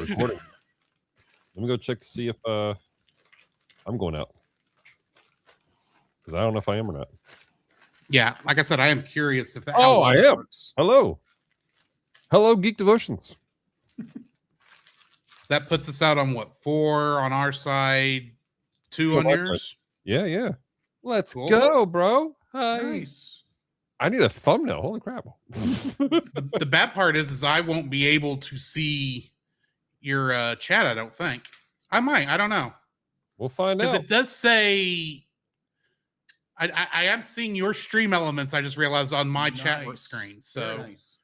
recording. Let me go check to see if I'm going out. Because I don't know if I am or not. Yeah, like I said, I am curious if that. Oh, I am. Works. Hello, Geek Devotions. That puts us out on what, 4 on our side, 2 on yours. Side. Yeah. Let's go, bro. Hi. Nice. I need a thumbnail. Holy crap! The bad part is I won't be able to see your chat. I don't think I might. I don't know. We'll find out. Because it does say. I am seeing your stream elements. I just realized on my chat screen. So nice.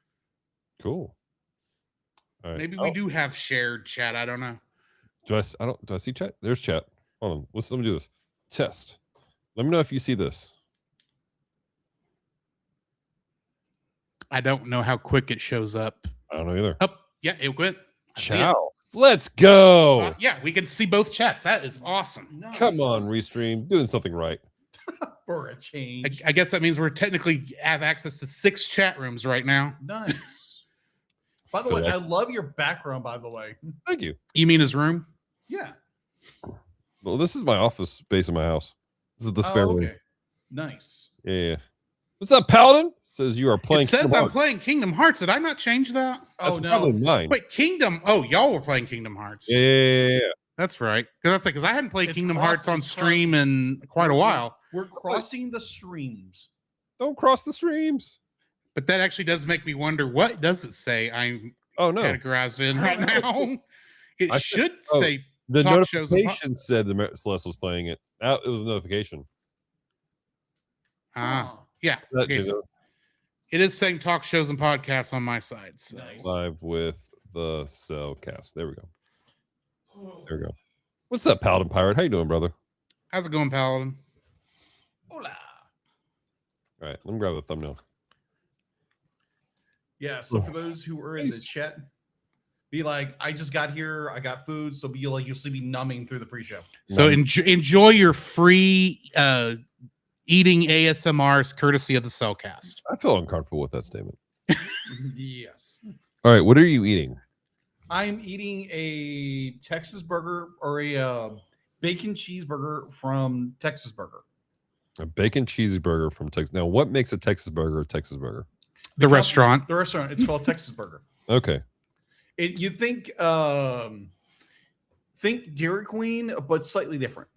Cool. All right. Maybe we do have shared chat. I don't know. Do I see chat? There's chat. Hold on. Let me do this. Test. Let me know if you see this. I don't know how quick it shows up. I don't know either. Oh, yeah, it went. Ciao. Let's go. Yeah, we can see both chats. That is awesome. Nice. Come on, Restream. Doing something right. For a change. I guess that means we're technically have access to 6 chat rooms right now. Nice. By the way, I love your background, by the way. Thank you. You mean his room? Yeah. Well, this is my office space in my house. This is the spare room. Nice. Yeah. What's up, Paladin? Says you are playing. It says I'm playing Kingdom Hearts. Did I not change that? That's probably mine. Wait, Kingdom. Oh, y'all were playing Kingdom Hearts. Yeah. That's right. Because I hadn't played Kingdom Hearts on stream in quite a while. We're crossing the streams. Don't cross the streams. But that actually does make me wonder, what does it say I'm categorized in right now? It should say the notification said the Celeste was playing it. It was a notification. Yeah. Okay, so it is saying talk shows and podcasts on my side. So. Nice. Live with the Cel Cast. There we go. There we go. What's up, Paladin Pirate? How you doing, brother? How's it going, Paladin? Hola. All right, let me grab a thumbnail. Yeah, so for those who are in the chat, be like, I just got here, I got food, so be like, you'll see me numbing through the pre-show. So enjoy your free eating ASMRs courtesy of the Cel Cast. I feel uncomfortable with that statement. Yes. All right, what are you eating? I'm eating a Texas burger or a bacon cheeseburger from Texas Burger. A bacon cheeseburger from Texas. Now, what makes a Texas burger a Texas burger? The restaurant. The restaurant. It's called Texas Burger. Okay. You think Dairy Queen, but slightly different.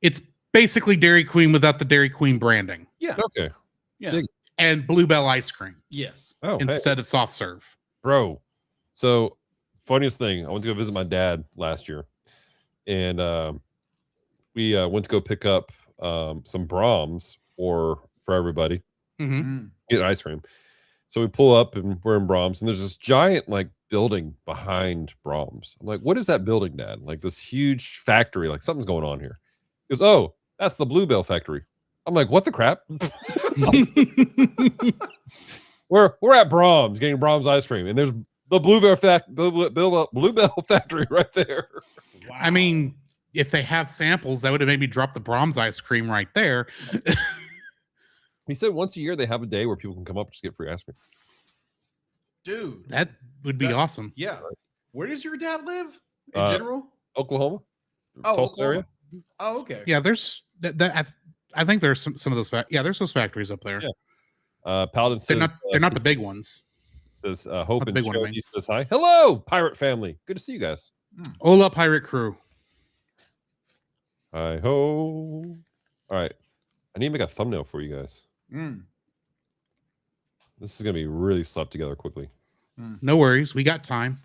It's basically Dairy Queen without the Dairy Queen branding. Yeah. Okay. Yeah. And Bluebell ice cream. Yes. Oh, instead of soft serve. Bro. So, funniest thing, I went to go visit my dad last year. And we went to go pick up some Brahms for everybody. Get ice cream. So we pull up and we're in Brahms, and there's this giant building behind Brahms. I'm like, what is that building, Dad? Like this huge factory, like something's going on here. He goes, oh, that's the Bluebell factory. I'm like, what the crap? we're at Brahms getting Brahms ice cream, and there's the Bluebell factory right there. Wow. I mean, if they have samples, that would have made me drop the Brahms ice cream right there. He said once a year they have a day where people can come up and just get free ice cream. Dude, that would be awesome. Yeah. Where does your dad live in general? Oklahoma. Tulsa area. Oh, okay. Yeah, there's that. I think there's some of those. There's those factories up there. Yeah. Paladin says they're not the big ones. Says Hope and Jody says hi. Hello, pirate family. Good to see you guys. Hola, pirate crew. Hi ho. All right, I need to make a thumbnail for you guys. This is gonna be really slapped together quickly. No worries, we got time.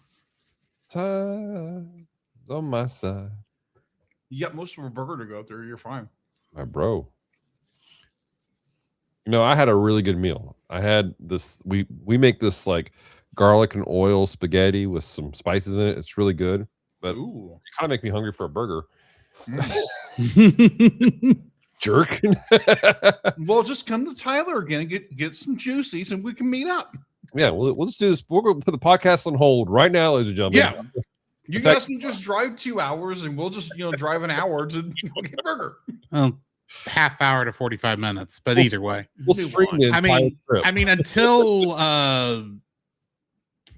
Time's on my side. You got most of a burger to go through. You're fine. My bro. I had a really good meal. I had this. We make this garlic and oil spaghetti with some spices in it. It's really good, but it kind of make me hungry for a burger. Jerk. Well, just come to Tyler again and get some juicies, and we can meet up. Yeah, we'll just do this. We're going to put the podcast on hold right now, ladies and gentlemen. Yeah, you guys can just drive 2 hours, and we'll just drive an hour to go get a burger. Half hour to 45 minutes, but either way, we'll stream the entire trip. I mean, until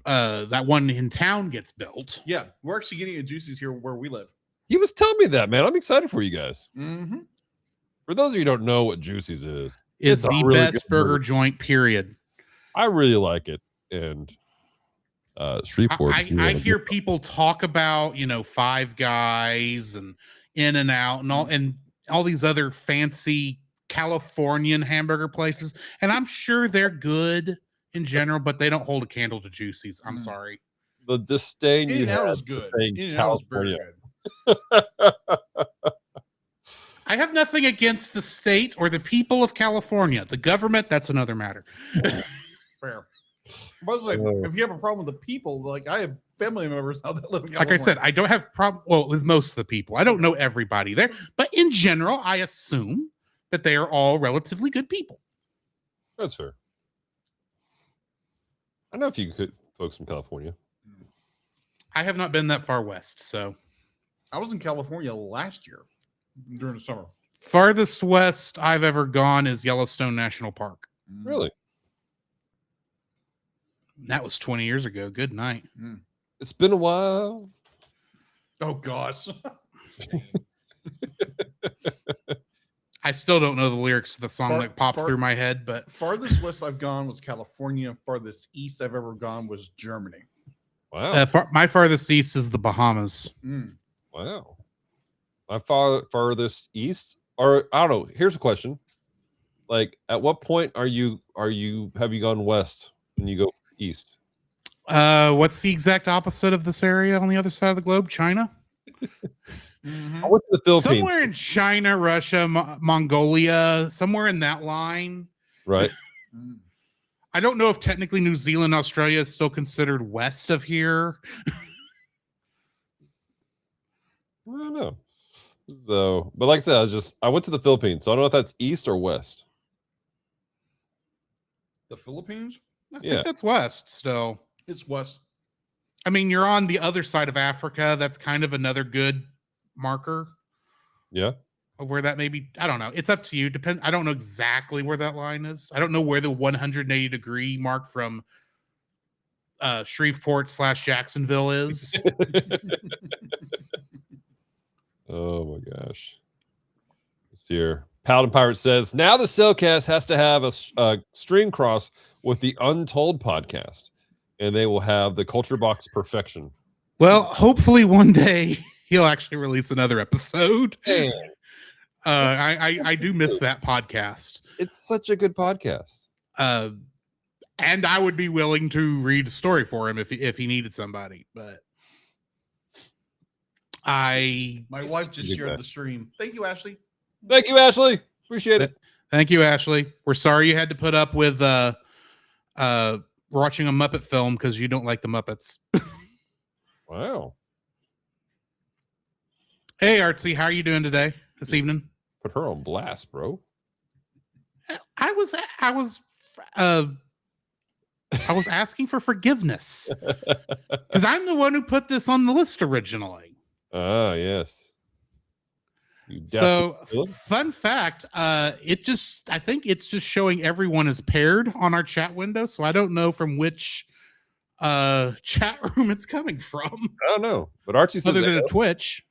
that one in town gets built. Yeah, we're actually getting a Juicy's here where we live. He was telling me that, man. I'm excited for you guys. Mm-hmm. For those of you who don't know what Juicy's is Is it's a the really best good burger joint, period. I really like it. And Shreveport. I hear people talk about, Five Guys and In and Out and all these other fancy Californian hamburger places, and I'm sure they're good in general, but they don't hold a candle to Juicy's. I'm sorry. The disdain you In-N-Out have is good. for saying In-N-Out is very California. good. I have nothing against the state or the people of California. The government, that's another matter. Fair. But I was like, if you have a problem with the people, like I have family members now that live in California. Like I said, I don't have problem with most of the people. I don't know everybody there, but in general, I assume that they are all relatively good people. That's fair. I know a few good folks from California. I have not been that far west, so I was in California last year during the summer. Farthest west I've ever gone is Yellowstone National Park. Really? That was 20 years ago. Good night. It's been a while. Oh gosh. I still don't know the lyrics to the song that popped through my head, but farthest west I've gone was California. Farthest east I've ever gone was Germany. Wow. My farthest east is the Bahamas. Wow. My farthest east, or I don't know. Here's a question: like, at what point have you gone west when you go east? What's the exact opposite of this area on the other side of the globe? China. I went to the Philippines. Somewhere in China, Russia, Mongolia, somewhere in that line. Right. I don't know if technically New Zealand, Australia is still considered west of here. I don't know. So, but like I said, I went to the Philippines, so I don't know if that's east or west. The Philippines? I think that's west still. It's west. I mean, you're on the other side of Africa. That's kind of another good marker. Yeah. Of where that may be. I don't know. It's up to you. Depends. I don't know exactly where that line is. I don't know where the 180 degree mark from Shreveport / Jacksonville is. Oh my gosh. It's here. Paladin Pirate says, now the Cel Cast has to have a stream cross with the Untold podcast, and they will have the Culture Box perfection. Well, hopefully one day he'll actually release another episode. Hey. I do miss that podcast. It's such a good podcast. And I would be willing to read a story for him if he needed somebody, but my wife just shared the stream. Thank you, Ashley. Thank you, Ashley. Appreciate it. Thank you, Ashley. We're sorry you had to put up with watching a Muppet film because you don't like the Muppets. Wow. Hey, Artsy, how are you doing today? This evening? Put her on blast, bro. I was asking for forgiveness because I'm the one who put this on the list originally. Ah, yes. So, fun fact, I think it's just showing everyone is paired on our chat window. So I don't know from which chat room it's coming from. I don't know, but Archie says other than a Twitch.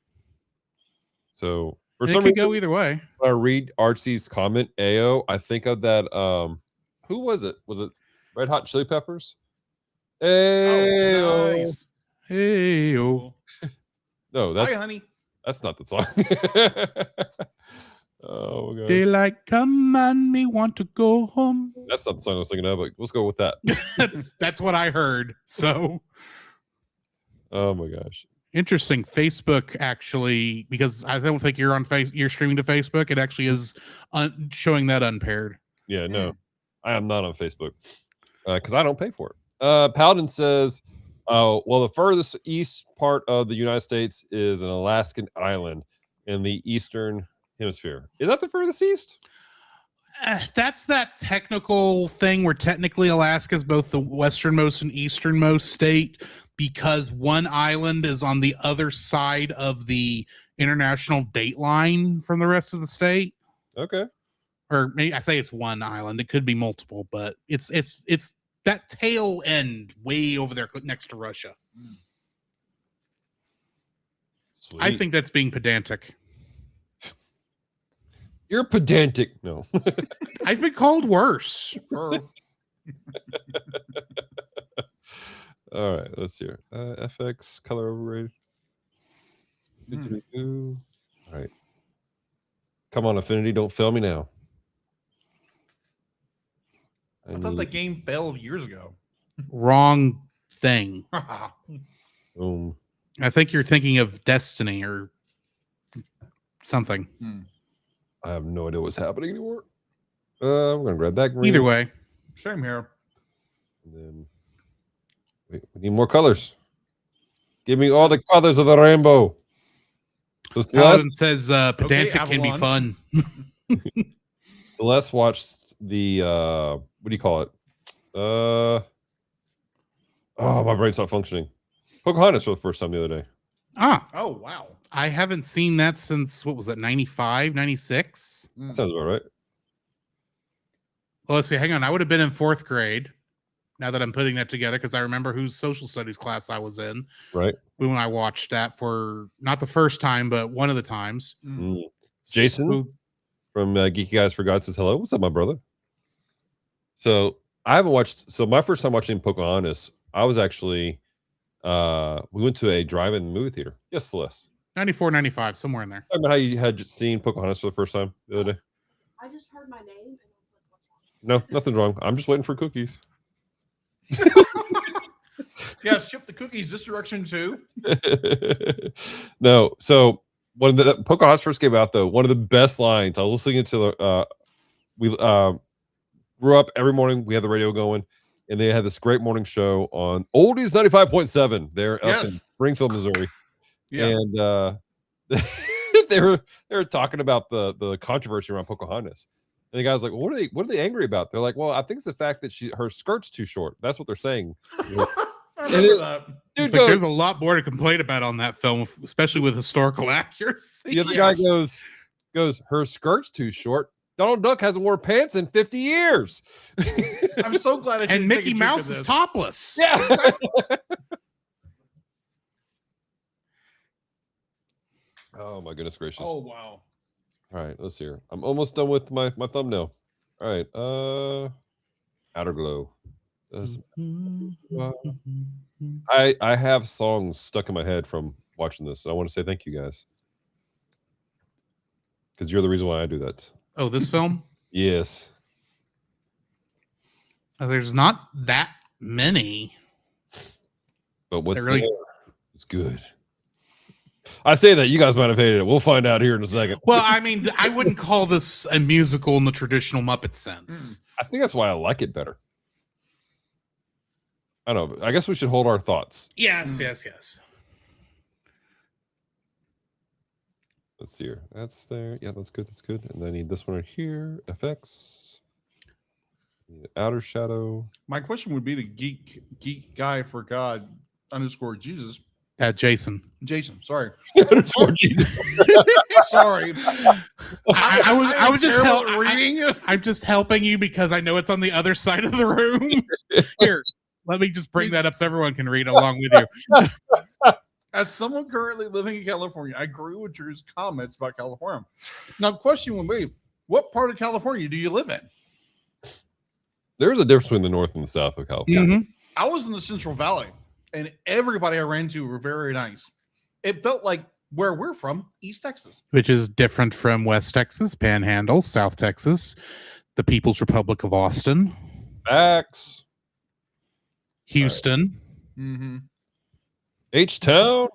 So for some reason, go either way. When I read Archie's comment, AO, I think of that. Who was it? Was it Red Hot Chili Peppers? Hey, oh, nice. Hey, cool. No, Hi, honey. That's not the song. Oh my god. Daylight come and me want to go home. That's not the song I was thinking of, but let's go with that. that's what I heard. So oh my gosh. Interesting. Facebook actually, because I don't think you're on you're streaming to Facebook. It actually is showing that unpaired. Yeah, no, I am not on Facebook because I don't pay for it. Paladin says, well, the furthest east part of the United States is an Alaskan island in the eastern hemisphere. Is that the furthest east? That's that technical thing where technically Alaska is both the westernmost and easternmost state because one island is on the other side of the international date line from the rest of the state. Okay. Or maybe I say it's one island. It could be multiple, but it's that tail end way over there next to Russia. Sweet. I think that's being pedantic. You're pedantic. No. I've been called worse. Or- All right, let's hear. FX color overrated. All right. Come on, Affinity, don't fail me now. I thought the game failed years ago. Wrong thing. Boom. I think you're thinking of Destiny or something. I have no idea what's happening anymore. I'm gonna grab that green. Either way. Same here. And then wait, we need more colors. Give me all the colors of the rainbow. So Paladin Celeste, says pedantic can be Avalon. fun. Celeste watched the what do you call it? Oh, my brain's not functioning. Pocahontas for the first time the other day. Oh, wow. I haven't seen that since, what was that, 95, 96? That sounds about right. Well, let's see. Hang on. I would have been in 4th grade now that I'm putting that together because I remember whose social studies class I was in Right. when I watched that for not the first time, but one of the times. Jason So- from Geeky Guys for God says hello. What's up, my brother? So I haven't watched. So my first time watching Pocahontas, I was actually we went to a drive-in movie theater. Yes, Celeste. 94, 95, somewhere in there. I remember how you had seen Pocahontas for the first time the other day. I just heard my name and I was like, what's wrong? No, nothing wrong. I'm just waiting for cookies. Yeah, ship the cookies this direction too. No, so when the Pocahontas first came out, though, one of the best lines I was listening to the we grew up every morning. We had the radio going, and they had this great morning show on Oldies 95.7 there up in Springfield, Missouri. Yeah. And they were talking about the controversy around Pocahontas. And the guy's like, well, what are they angry about? They're like, well, I think it's the fact that her skirt's too short. That's what they're saying. You know? I remember that. Dude It's like goes, there's a lot more to complain about on that film, especially with historical accuracy. the other guy goes, her skirt's too short. Donald Duck hasn't worn pants in 50 years. I'm so glad I And didn't take a Mickey drink Mouse of is this. topless. Yeah. Oh my goodness gracious. Oh, wow. All right, let's hear. I'm almost done with my thumbnail. All right, Outer Glow. I have songs stuck in my head from watching this. And I want to say thank you guys. Because you're the reason why I do that. Oh, this film? Yes. There's not that many. But what's They're really- there? It's good. I say that you guys might have hated it. We'll find out here in a second. Well, I mean, I wouldn't call this a musical in the traditional Muppet sense. I think that's why I like it better. I don't know. I guess we should hold our thoughts. Yes, yes. Let's see here. That's there. Yeah, that's good. That's good. And I need this one right here. FX. Need outer shadow. My question would be to geek guy for God _ Jesus. Jason. Jason, sorry. Outer Jesus. Sorry. I was just terrible at reading. I'm just helping you because I know it's on the other side of the room. Here, let me just bring that up so everyone can read along with you. As someone currently living in California, I agree with Drew's comments about California. Now, the question would be, what part of California do you live in? There's a difference between the north and the south of California. Mhm. I was in the Central Valley, and everybody I ran into were very nice. It felt like where we're from, East Texas. Which is different from West Texas, Panhandle, South Texas, the People's Republic of Austin, Facts. Houston. Mm-hmm. H-Town.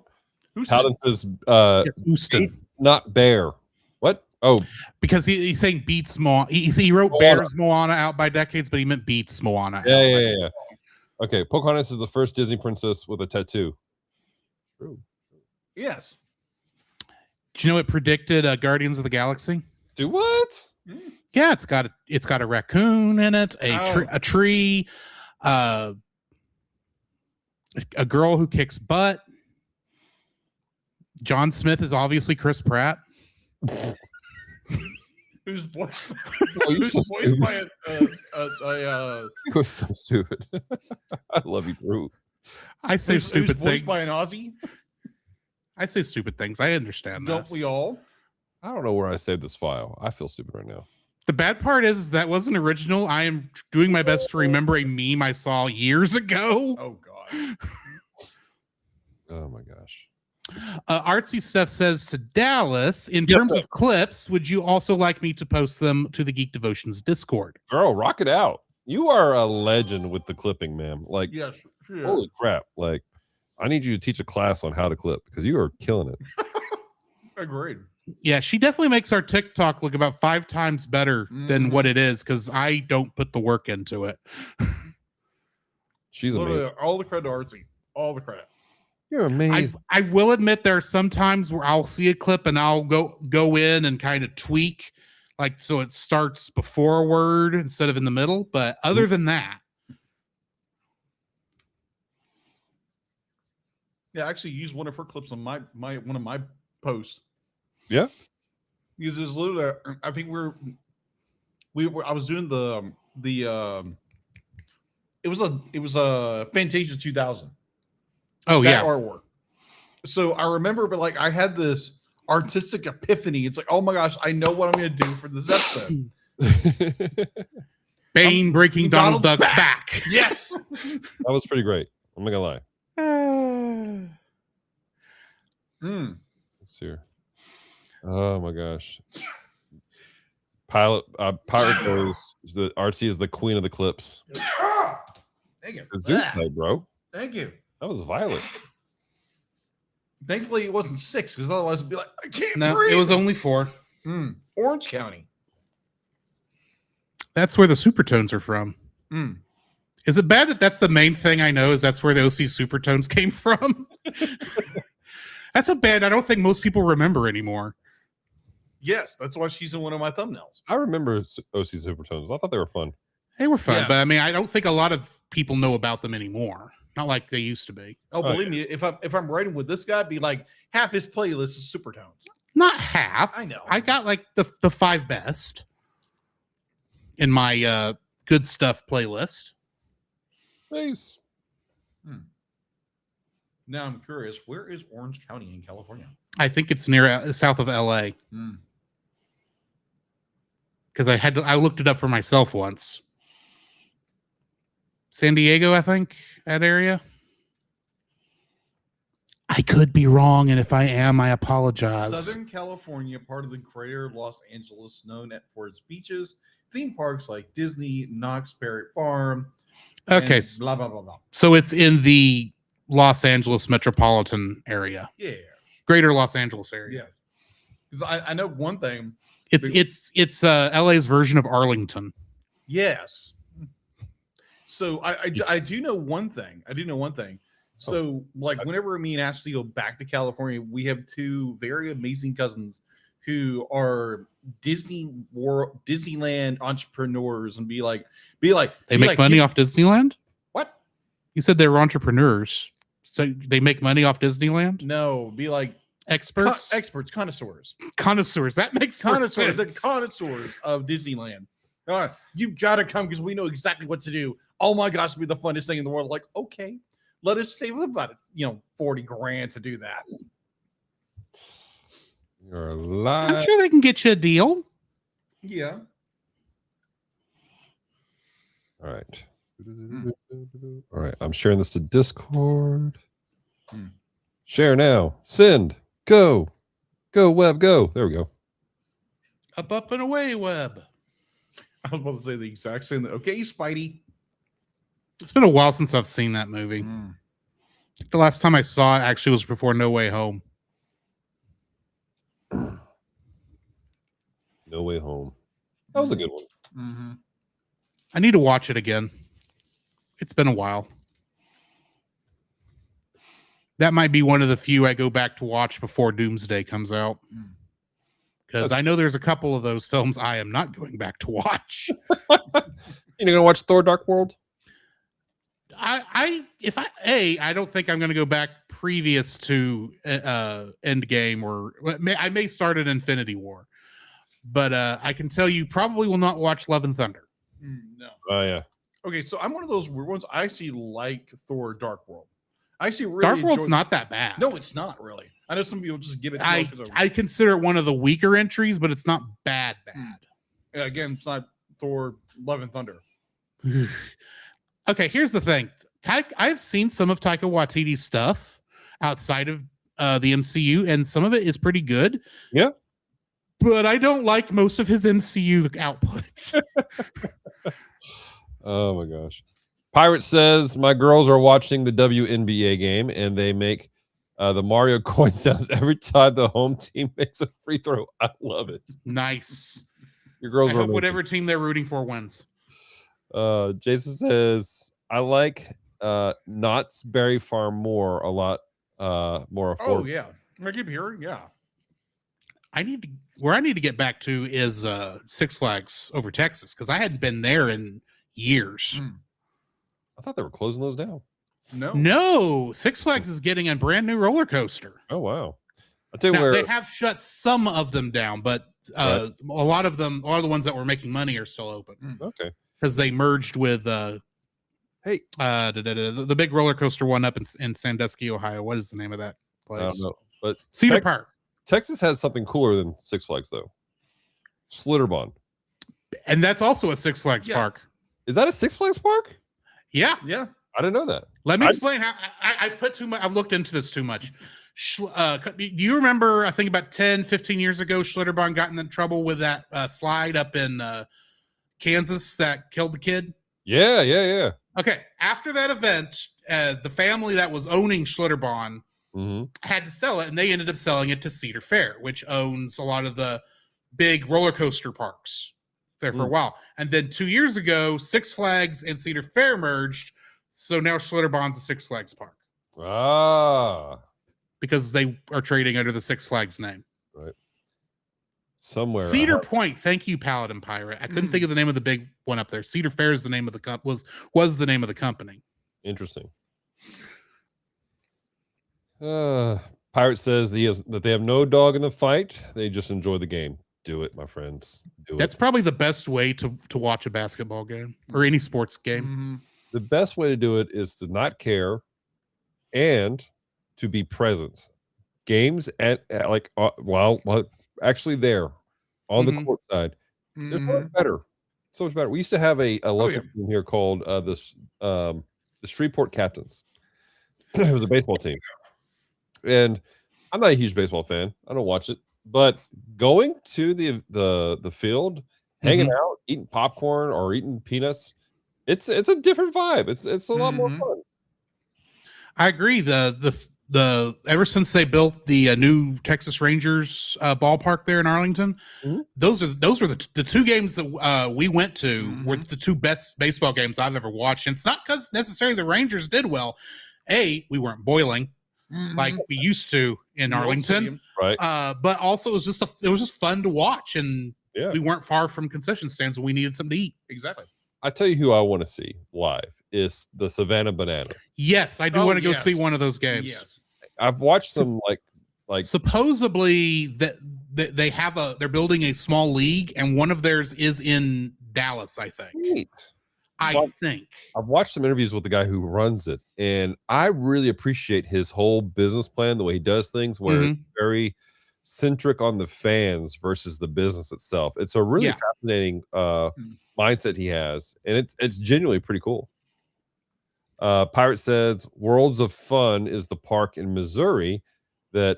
Who's Paladin says, Yes, Houston. Beats, not bear. What? Oh, Because he's saying beats Moana. He wrote Moana. Bears Moana out by decades, but he meant beats Moana. yeah. Okay, Pocahontas is the first Disney princess with a tattoo. True. Yes. Do you know it predicted Guardians of the Galaxy? Do what? Yeah, it's got a raccoon in it, a tree, a girl who kicks butt. John Smith is obviously Chris Pratt. Who's voiced, Oh, you're who's so voiced stupid. by You were so stupid. I love you, Drew. I say who's stupid voiced things. by an Aussie? I say stupid things. I understand Don't this. we all? I don't know where I saved this file. I feel stupid right now. The bad part is that wasn't original. I am doing my best to remember a meme I saw years ago. Oh God. Oh my gosh. Artsy Stuff says to Dallas, in Yes, terms sir. of clips, would you also like me to post them to the Geek Devotions Discord? Girl, rock it out. You are a legend with the clipping, ma'am. Like, Yes. Yeah. holy crap. Like, I need you to teach a class on how to clip because you are killing it. Agreed. Yeah, she definitely makes our TikTok look about 5 times better than what it is because I don't put the work into it. She's Literally, amazing. all the credit to Artsy. All the credit. You're amazing. I will admit there are some times where I'll see a clip and I'll go in and kind of tweak, like so it starts before a word instead of in the middle. But other than that, Yeah, I actually used one of her clips on my one of my posts. Yeah. Because it was literally, I think I was doing it was a Fantasia 2000. oh That yeah, artwork. So I remember, but like I had this artistic epiphany. It's like, oh my gosh, I know what I'm going to do for this episode. Bane breaking Donald Donald's Duck's back. Yes. That was pretty great. I'm not gonna lie. Mm. Let's see here. Oh my gosh. Pirate goes. The Artsy is the queen of the clips. Thank you. Gesundheit, bro. Thank you. That was violent. Thankfully, it wasn't 6 because otherwise it'd be like, I can't No, breathe. it was only 4. Orange County. That's where the supertones are from. Mm. Is it bad that that's the main thing I know? Is that's where the OC supertones came from? That's a band I don't think most people remember anymore. Yes, that's why she's in one of my thumbnails. I remember OC Supertones. I thought they were fun. They were fun, Yeah. but I mean, I don't think a lot of people know about them anymore. Not like they used to be. Oh, Oh, believe me, if I'm writing with this guy, it'd be like half his playlist is Supertones. Not half. I know. I got like the 5 best in my good stuff playlist. Nice. Now I'm curious, where is Orange County in California? I think it's near south of LA because I looked it up for myself once. San Diego, I think, that area. I could be wrong, and if I am, I apologize. Southern California, part of the greater Los Angeles, known for its beaches, theme parks like Disney, Knott's Berry Farm. Okay, and blah blah blah blah. so it's in the Los Angeles metropolitan area, Yeah, greater Los Angeles area. yeah. Because I know one thing. It's LA's version of Arlington. Yes. So I do know one thing. So like whenever me and Ashley go back to California, we have 2 very amazing cousins who are Disneyland entrepreneurs and be like They make money off Disneyland? What? You said they were entrepreneurs. So they make money off Disneyland? No, be like Experts? experts, connoisseurs. Connoisseurs. That makes more Connoisseurs, the sense. connoisseurs of Disneyland. All right, you gotta come because we know exactly what to do. Oh my gosh, it'll be the funnest thing in the world. Like, okay, let us save about $40 grand to do that. You're alive. I'm sure they can get you a deal. Yeah. All right. All right. I'm sharing this to Discord. Share now. Send. Go. Go, web, go. There we go. Up and away, web. I was about to say the exact same thing. Okay, Spidey. It's been a while since I've seen that movie. The last time I saw it actually was before No Way Home. No Way Home. That was a good one. Mm-hmm. I need to watch it again. It's been a while. That might be one of the few I go back to watch before Doomsday comes out. Because I know there's a couple of those films I am not going back to watch. You're gonna watch Thor: Dark World? I don't think I'm going to go back previous to Endgame, or I may start at Infinity War. but I can tell you probably will not watch Love and Thunder. No. Oh yeah. Okay, so I'm one of those weird ones. I see like Thor: Dark World. I see really Dark World's enjoy- not that bad. No, it's not really. I know some people just give it. I consider it one of the weaker entries, but it's not bad. Again, it's not Thor: Love and Thunder. Okay, here's the thing. I've seen some of Taika Waititi's stuff outside of the MCU, and some of it is pretty good. Yeah. But I don't like most of his MCU outputs. Oh my gosh. Pirate says my girls are watching the WNBA game and they make the Mario coin sounds every time the home team makes a free throw. I love it. Nice. Your girls I are hope amazing. whatever team they're rooting for wins. Jason says I like Knott's Berry Farm more a lot more affordable. Oh yeah, I keep hearing. Yeah. Where I need to get back to is Six Flags over Texas, because I hadn't been there in years. I thought they were closing those down. No, Six Flags is getting a brand new roller coaster. Oh wow. I'll tell you Now, where they have shut some of them down, but a lot of the ones that were making money are still open. Okay. Because they merged with the big roller coaster one up in Sandusky, Ohio. What is the name of that place? I don't know. But Cedar Park. Texas has something cooler than Six Flags though. Slitterbahn. And that's also a Six Flags park. Is that a Six Flags park? Yeah. Yeah. I didn't know that. Let me explain how I've put too much. I've looked into this too much. Do you remember, I think about 10, 15 years ago, Schlitterbahn got in trouble with that slide up in Kansas that killed the kid? Yeah. Okay. After that event, the family that was owning Schlitterbahn had to sell it, and they ended up selling it to Cedar Fair, which owns a lot of the big roller coaster parks there for a while. And then 2 years ago, Six Flags and Cedar Fair merged, so now Schlitterbahn's a Six Flags park. Because they are trading under the Six Flags name. Right. Somewhere. Cedar Point. Thank you, Paladin Pirate. I couldn't think of the name of the big one up there. Cedar Fair is the name of the was the name of the company. Interesting. Pirate says that they have no dog in the fight. They just enjoy the game. Do it, my friends. That's probably the best way to watch a basketball game or any sports game. The best way to do it is to not care and to be present. Games at like actually there on the court side. They're so much better. So much better. We used to have a local team here called the Shreveport Captains. It was a baseball team. And I'm not a huge baseball fan. I don't watch it. But going to the field, hanging out, eating popcorn or eating peanuts, it's a different vibe. It's a lot more fun. I agree. The ever since they built the new Texas Rangers ballpark there in Arlington, those were the two games that we went to were the two best baseball games I've ever watched. And it's not because necessarily the Rangers did well. We weren't boiling like we used to in Arlington, right? But also it was just fun to watch, and we weren't far from concession stands, and we needed something to eat. Exactly. I tell you who I want to see live is the Savannah Bananas. Yes, I do want to go see one of those games. Yes. I've watched some like supposedly that they're building a small league, and one of theirs is in Dallas, I think. Neat. I think I've watched some interviews with the guy who runs it, and I really appreciate his whole business plan, the way he does things, where it's very centric on the fans versus the business itself. It's a really fascinating mindset he has, and it's genuinely pretty cool. Pirate says Worlds of Fun is the park in Missouri that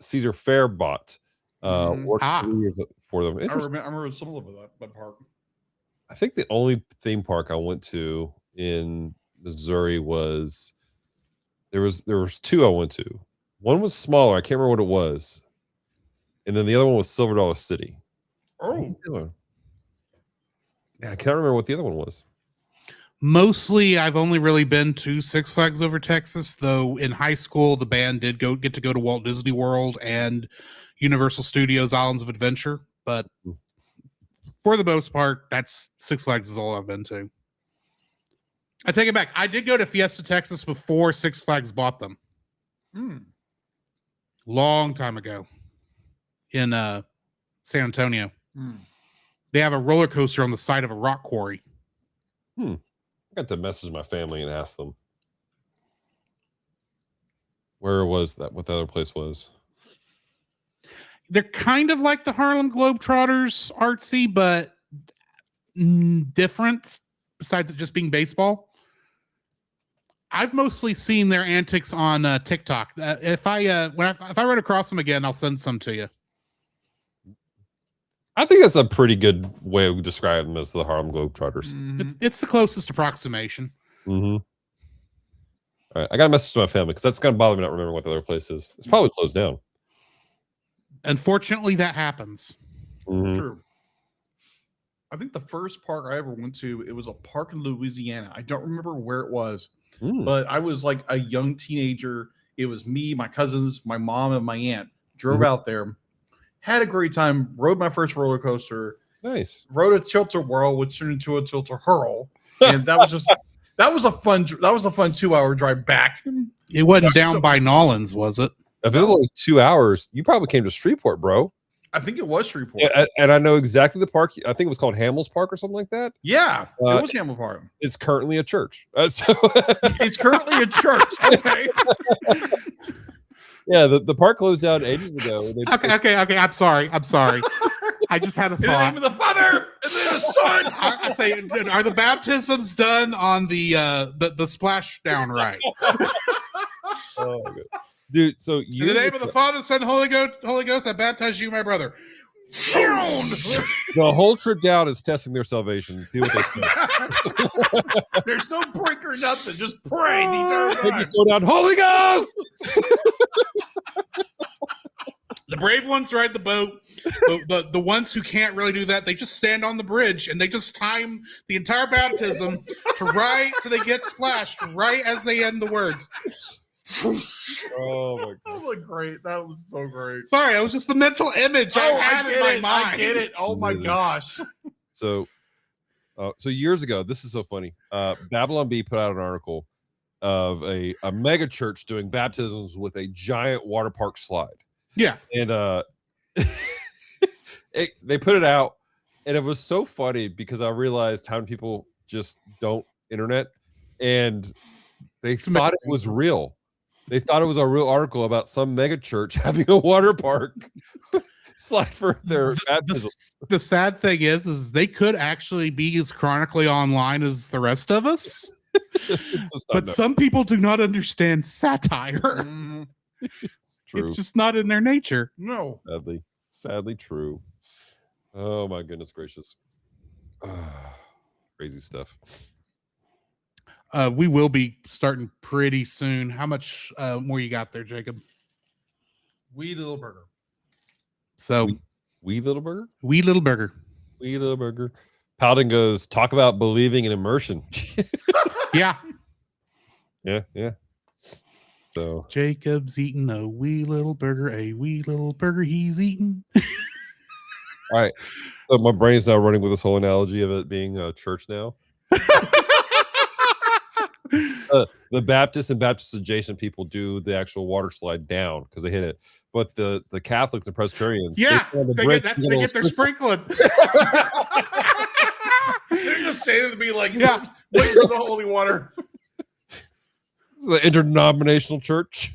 Cedar Fair bought. Worked 3 years for them. I remember some of that park. I think the only theme park I went to in Missouri was there was two I went to. One was smaller. I can't remember what it was, and then the other one was Silver Dollar City. Oh, yeah, I can't remember what the other one was. Mostly, I've only really been to Six Flags Over Texas, though in high school, the band did get to go to Walt Disney World and Universal Studios Islands of Adventure. But for the most part, that's Six Flags is all I've been to. I take it back. I did go to Fiesta, Texas before Six Flags bought them. Hmm. Long time ago. In San Antonio. Hmm. They have a roller coaster on the side of a rock quarry. I got to message my family and ask them where was that, what the other place was. They're kind of like the Harlem Globetrotters, artsy, but different. Besides it just being baseball, I've mostly seen their antics on TikTok. If I run across them again, I'll send some to you. I think that's a pretty good way of describing them as the Harlem Globetrotters. It's the closest approximation. All right, I got a message to my family because that's gonna bother me not remembering what the other place is. It's probably closed down. Unfortunately, that happens. True. I think the first park I ever went to, it was a park in Louisiana. I don't remember where it was, but I was like a young teenager. It was me, my cousins, my mom, and my aunt. Drove out there, had a great time, rode my first roller coaster. Nice. Rode a tilt-a-whirl, which turned into a tilt-a-hurl, and that was just that was a fun 2-hour drive back. It wasn't down by Nolans, was it? If it was only 2 hours, you probably came to Shreveport, bro. I think it was Shreveport. Yeah, and I know exactly the park. I think it was called Hamels Park or something like that. Yeah, it was it's- Hamel Park. It's currently a church. So It's currently a church. Okay. yeah, the park closed down ages ago. Okay. I'm sorry. I just had a In the thought. name of the Father and the Son. I say, are the baptisms done on the splashdown right? Oh, my God. Dude, so In the name of the Father, Son, Holy Ghost, I baptize you, my brother. the whole trip down is testing their salvation. See what they say. There's no break or nothing. Just pray the entire They time. just go down, Holy Ghost! The brave ones ride the boat. The ones who can't really do that, they just stand on the bridge and they just time the entire baptism to right till they get splashed right as they end the words. Oh my That God. was great. That was so great. Sorry, it was just the mental image I had in my mind. I get it. Oh my gosh. So years ago, this is so funny. Babylon Bee put out an article of a mega church doing baptisms with a giant water park slide. Yeah. And they put it out, and it was so funny because I realized how many people just don't internet, and they thought it was real. They thought it was a real article about some mega church having a water park slide for their baptism. The sad thing is they could actually be as chronically online as the rest of us. But some people do not understand satire. It's true. It's just not in their nature. No. Sadly true. Oh my goodness gracious. Crazy stuff. We will be starting pretty soon. How much more you got there, Jacob? Wee little burger. So Wee Little Burger? wee little burger. Wee Little Burger. Paladin goes, talk about believing in immersion. Yeah. Yeah. So Jacob's eating a wee little burger, he's eating. all right. So my brain's now running with this whole analogy of it being a church now. The Baptists and Baptist adjacent people do the actual water slide down because they hit it, but the Catholics and Presbyterians, Yeah, they they get their sprinkling. They're just saying to be like, Yeah. wait for the holy water. This is an interdenominational church.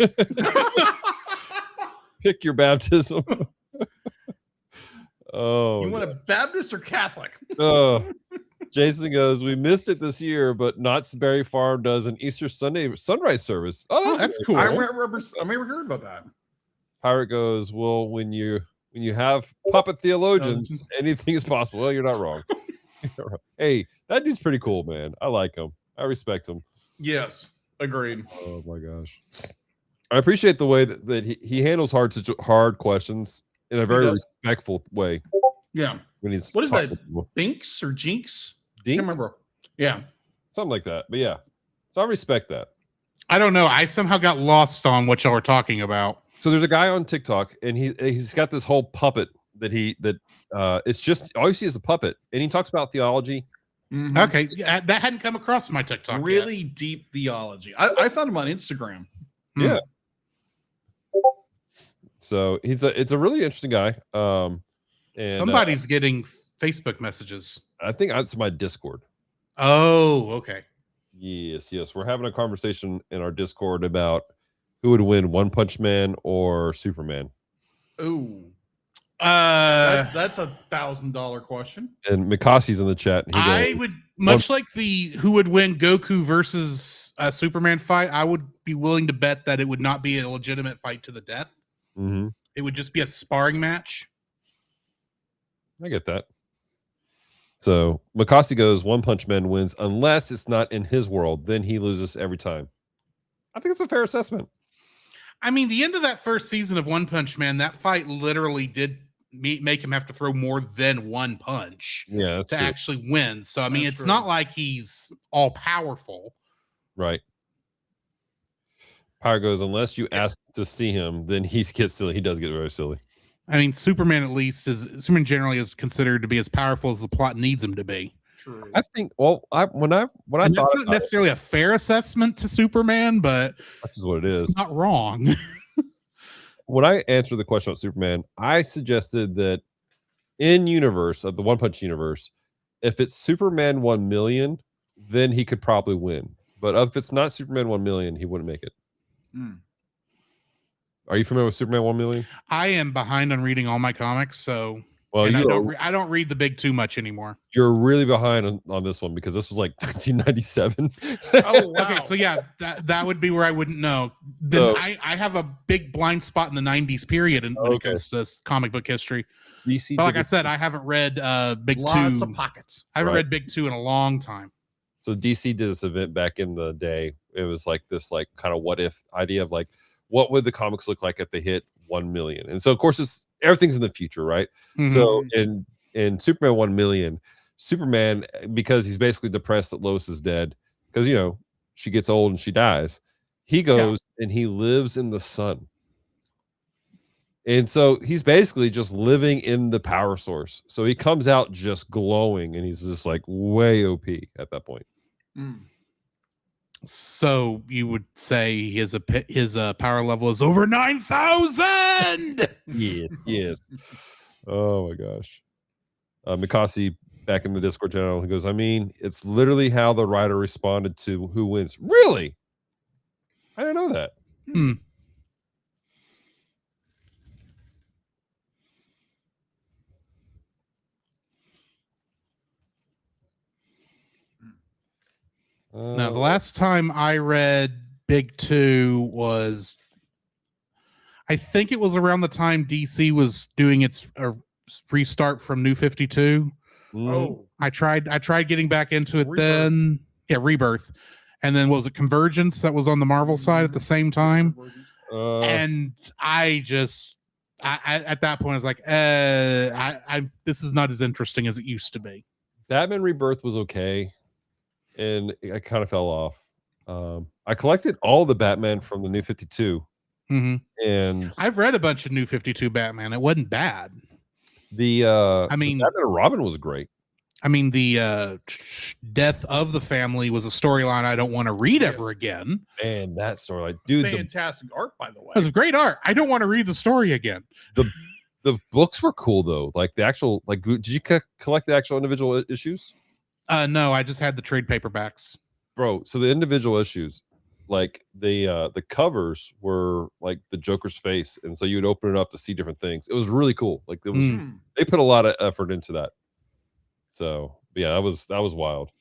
Pick your baptism. Oh, You want a Baptist or Catholic? Jason goes, we missed it this year, but Knott's Berry Farm does an Easter Sunday sunrise service. Oh, That's nice. cool. I never heard about that. Pirate goes, well, when you have puppet theologians, anything is possible. Well, you're not wrong. Hey, that dude's pretty cool, man. I like him. I respect him. Yes, agreed. Oh my gosh. I appreciate the way that he handles hard questions in a very respectful way. Yeah. When he's What is talking that? to people. Binks or Jinx? Dinks? Can't remember. Yeah. Something like that. But yeah. So I respect that. I don't know. I somehow got lost on what y'all were talking about. So there's a guy on TikTok, and he's got this whole puppet that it's just all you see is a puppet, and he talks about theology. Mhm. Okay, yeah, that hadn't come across my TikTok. Really deep theology. I found him on Instagram. Yeah. So it's a really interesting guy. And Somebody's getting Facebook messages. I think that's my Discord. Oh, okay. Yes. We're having a conversation in our Discord about who would win, One Punch Man or Superman. Ooh, Uh, that's $1,000 question. And Mikasi's in the chat. And he I goes, would much like the who would win Goku versus Superman fight. I would be willing to bet that it would not be a legitimate fight to the death. Mhm. It would just be a sparring match. I get that. So Mikasi goes, One Punch Man wins unless it's not in his world. Then he loses every time. I think it's a fair assessment. I mean, the end of that first season of One Punch Man, that fight literally did make him have to throw more than one punch Yeah, that's to true. actually win. So, I mean, That's it's true. not like he's all powerful. Right. Power goes, unless you ask to see him, then he gets silly. He does get very silly. I mean, Superman at least Superman generally is considered to be as powerful as the plot needs him to be. True. I think. Well, when I And thought that's not about it, necessarily a fair assessment to Superman, but this is what it is. it's not wrong. When I answered the question about Superman, I suggested that in universe of the One Punch universe, if it's Superman 1 million, then he could probably win. But if it's not Superman 1 million, he wouldn't make it. Hmm. Are you familiar with Superman 1 million? I am behind on reading all my comics, so Well, and you I don't read the big too much anymore. you're really behind on this one because this was like 1997. Oh, wow. Okay, so yeah, that would be where I wouldn't know. Then So- I have a big blind spot in the 90s period when it Okay. comes to this comic book history. DC But like did I this- said, I haven't read Big Lots 2. of pockets. I haven't Right. read Big 2 in a long time. So DC did this event back in the day. It was like this like kind of what if idea of like what would the comics look like if they hit 1 million? And so of course it's everything's in the future, right? Mhm. So in Superman 1 million, Superman, because he's basically depressed that Lois is dead, because she gets old and she dies, he goes and he lives in the sun. And so he's basically just living in the power source. So he comes out just glowing and he's just like way OP at that point. Mm. So you would say his power level is over 9,000. Yes. Oh my gosh. Mikasi back in the Discord channel, he goes, I mean, it's literally how the writer responded to who wins. Really? I didn't know that. Now, the last time I read Big 2 was, I think it was around the time DC was doing its restart from New 52. Oh, I tried getting back into it Rebirth. then. Yeah, Rebirth. And then was it Convergence that was on the Marvel side at the same time? And I at that point I was like, this is not as interesting as it used to be. Batman Rebirth was okay, and I kind of fell off. I collected all the Batman from the New 52, and I've read a bunch of New 52 Batman. It wasn't bad. the I mean, the Batman and Robin was great. I mean, the death of the family was a storyline I don't want to read ever again. And that storyline, dude, fantastic art, by the way. It was great art. I don't want to read the story again. the books were cool though. Like the actual, like, did you collect the actual individual issues? No, I just had the trade paperbacks. Bro, so the individual issues, like the covers were like the Joker's face, and so you would open it up to see different things. It was really cool. Like it was, they put a lot of effort into that. So yeah, that was wild.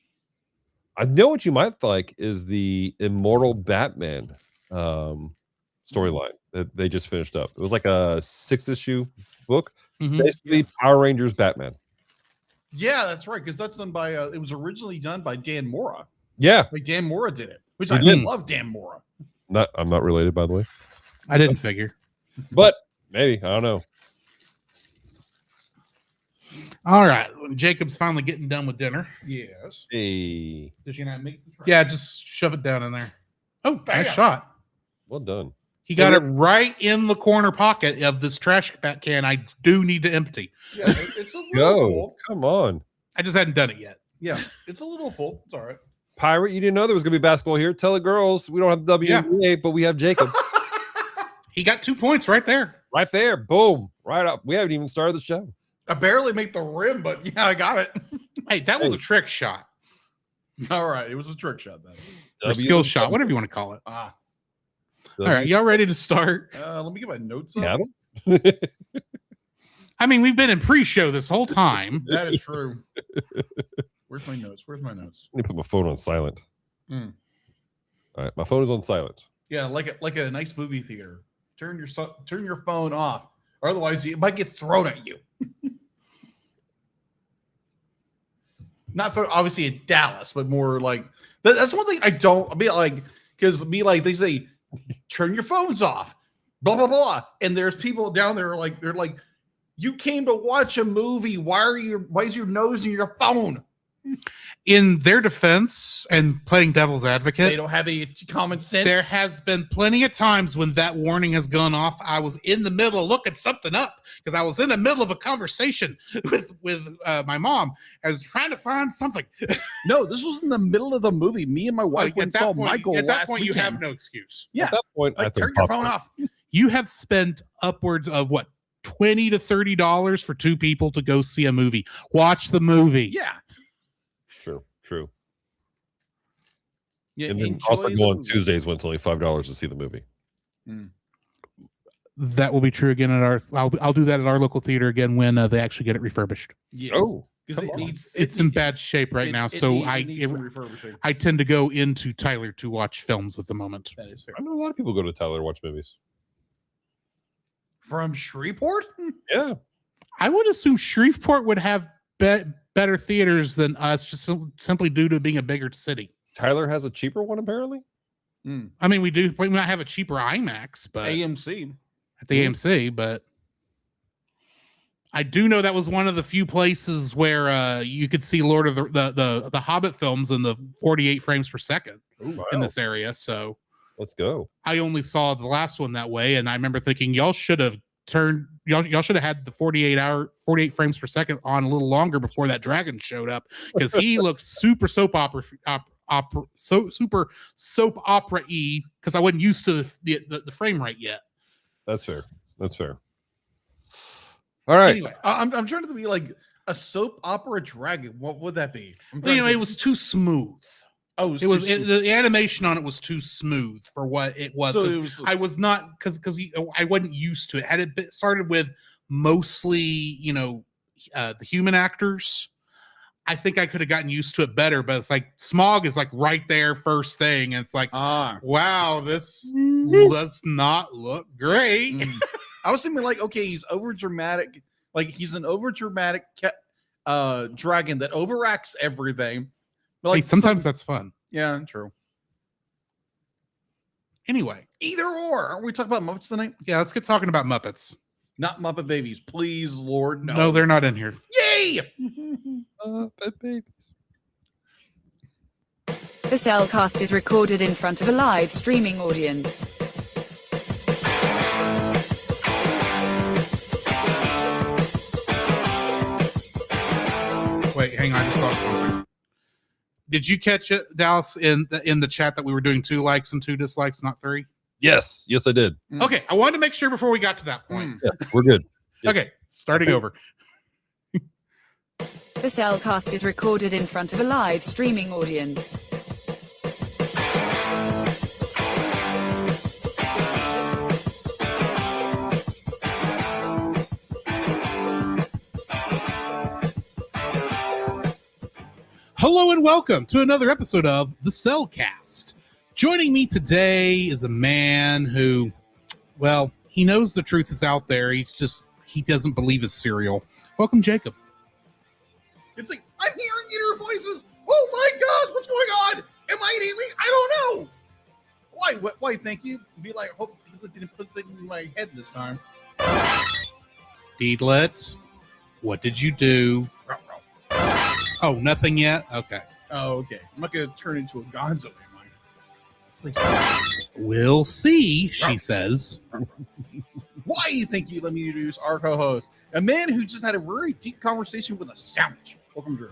I know what you might like is the Immortal Batman storyline that they just finished up. It was like a 6-issue book, basically Power Rangers Batman. Yeah, that's right. Because that's done by it was originally done by Dan Mora. Yeah, Like Dan Mora did it, which He I did. love. Dan Mora. I'm not related, by the way, I didn't figure. but maybe, I don't know. All right, Jacob's finally getting done with dinner. Yes. Hey, Did you not make? Yeah, just shove it down in there. Oh, nice Bam. shot. well done. He got it right in the corner pocket of this trash can I do need to empty. Yeah, it's a little Go, full. come on. I just hadn't done it yet. Yeah, it's a little full. It's all right. Pirate, you didn't know there was gonna be basketball here. Tell the girls we don't have the WNBA, but we have Jacob He got 2 points right there. right there. Boom, right up. We haven't even started the show. I barely make the rim, but yeah, I got it. Hey, that was a trick shot. All right, it was a trick shot then. Or skill shot, whatever you want to call it. Ah, All right, y'all ready to start? let me get my notes up. Adam? I mean, we've been in pre-show this whole time. That is true. Where's my notes? Where's my notes? Let me put my phone on silent. Mm. All right, my phone is on silent. Yeah, like a nice movie theater. Turn your phone off, or otherwise it might get thrown at you. Not for obviously in Dallas, but more like that's one thing I don't. I mean, like because they say turn your phones off, blah blah blah, and there's people down there like they're like, you came to watch a movie. Why is your nose in your phone? In their defense and playing devil's advocate, They don't have any common sense. there has been plenty of times when that warning has gone off. I was in the middle of looking something up because I was in the middle of a conversation with my mom. I was trying to find something. No, this was in the middle of the movie. Me and my wife went and saw Michael. At that last point, you weekend. have no excuse. Yeah, At that point, I like, think turn your popcorn. phone off. You have spent upwards of what, $20 to $30 for two people to go see a movie. Watch the movie. Yeah, True. yeah. And then enjoy also the go on movie. Tuesdays when it's only $5 to see the movie. That will be true again at our. I'll do that at our local theater again when they actually get it refurbished. Yes. Oh, because come it on. needs It's in bad shape right now, so it needs some refurbishing. I tend to go into Tyler to watch films at the moment. That is fair. I know a lot of people go to Tyler to watch movies. From Shreveport? Yeah. I would assume Shreveport would have better theaters than us, just simply due to being a bigger city. Tyler has a cheaper one, apparently. I mean, we might have a cheaper IMAX, but AMC. at the AMC, but I do know that was one of the few places where you could see Lord of the Hobbit films in the 48 frames per second Ooh, in wow. this area. So Let's go. I only saw the last one that way, and I remember thinking y'all should have had the 48 frames per second on a little longer before that dragon showed up, because he looked super soap opera super soap opera-y, because I wasn't used to the frame rate yet. That's fair. All right. Anyway, I'm trying to be like a soap opera dragon. What would that be? it was too smooth. Oh, The animation on it was too smooth for what it was. So 'Cause it was I was not because I wasn't used to it. Had it started with mostly the human actors, I think I could have gotten used to it better. But it's like Smog is like right there first thing, and it's like, wow, this does not look great. I was thinking like, okay, he's over dramatic, like he's an over dramatic dragon that overacts everything. But, Like sometimes that's fun. yeah, true. Anyway, Either or. Aren't we talking about Muppets tonight? yeah, let's get talking about Muppets. Not Muppet Babies, please, Lord. No, they're not in here. Yay! Babies. The Cel Cast is recorded in front of a live streaming audience. Wait, hang on. I just thought of something. Did you catch it, Dallas, in the chat that we were doing 2 likes and 2 dislikes, not 3? Yes, I did. Okay, I wanted to make sure before we got to that point. Yes, we're good. Yes. Okay, starting over. The Cel Cast is recorded in front of a live streaming audience. Hello and welcome to another episode of the Cel Cast. Joining me today is a man who, well, he knows the truth is out there. He doesn't believe his cereal. Welcome, Jacob. It's like, I'm hearing inner voices. Oh my gosh, what's going on? Am I an alien? I don't know. Why, thank you. Be like, hope Deedlet didn't put things in my head this time. Deedlet, what did you do? Oh, nothing yet? Okay. Oh, okay. I'm not going to turn into a Gonzo, am I? Please. We'll see, she says. Why do you think you let me introduce our co-host? A man who just had a very deep conversation with a sandwich. Welcome, Drew.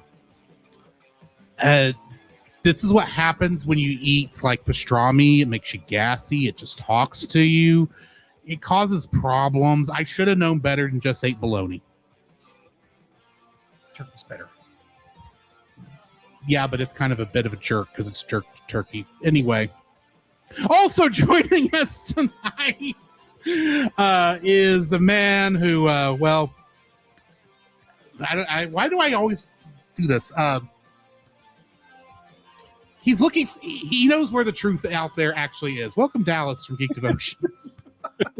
This is what happens when you eat like pastrami. It makes you gassy. It just talks to you. It causes problems. I should have known better than just ate bologna. Turkey's better. Yeah, but it's kind of a bit of a jerk because it's jerk turkey. Anyway, also joining us tonight is a man who, well, why do I always do this? He's looking. He knows where the truth out there actually is. Welcome, Dallas from Geek Devotions.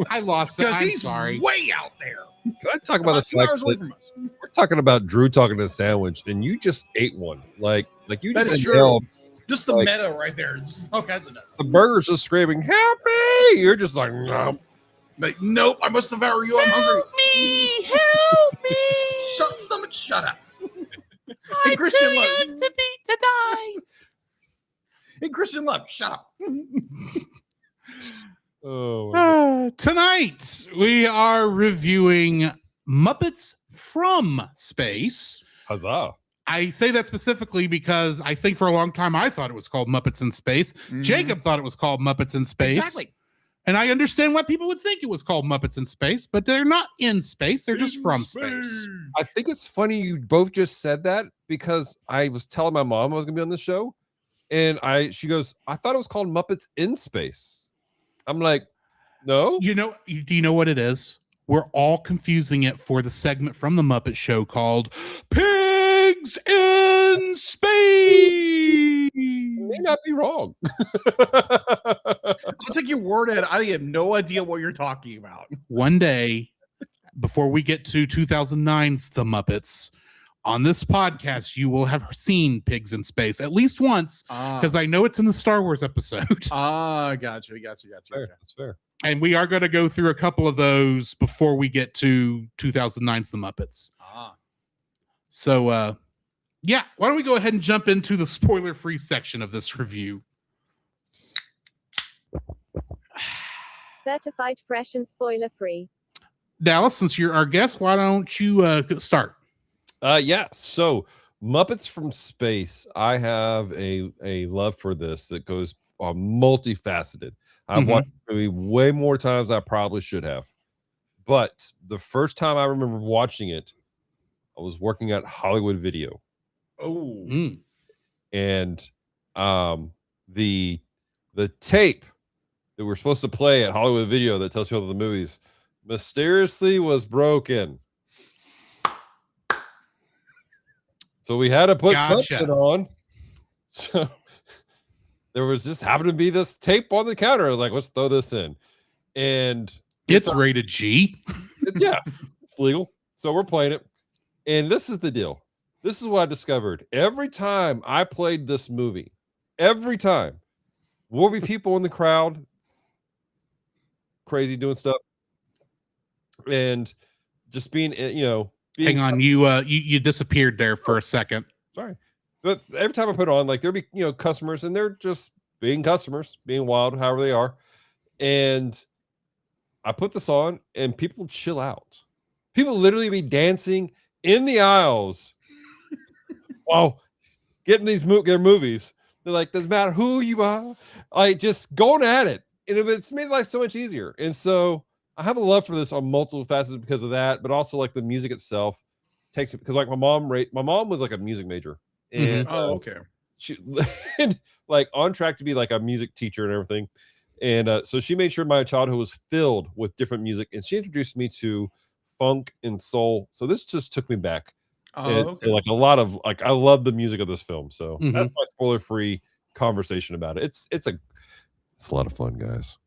I lost it. Because I'm he's sorry. way out there. Can I talk about the 2 fact hours away that from us. we're talking about Drew talking to a sandwich, and you just ate one? Like you That just is true. nailed Just the like- meta right there. Just all kinds of nuts. the burger's just screaming, "Help me!" You're just like, "No." Like, nope, I must devour you. I'm hungry. Help me! Shut up. And Christian Love. to die. And Christian Love, shut up. Oh, my God. Tonight we are reviewing Muppets from Space. Huzzah! I say that specifically because I think for a long time I thought it was called Muppets in Space. Jacob thought it was called Muppets in Space. Exactly. And I understand why people would think it was called Muppets in Space, but they're not in space. They're just from space. I think it's funny you both just said that because I was telling my mom I was gonna be on this show, and she goes, "I thought it was called Muppets in Space." I'm like, "No." Do you know what it is? We're all confusing it for the segment from the Muppet Show called Pigs in Space. You may not be wrong. I'll take your word at it. I have no idea what you're talking about. One day, before we get to 2009's The Muppets, on this podcast, you will have seen Pigs in Space at least once, because I know it's in the Star Wars episode. Gotcha. Fair. That's fair. And we are going to go through a couple of those before we get to 2009's The Muppets. So, yeah, why don't we go ahead and jump into the spoiler-free section of this review? Certified fresh and spoiler free. Dallas, since you're our guest, why don't you start? Yeah. So Muppets from Space. I have a love for this that goes multifaceted. I've watched the movie way more times than I probably should have. But the first time I remember watching it, I was working at Hollywood Video. Oh. And the tape that we're supposed to play at Hollywood Video that tells people the movies mysteriously was broken. So we had to put something on. So there was just happened to be this tape on the counter. I was like, let's throw this in. And it's rated G. Yeah, it's legal. So we're playing it. And this is the deal. This is what I discovered. Every time I played this movie, every time, will be people in the crowd crazy doing stuff. And just being, Hang on, you disappeared there for a second. Sorry. But every time I put it on, like there'd be, customers, and they're just being customers, being wild, however they are. And I put this on and people chill out. People literally be dancing in the aisles while getting their movies. They're like, doesn't matter who you are, like just going at it. And it's made life so much easier. And so I have a love for this on multiple facets because of that, but also like the music itself takes it because like my mom was like a music major. And okay. She like on track to be like a music teacher and everything. And so she made sure my childhood was filled with different music, and she introduced me to funk and soul. So this just took me back. So like a lot of like I love the music of this film. So that's my spoiler-free conversation about it. It's a lot of fun, guys.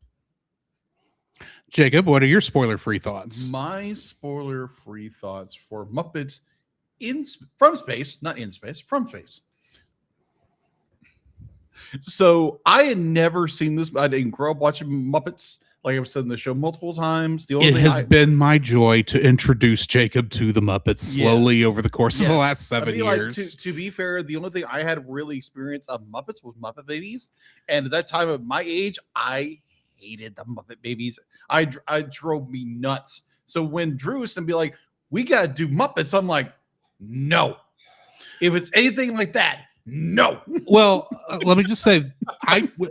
Jacob, what are your spoiler-free thoughts? My spoiler-free thoughts for Muppets from space, not in space, from space. So I had never seen this. I didn't grow up watching Muppets. Like I've said in the show multiple times. It has been my joy to introduce Jacob to the Muppets slowly over the course of the last 7 years. Like, to be fair, the only thing I had really experience of Muppets was Muppet Babies. And at that time of my age, I hated the Muppet Babies. I drove me nuts. So when Drew used to be like, we got to do Muppets, I'm like, no. If it's anything like that, no. Well, let me just say,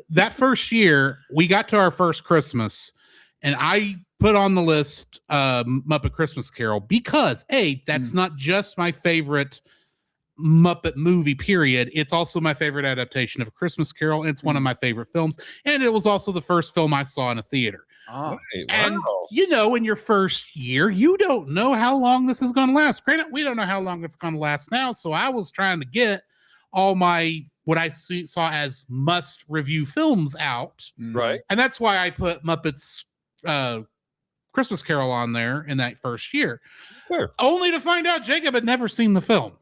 that first year we got to our first Christmas, and I put on the list Muppet Christmas Carol because that's not just my favorite Muppet movie, period. It's also my favorite adaptation of A Christmas Carol, and it's one of my favorite films. And it was also the first film I saw in a theater. Hey, And wow. in your first year, you don't know how long this is going to last. Granted, we don't know how long it's going to last now. So I was trying to get all my what I saw as must review films out, Right. and that's why I put Muppets Christmas Carol on there in that first year. Fair. Only to find out Jacob had never seen the film.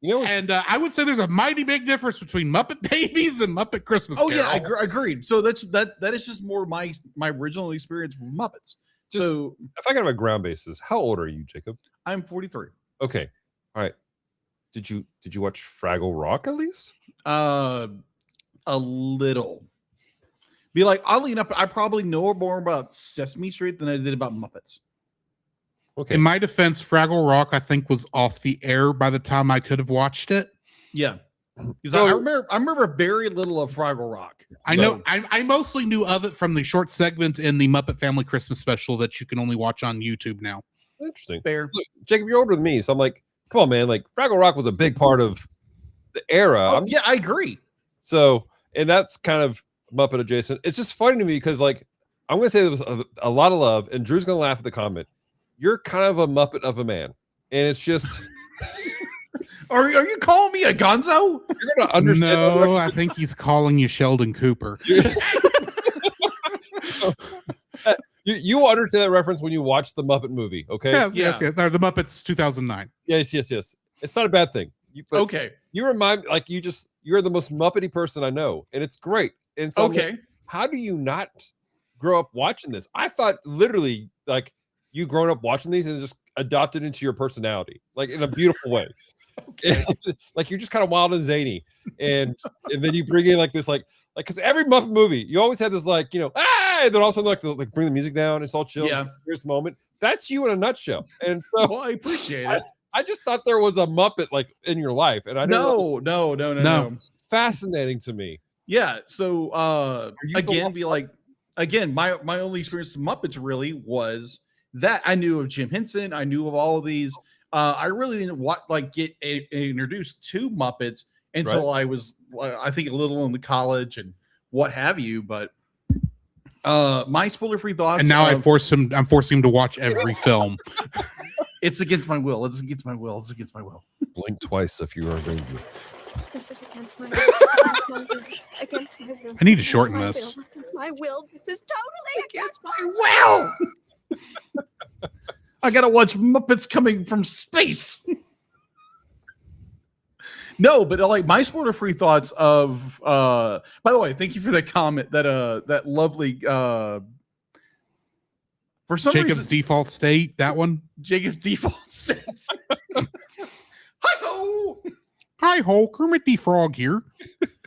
You know, And I would say there's a mighty big difference between Muppet Babies and Muppet Christmas Carol. Yeah, agreed. So that is just more my original experience with Muppets. So if I got a ground basis, how old are you, Jacob? I'm 43. Okay. All right. Did you watch Fraggle Rock at least? A little. Be like, oddly enough, I probably know more about Sesame Street than I did about Muppets. Okay. In my defense, Fraggle Rock, I think, was off the air by the time I could have watched it. Yeah. Because So- I remember very little of Fraggle Rock. I know I mostly knew of it from the short segment in the Muppet Family Christmas special that you can only watch on YouTube now. Interesting. Fair. Look, Jacob, you're older than me, so I'm like, come on, man. Like Fraggle Rock was a big part of the era. Yeah, I agree. So, and that's kind of Muppet adjacent. It's just funny to me because, like, I'm going to say there was a lot of love, and Drew's going to laugh at the comment. You're kind of a Muppet of a man, and it's just. Are you calling me a Gonzo? You're going to understand. No, I think he's calling you Sheldon Cooper. You will understand that reference when you watch the Muppet movie, okay? Yes. Or the Muppets 2009. Yes. It's not a bad thing. Okay. You remind like you're the most Muppety person I know, and it's great. And so Okay. how do you not grow up watching this? I thought literally like you grown up watching these and just adopted into your personality, like in a beautiful way. Okay. Like you're just kind of wild and zany, and then you bring in like this like because every Muppet movie you always had this like and then all of a sudden like bring the music down, it's all chill, it's a serious moment. That's you in a nutshell. And so Well, I appreciate it. I just thought there was a Muppet like in your life, and I didn't know No. it's fascinating to me. Yeah. So you the again, lost my only experience with Muppets really was that I knew of Jim Henson, I knew of all of these. I really didn't get introduced to Muppets until I was I think a little in the college and what have you. But my spoiler-free thoughts. And now I'm forcing him to watch every film. It's against my will. It's against my will. It's against my will. Blink twice if you are in danger. This is against my will. Against my will. I need to shorten this. Against my will. This is totally against my will. I gotta watch Muppets coming from space. No, but like my spoiler-free thoughts of by the way, thank you for that comment, that lovely for some Jacob's reason default state, that one. Jacob's default state. Hi-ho! Hi ho, Kermit the Frog here.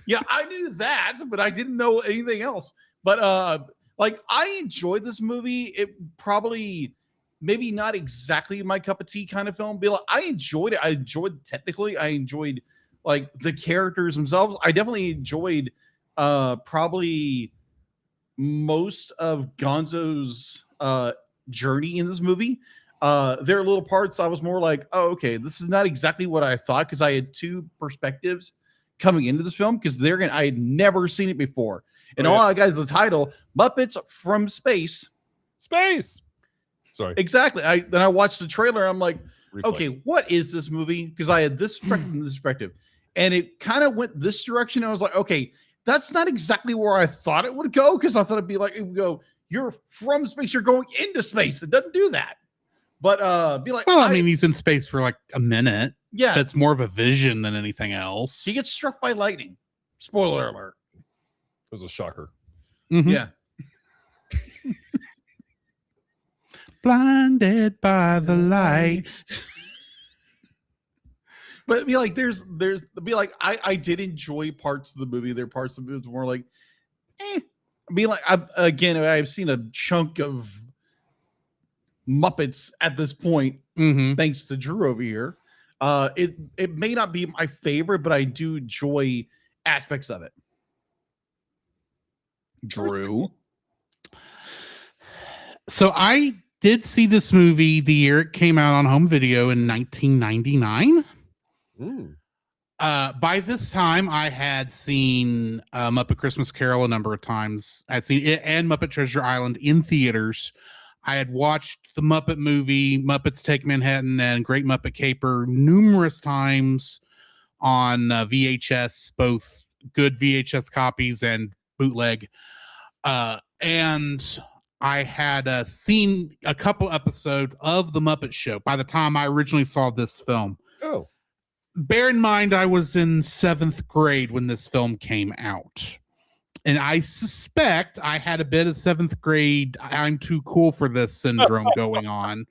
Yeah, I knew that, but I didn't know anything else. But like I enjoyed this movie. It probably maybe not exactly my cup of tea kind of film. But like, I enjoyed it. I enjoyed technically. I enjoyed like the characters themselves. I definitely enjoyed probably most of Gonzo's journey in this movie. There are little parts I was more like, oh, okay, this is not exactly what I thought, because I had two perspectives coming into this film, because I had never seen it before. And all I got is the title, Muppets from Space. Sorry. Exactly. Then I watched the trailer. I'm like, Reflex. okay, what is this movie? Because I had this perspective, and it kind of went this direction. I was like, okay, that's not exactly where I thought it would go, because I thought it'd be like, it would go, you're from space, you're going into space. It doesn't do that. But be like, well, I mean, he's in space for like a minute. Yeah, that's more of a vision than anything else. He gets struck by lightning. Spoiler alert. It was a shocker. Mm-hmm. Yeah. Blinded by the light. But be like, there's be like, I did enjoy parts of the movie. There are parts of the movie that were like, Be like, I've seen a chunk of Muppets at this point, thanks to Drew over here. It may not be my favorite, but I do enjoy aspects of it. Drew, So I did see this movie the year it came out on home video in 1999. By this time, I had seen Muppet Christmas Carol a number of times. I'd seen it and Muppet Treasure Island in theaters. I had watched the Muppet movie, Muppets Take Manhattan, and Great Muppet Caper numerous times on VHS, both good VHS copies and bootleg. And I had seen a couple episodes of The Muppet Show by the time I originally saw this film. Oh. Bear in mind, I was in 7th grade when this film came out. And I suspect I had a bit of 7th grade, I'm too cool for this syndrome going on.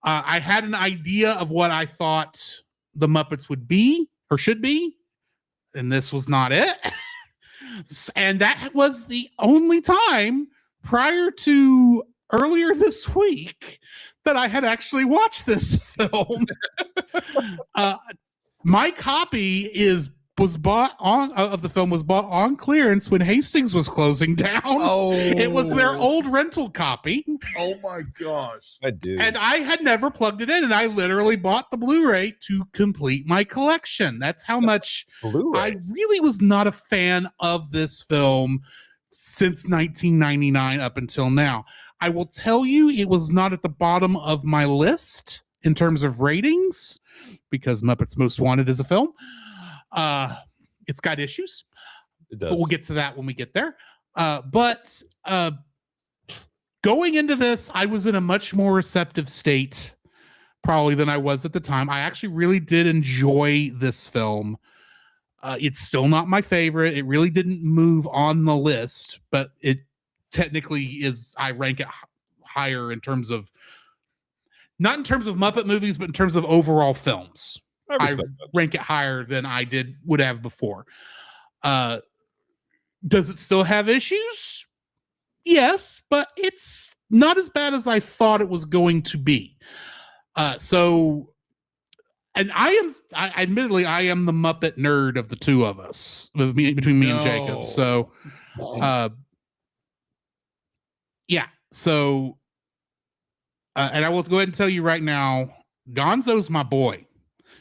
I had an idea of what I thought the Muppets would be or should be. And this was not it. And that was the only time prior to earlier this week that I had actually watched this film. My copy was bought on clearance when Hastings was closing down. Oh, it was their old rental copy. Oh my gosh. I do. And I had never plugged it in, and I literally bought the Blu-ray to complete my collection. That's how much Blu-ray. I really was not a fan of this film since 1999 up until now. I will tell you, it was not at the bottom of my list in terms of ratings because Muppets Most Wanted is a film. It's got issues. It does. But we'll get to that when we get there. But going into this, I was in a much more receptive state probably than I was at the time. I actually really did enjoy this film. It's still not my favorite. It really didn't move on the list, but it technically is. I rank it higher in terms of, not in terms of Muppet movies, but in terms of overall films. I rank it higher than I would have before. Does it still have issues? Yes, but it's not as bad as I thought it was going to be. And admittedly, I am the Muppet nerd of the two of us, between me and Jacob. So, yeah. So, and I will go ahead and tell you right now, Gonzo's my boy.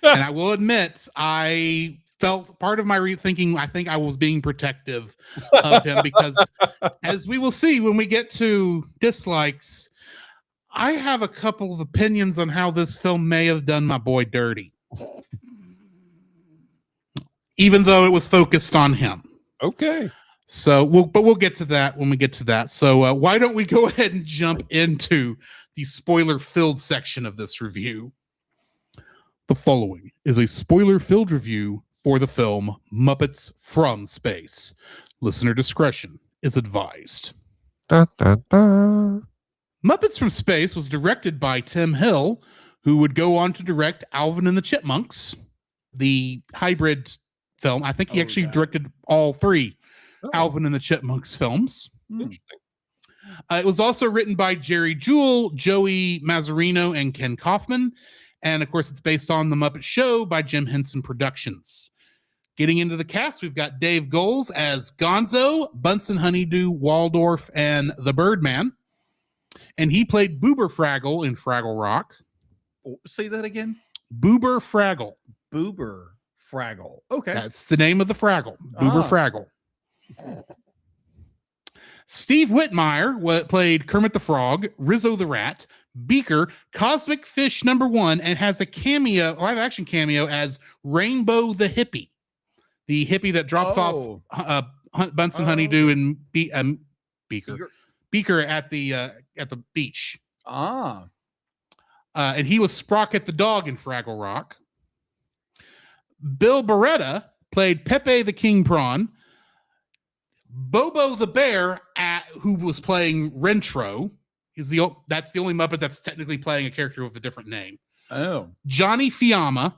And I will admit, I felt part of my rethinking, I think I was being protective of him because, as we will see when we get to dislikes, I have a couple of opinions on how this film may have done my boy dirty. Even though it was focused on him. Okay. So, we'll get to that when we get to that. So, why don't we go ahead and jump into the spoiler-filled section of this review? The following is a spoiler-filled review for the film Muppets from Space. Listener discretion is advised. Da, da, da. Muppets from Space was directed by Tim Hill, who would go on to direct Alvin and the Chipmunks, the hybrid film. I think he actually directed all three Alvin and the Chipmunks films. Interesting. It was also written by Jerry Jewell, Joey Mazzarino, and Ken Kaufman. And of course, it's based on The Muppet Show by Jim Henson Productions. Getting into the cast, we've got Dave Goelz as Gonzo, Bunsen Honeydew, Waldorf, and the Birdman. And he played Boober Fraggle in Fraggle Rock. Say that again. Boober Fraggle. Boober Fraggle. Okay. That's the name of the Fraggle. Boober Fraggle. Steve Whitmire played Kermit the Frog, Rizzo the Rat, Beaker, Cosmic Fish #1, and has a live action cameo as Rainbow the Hippie. The hippie that drops off Bunsen Honeydew and Beaker at the beach. And he was Sprocket the dog in Fraggle Rock. Bill Beretta played Pepe the King Prawn. Bobo the Bear, who was playing Rentro. That's the only Muppet that's technically playing a character with a different name. Johnny Fiamma,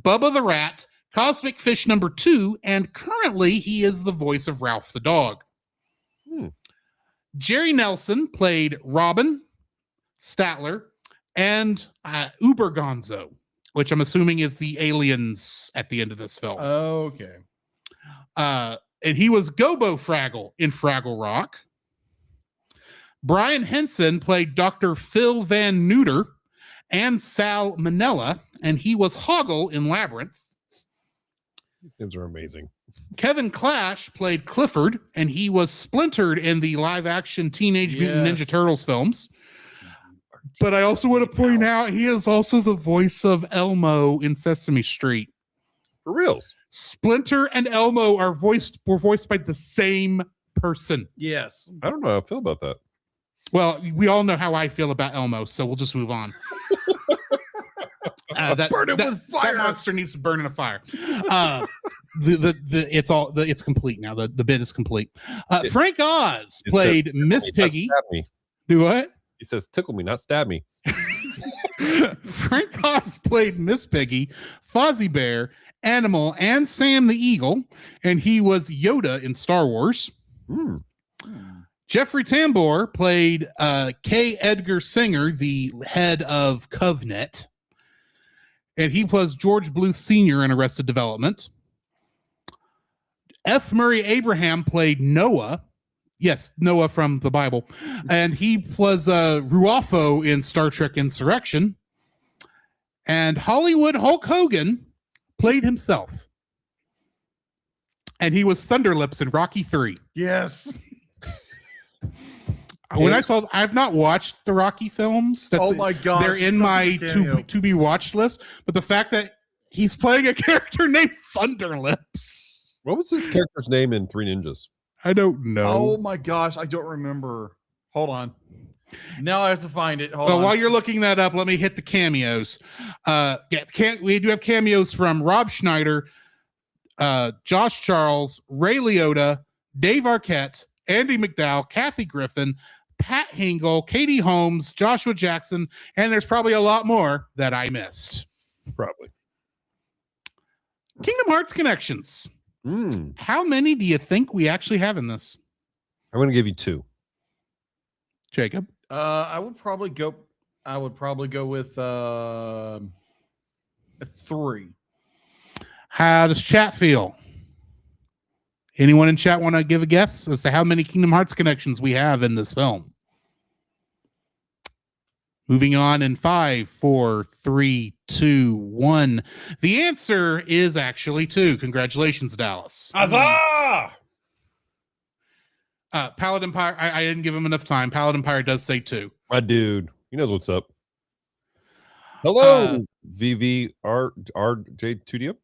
Bubba the Rat, Cosmic Fish #2, and currently he is the voice of Ralph the dog. Jerry Nelson played Robin, Statler, and Uber Gonzo, which I'm assuming is the aliens at the end of this film. Okay. And he was Gobo Fraggle in Fraggle Rock. Brian Henson played Dr. Phil Van Neuter and Sal Manella, and he was Hoggle in Labyrinth. These names are amazing. Kevin Clash played Clifford, and he was Splintered in the live-action Teenage Mutant Ninja Turtles films. But I also want to point out he is also the voice of Elmo in Sesame Street. For reals. Splinter and Elmo were voiced by the same person. Yes. I don't know how I feel about that. Well, we all know how I feel about Elmo, so we'll just move on. Burn it with fire. That monster needs to burn in a fire. It's complete now. The bit is complete. Frank Oz played Miss Piggy. Stab me. Do what? He says, "Tickle me, not stab me." Frank Oz played Miss Piggy, Fozzie Bear, Animal, and Sam the Eagle, and he was Yoda in Star Wars. Jeffrey Tambor played K. Edgar Singer, the head of Covenant, and he was George Bluth Sr. in Arrested Development. F. Murray Abraham played Noah. Yes, Noah from the Bible. And he was Ruafo in Star Trek Insurrection. And Hollywood Hulk Hogan played himself. And he was Thunderlips in Rocky 3. Yes. When I have not watched the Rocky films. Oh my God. They're in my to be watched list. But the fact that he's playing a character named Thunderlips. What was his character's name in Three Ninjas? I don't know. Oh my gosh, I don't remember. Hold on. Now I have to find it. Hold on. While you're looking that up, let me hit the cameos. We do have cameos from Rob Schneider, Josh Charles, Ray Liotta, Dave Arquette, Andy McDowell, Kathy Griffin, Pat Hingle, Katie Holmes, Joshua Jackson, and there's probably a lot more that I missed. Probably. Kingdom Hearts connections. How many do you think we actually have in this? I'm going to give you 2. Jacob? I would probably go with 3. How does chat feel? Anyone in chat want to give a guess as to how many Kingdom Hearts connections we have in this film? Moving on in 5, 4, 3, 2, 1. The answer is actually 2. Congratulations, Dallas. Huzzah! Paladin Pyre, I didn't give him enough time. Paladin Pyre does say 2. My dude. He knows what's up. Hello, VVRJ2DO.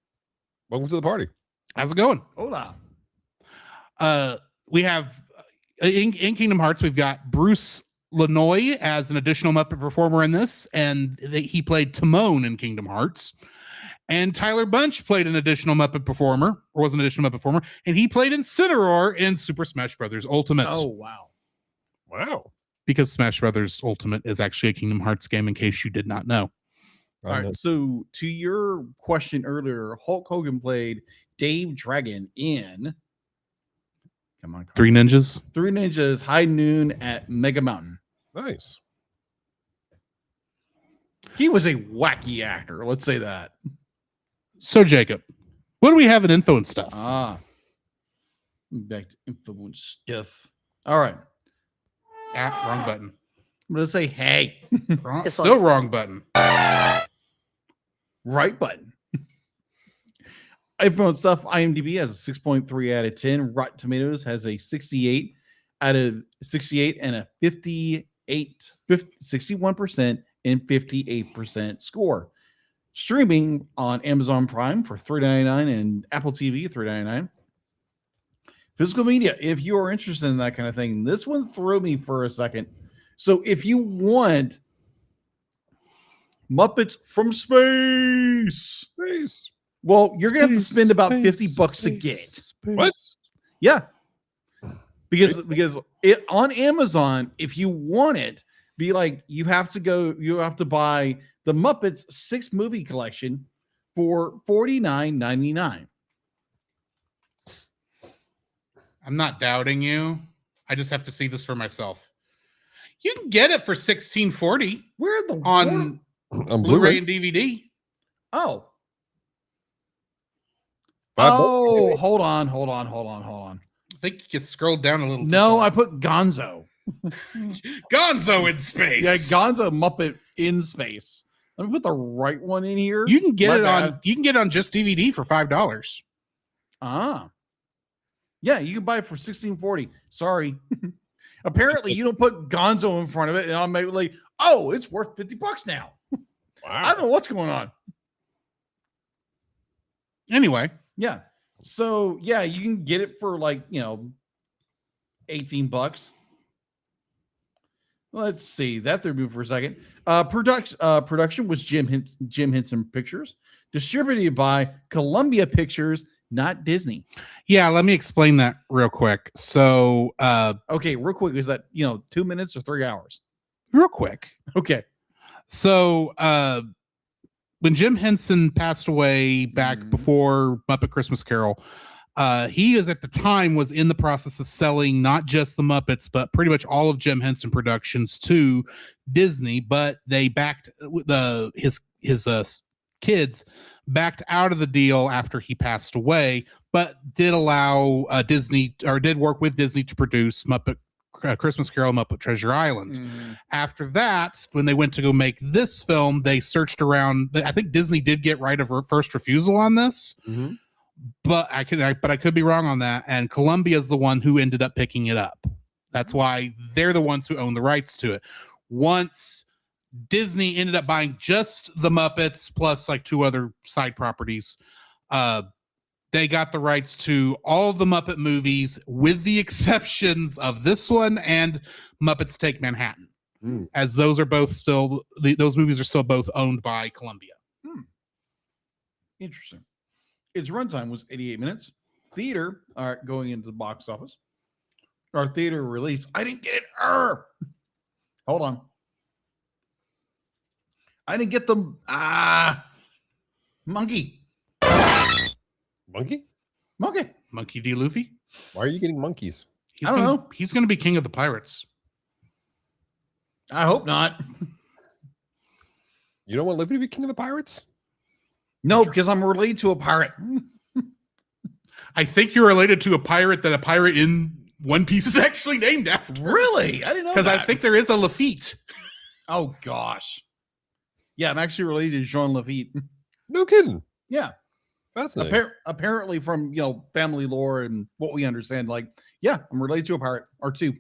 Welcome to the party. How's it going? Hola. We have in Kingdom Hearts, we've got Bruce Lanoy as an additional Muppet performer in this, and he played Timon in Kingdom Hearts. And Tyler Bunch played an additional Muppet performer, or was an additional Muppet performer, and he played Incineroar in Super Smash Brothers Ultimate. Oh, wow. Wow. Because Smash Brothers Ultimate is actually a Kingdom Hearts game, in case you did not know. All right. So to your question earlier, Hulk Hogan played Dave Dragon in Three Ninjas. Three Ninjas High Noon at Mega Mountain. Nice. He was a wacky actor. Let's say that. So, Jacob, what do we have in info and stuff? Back to info and stuff. All right. Wrong button. I'm going to say, hey. Still wrong button. Right button. Info and stuff. IMDb has a 6.3 out of 10. Rotten Tomatoes has a 68 out of 68 and a 61% and 58% score. Streaming on Amazon Prime for $3.99 and Apple TV $3.99. Physical media, if you are interested in that kind of thing, this one threw me for a second. So if you want Muppets from space, well, you're gonna have to spend about $50 to get. What? Yeah, because it on Amazon, if you want it, be like you have to buy the Muppets 6 movie collection for $49.99. I'm not doubting you. I just have to see this for myself. You can get it for $16.40. Where the on Blu-ray and DVD. Oh. $5. Hold on. I think you scrolled down a little. No, I put Gonzo. Gonzo in space. Yeah, Gonzo Muppet in space. Let me put the right one in here. You can get My it bad. on. You can get it on just DVD for $5. Ah. Yeah, you can buy it for $16.40. Sorry. Apparently, you don't put Gonzo in front of it, and I'm maybe like, oh, it's worth $50 now. I don't know what's going on. Anyway, Yeah. So yeah, you can get it for like, $18. Let's see. That threw me for a second. Production was Jim Henson Pictures, distributed by Columbia Pictures, not Disney. yeah. Let me explain that real quick. So, Okay, real quick, is that 2 minutes or 3 hours? real quick. Okay. So, when Jim Henson passed away back before Muppet Christmas Carol, he is at the time was in the process of selling not just the Muppets, but pretty much all of Jim Henson Productions to Disney. But they backed his kids backed out of the deal after he passed away, but did allow Disney, or did work with Disney to produce Muppet Christmas Carol, Muppet Treasure Island. After that, when they went to go make this film, they searched around. I think Disney did get right of first refusal on this, but I could be wrong on that. And Columbia is the one who ended up picking it up. That's why they're the ones who own the rights to it. Once Disney ended up buying just the Muppets plus like 2 other side properties, they got the rights to all of the Muppet movies, with the exceptions of this one and Muppets Take Manhattan, as those are both still those movies are still both owned by Columbia. Interesting. Its runtime was 88 minutes. Theater, going into the box office. Our theater release. I didn't get it. Hold on. I didn't get the monkey. Monkey D. Luffy. Why are you getting monkeys? He's I don't know. He's going to be king of the pirates. I hope not. You don't want Luffy to be king of the pirates? No, because I'm related to a pirate. I think you're related to a pirate that a pirate in One Piece is actually named after. Really? I didn't know Because that. I think there is a Lafitte. Oh gosh. Yeah, I'm actually related to Jean Lafitte. No kidding. Yeah. Fascinating. Apparently from family lore and what we understand, like, yeah, I'm related to a pirate or 2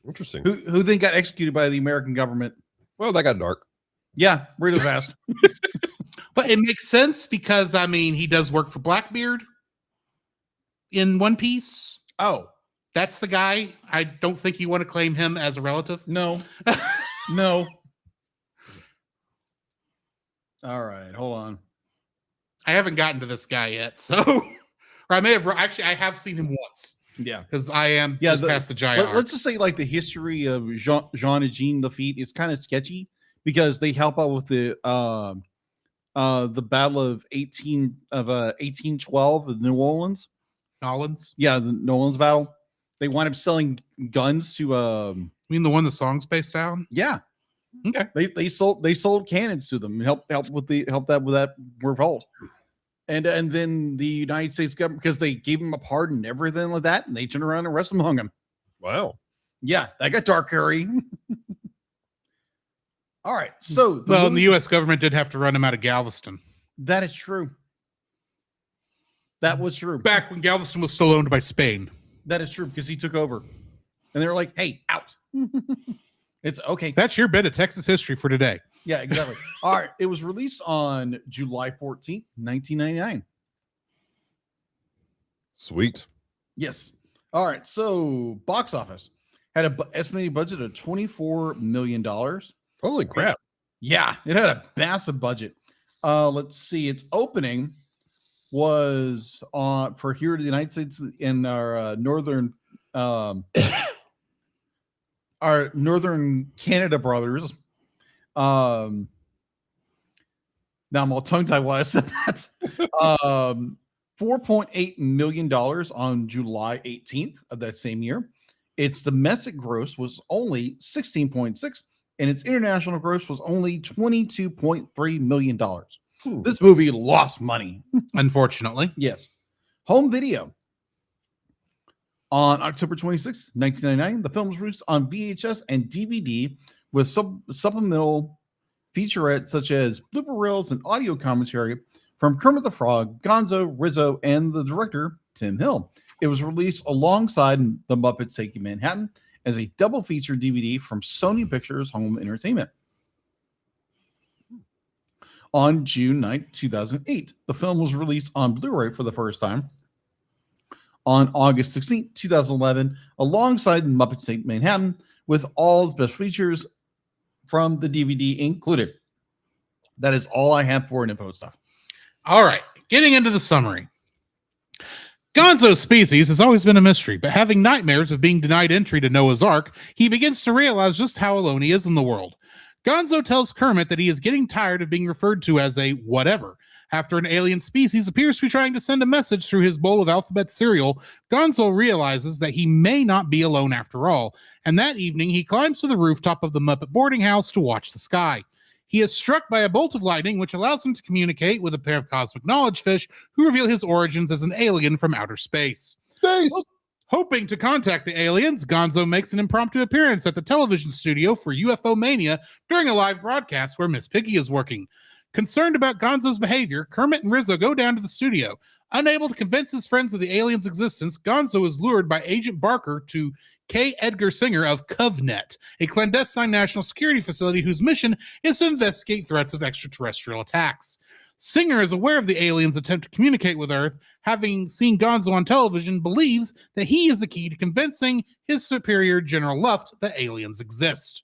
Interesting. who then got executed by the American government. Well, that got dark. Yeah, really fast. But it makes sense because, I mean, he does work for Blackbeard in One Piece. Oh, That's the guy. I don't think you want to claim him as a relative. no. No. All right, hold on. I haven't gotten to this guy yet, so or I may have actually. I have seen him once Yeah. because I am just past the giant. Let's just say, like, the history of Jean and Jean Lafitte is kind of sketchy because they help out with the Battle of 1812 of New Orleans. Nolans. Yeah, the New Orleans battle. They wind up selling guns to You mean the one the song's based on? yeah. Okay. They sold cannons to them and help with that revolt. And then the United States government, because they gave him a pardon and everything like that, and they turned around and arrested him and hung him. Wow. Yeah, that got dark, Harry. All right. So The U.S. government did have to run him out of Galveston. That is true. That was true. Back when Galveston was still owned by Spain. That is true because he took over. And they were like, hey, out. It's okay. That's your bit of Texas history for today. Yeah, exactly. All right. It was released on July 14th, 1999. Sweet. Yes. All right. So box office had an estimated budget of $24 million. Holy crap. Yeah, it had a massive budget. Let's see. Its opening was for here in the United States in our northern Canada brothers. Now I'm all tongue-tied while I said that. $4.8 million on July 18th of that same year. Its domestic gross was only 16.6, and its international gross was only $22.3 million. This movie lost money. Unfortunately. Yes. Home video. On October 26, 1999, the film was released on VHS and DVD with supplemental featurettes such as blooper reels and audio commentary from Kermit the Frog, Gonzo, Rizzo, and the director, Tim Hill. It was released alongside The Muppets Taking Manhattan as a double feature DVD from Sony Pictures Home Entertainment. On June 9, 2008, the film was released on Blu-ray for the first time. On August 16, 2011, alongside Muppets Take Manhattan, with all the best features from the DVD included. That is all I have for info stuff. All right, getting into the summary. Gonzo's species has always been a mystery, but having nightmares of being denied entry to Noah's Ark, he begins to realize just how alone he is in the world. Gonzo tells Kermit that he is getting tired of being referred to as a whatever. After an alien species appears to be trying to send a message through his bowl of alphabet cereal, Gonzo realizes that he may not be alone after all, and that evening he climbs to the rooftop of the Muppet boarding house to watch the sky. He is struck by a bolt of lightning, which allows him to communicate with a pair of cosmic knowledge fish who reveal his origins as an alien from outer space. Hoping to contact the aliens, Gonzo makes an impromptu appearance at the television studio for UFO Mania during a live broadcast where Miss Piggy is working. Concerned about Gonzo's behavior, Kermit and Rizzo go down to the studio. Unable to convince his friends of the aliens' existence, Gonzo is lured by Agent Barker to K. Edgar Singer of CovNet, a clandestine national security facility whose mission is to investigate threats of extraterrestrial attacks. Singer is aware of the aliens' attempt to communicate with Earth, having seen Gonzo on television, believes that he is the key to convincing his superior, General Luft, that aliens exist.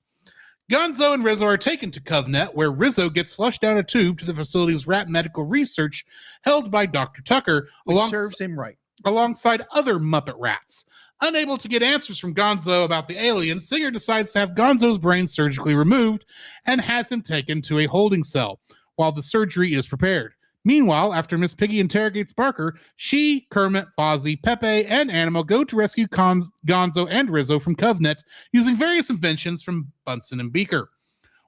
Gonzo and Rizzo are taken to CovNet, where Rizzo gets flushed down a tube to the facility's rat medical research held by Dr. Tucker, Serves him right. alongside other Muppet rats. Unable to get answers from Gonzo about the aliens, Singer decides to have Gonzo's brain surgically removed and has him taken to a holding cell while the surgery is prepared. Meanwhile, after Miss Piggy interrogates Barker, she, Kermit, Fozzie, Pepe, and Animal go to rescue Gonzo and Rizzo from CovNet using various inventions from Bunsen and Beaker.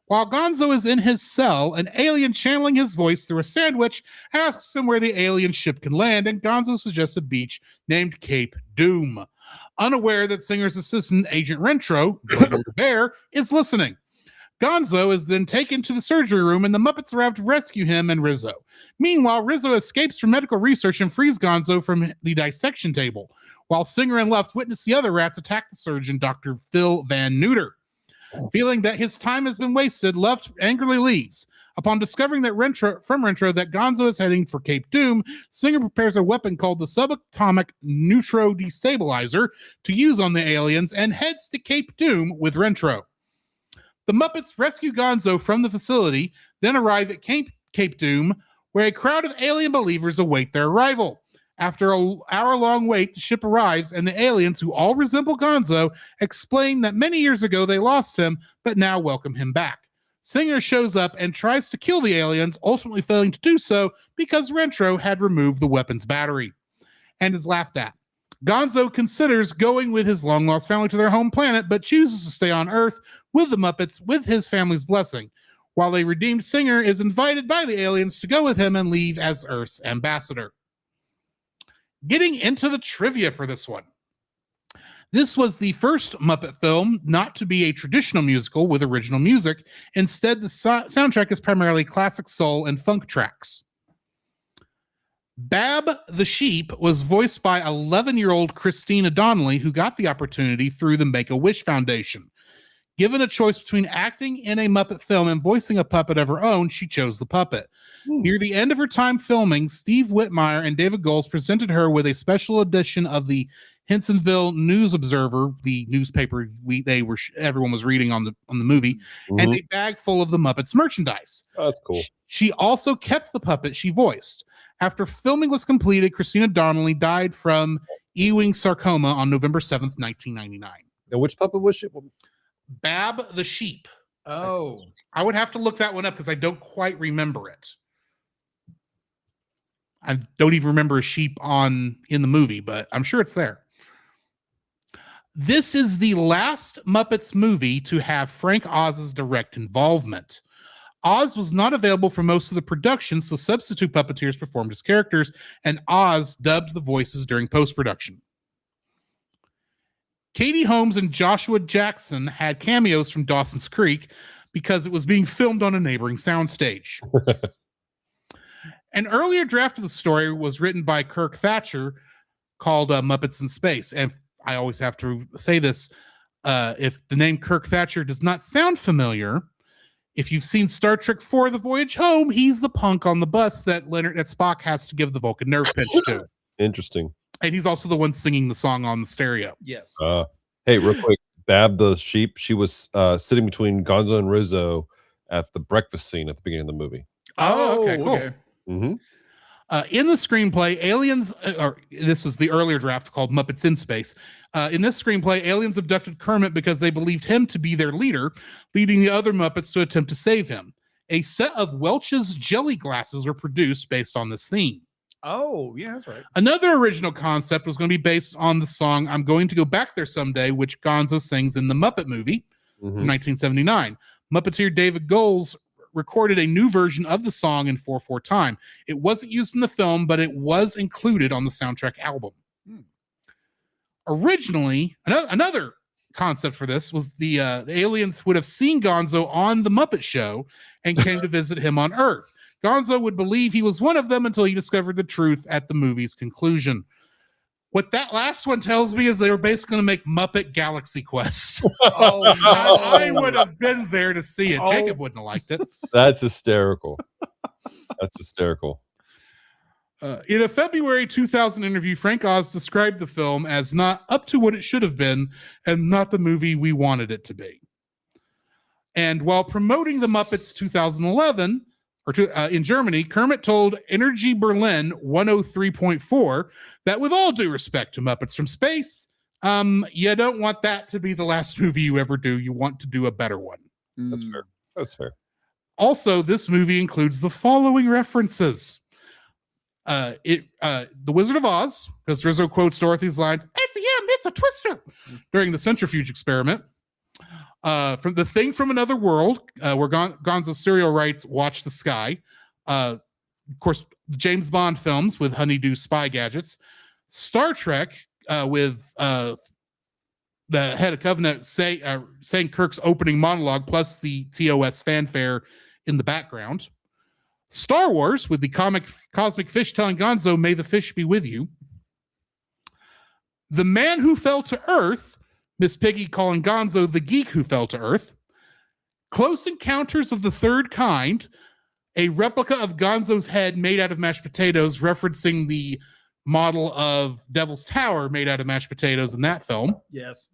While Gonzo is in his cell, an alien channeling his voice through a sandwich asks him where the alien ship can land, and Gonzo suggests a beach named Cape Doom. Unaware that Singer's assistant, Agent Rentro, the bear, is listening. Gonzo is then taken to the surgery room, and the Muppets arrive to rescue him and Rizzo. Meanwhile, Rizzo escapes from medical research and frees Gonzo from the dissection table, while Singer and Luft witness the other rats attack the surgeon, Dr. Phil Van Neuter. Feeling that his time has been wasted, Luft angrily leaves. Upon discovering that Rentro that Gonzo is heading for Cape Doom, Singer prepares a weapon called the Subatomic Neutro Destabilizer to use on the aliens and heads to Cape Doom with Rentro. The Muppets rescue Gonzo from the facility, then arrive at Cape Doom, where a crowd of alien believers await their arrival. After an hour-long wait, the ship arrives, and the aliens, who all resemble Gonzo, explain that many years ago they lost him, but now welcome him back. Singer shows up and tries to kill the aliens, ultimately failing to do so because Rentro had removed the weapon's battery and is laughed at. Gonzo considers going with his long-lost family to their home planet, but chooses to stay on Earth with the Muppets with his family's blessing, while a redeemed Singer is invited by the aliens to go with him and leave as Earth's ambassador. Getting into the trivia for this one. This was the first Muppet film not to be a traditional musical with original music. Instead, the soundtrack is primarily classic soul and funk tracks. Bab the Sheep was voiced by 11-year-old Christina Donnelly, who got the opportunity through the Make-A-Wish Foundation. Given a choice between acting in a Muppet film and voicing a puppet of her own, she chose the puppet. Near the end of her time filming, Steve Whitmire and David Goals presented her with a special edition of the Hensonville News Observer, the newspaper everyone was reading on the movie, and a bag full of the Muppets merchandise. Oh, that's cool. She also kept the puppet she voiced. After filming was completed, Christina Donnelly died from Ewing sarcoma on November 7th, 1999. And which puppet was she? Bab the Sheep. Oh. I would have to look that one up because I don't quite remember it. I don't even remember a sheep in the movie, but I'm sure it's there. This is the last Muppets movie to have Frank Oz's direct involvement. Oz was not available for most of the production, so substitute puppeteers performed his characters, and Oz dubbed the voices during post-production. Katie Holmes and Joshua Jackson had cameos from Dawson's Creek because it was being filmed on a neighboring soundstage. An earlier draft of the story was written by Kirk Thatcher called Muppets in Space. And I always have to say this, if the name Kirk Thatcher does not sound familiar, if you've seen Star Trek IV: The Voyage Home, he's the punk on the bus that Spock has to give the Vulcan nerve pinch to. Interesting. And he's also the one singing the song on the stereo. Yes. Hey, real quick, Bab the sheep. She was sitting between Gonzo and Rizzo at the breakfast scene at the beginning of the movie. Oh, okay, cool. Okay. Mm-hmm. In the screenplay, aliens, or this was the earlier draft called Muppets in Space. In this screenplay, aliens abducted Kermit because they believed him to be their leader, leading the other Muppets to attempt to save him. A set of Welch's jelly glasses were produced based on this theme. Oh, yeah, that's right. Another original concept was going to be based on the song I'm Going to Go Back There Someday, which Gonzo sings in the Muppet movie from 1979. Muppeteer David Goles recorded a new version of the song in 4/4 time. It wasn't used in the film, but it was included on the soundtrack album. Originally, another concept for this was the aliens would have seen Gonzo on the Muppet Show and came to visit him on Earth. Gonzo would believe he was one of them until he discovered the truth at the movie's conclusion. What that last one tells me is they were basically going to make Muppet Galaxy Quest. Oh, no. I would have been there to see it. Oh. Jacob wouldn't have liked it. That's hysterical. That's hysterical. In a February 2000 interview, Frank Oz described the film as not up to what it should have been and not the movie we wanted it to be. And while promoting the Muppets 2011, in Germany, Kermit told Energy Berlin 103.4 that with all due respect to Muppets from Space, you don't want that to be the last movie you ever do. You want to do a better one. That's fair. That's fair. Also, this movie includes the following references. The Wizard of Oz, because Rizzo quotes Dorothy's lines, "It's a yam, it's a twister," during the centrifuge experiment. From The Thing from Another World, where Gonzo Serial writes, "Watch the Sky." Of course, the James Bond films with honeydew spy gadgets. Star Trek with the head of Covenant saying Kirk's opening monologue plus the TOS fanfare in the background. Star Wars with the cosmic fish telling Gonzo, "May the fish be with you." The Man Who Fell to Earth, Miss Piggy calling Gonzo the geek who fell to Earth. Close Encounters of the Third Kind, a replica of Gonzo's head made out of mashed potatoes, referencing the model of Devil's Tower made out of mashed potatoes in that film. Yes.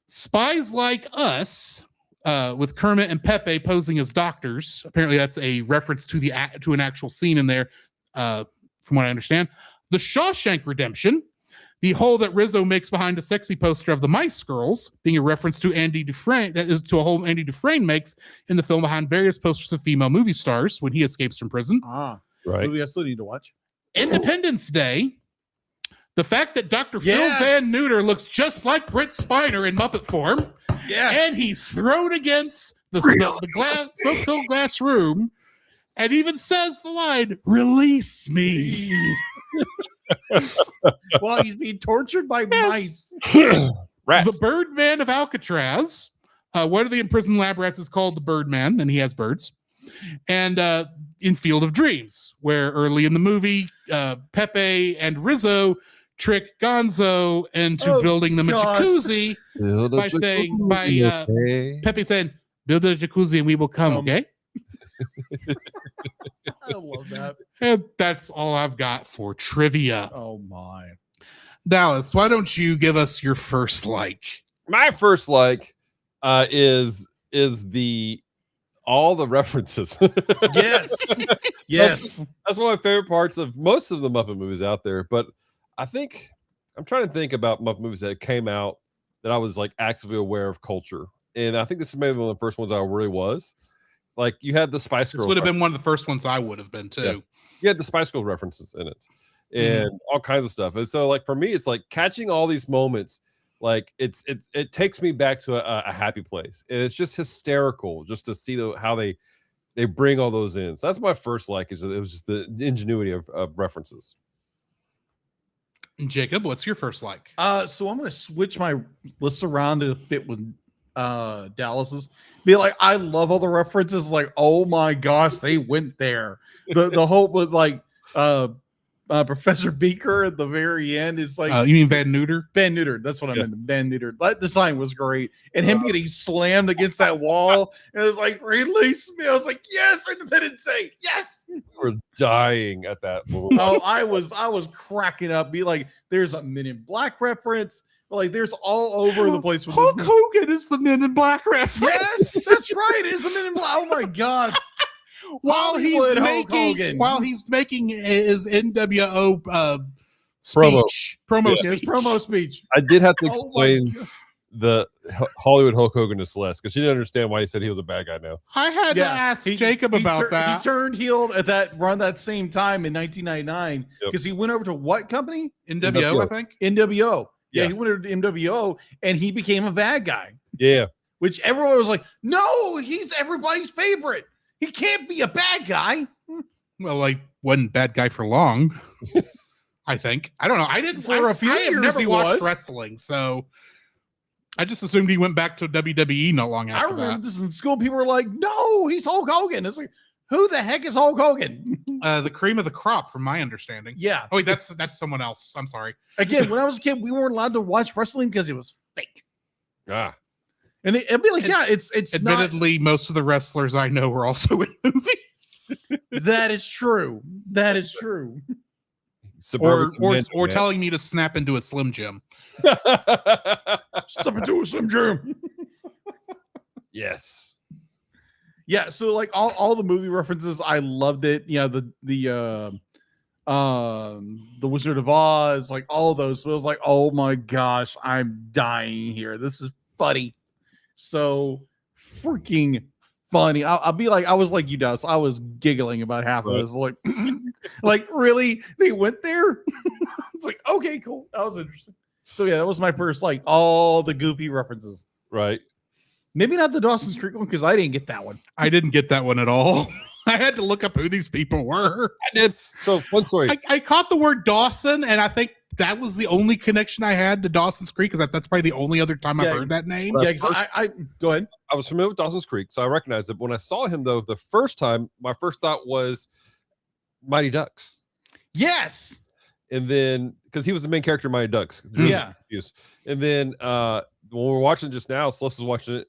Spies Like Us, with Kermit and Pepe posing as doctors. Apparently that's a reference to an actual scene in there, from what I understand. The Shawshank Redemption, the hole that Rizzo makes behind a sexy poster of the Mice Girls, being a reference to Andy Dufresne, that is to a hole Andy Dufresne makes in the film behind various posters of female movie stars when he escapes from prison. Right. Movie I still need to watch. Independence Day, the fact that Dr. Yes. Phil Van Neuter looks just like Britt Spiner in Muppet form, Yes. and he's thrown against the smoke-filled glass room, and even says the line, "Release me." While he's being tortured by mice. Rats. The Birdman of Alcatraz. One of the imprisoned lab rats is called the Birdman, and he has birds. And in Field of Dreams, where early in the movie, Pepe and Rizzo trick Gonzo into building them a jacuzzi by Pepe saying, "Build a jacuzzi and we will come," okay? I love that. And that's all I've got for trivia. Oh my. Dallas, why don't you give us your first like? My first like is all the references. Yes. Yes. That's one of my favorite parts of most of the Muppet movies out there. But I think I'm trying to think about Muppet movies that came out that I was like actively aware of culture. And I think this is maybe one of the first ones I really was. Like you had the Spice Girls. This would have been one of the first ones I would have been too. Yeah. You had the Spice Girls references in it and all kinds of stuff. And so like for me, it's like catching all these moments. Like it takes me back to a happy place. And it's just hysterical just to see how they bring all those in. So that's my first like, is it was just the ingenuity of references. Jacob, what's your first like? So I'm gonna switch my list around to fit with Dallas's. Be like, I love all the references. Like, oh my gosh, they went there. The whole with like Professor Beaker at the very end is like, You mean Van Neuter? Van Neuter. That's what I meant. Van Neuter. That design was great, and him getting slammed against that wall, and it was like, release me. I was like, yes, Independence Day, yes. We're dying at that moment. Oh, I was cracking up. Be like, there's a Men in Black reference. Like, there's all over the place. With Hulk this Hogan is the Men in Black reference. Yes, that's right. It's a Men in Black. Oh my gosh. while Hollywood Hulk he's Hogan. making his NWO Promo. speech, His promo speech. I did have to Oh my explain God. the Hollywood Hulk Hogan to Celeste because she didn't understand why he said he was a bad guy now. I had to ask Jacob about that. He turned heel at that same time in 1999 because he went over to what company? NWO, I think. NWO. Yeah, Yeah. he went over to NWO and he became a bad guy, Yeah. which everyone was like, no, he's everybody's favorite. He can't be a bad guy. Well, like wasn't bad guy for long. I think. I don't know. I didn't For a few I have years never he watched was. wrestling, so I just assumed he went back to WWE not long I after remember that. this in school. People were like, no, he's Hulk Hogan. It's like, who the heck is Hulk Hogan? The cream of the crop, from my understanding. Yeah. Oh wait, that's someone else. I'm sorry. Again, when I was a kid, we weren't allowed to watch wrestling because it was fake. Ah. And it'd be like, yeah, it's not. Admittedly, most of the wrestlers I know were also in movies. That is true. That is true. Suburban convention, or man. telling me to snap into a Slim Jim. Step into a Slim Jim. Yes. Yeah, so like all the movie references, I loved it. You know, the Wizard of Oz, like all of those. So it was like, oh my gosh, I'm dying here. This is funny. So freaking funny. I'll be like, I was like you, Dallas. I was giggling about half of this. Like, like really? They went there? It's like, okay, cool. That was interesting. So yeah, that was my first, like, all the goofy references. Right. Maybe not the Dawson's Creek one because I didn't get that one. I didn't get that one at all. I had to look up who these people were. I did. So fun story. I caught the word Dawson, and I think that was the only connection I had to Dawson's Creek because that's probably the only other time I've heard that name. Yeah, 'cause I go ahead. I was familiar with Dawson's Creek, so I recognized it. When I saw him, though, the first time, my first thought was Mighty Ducks. Yes. And then, because he was the main character in Mighty Ducks. Yeah. Confused. And then when we're watching just now, Celeste was watching it,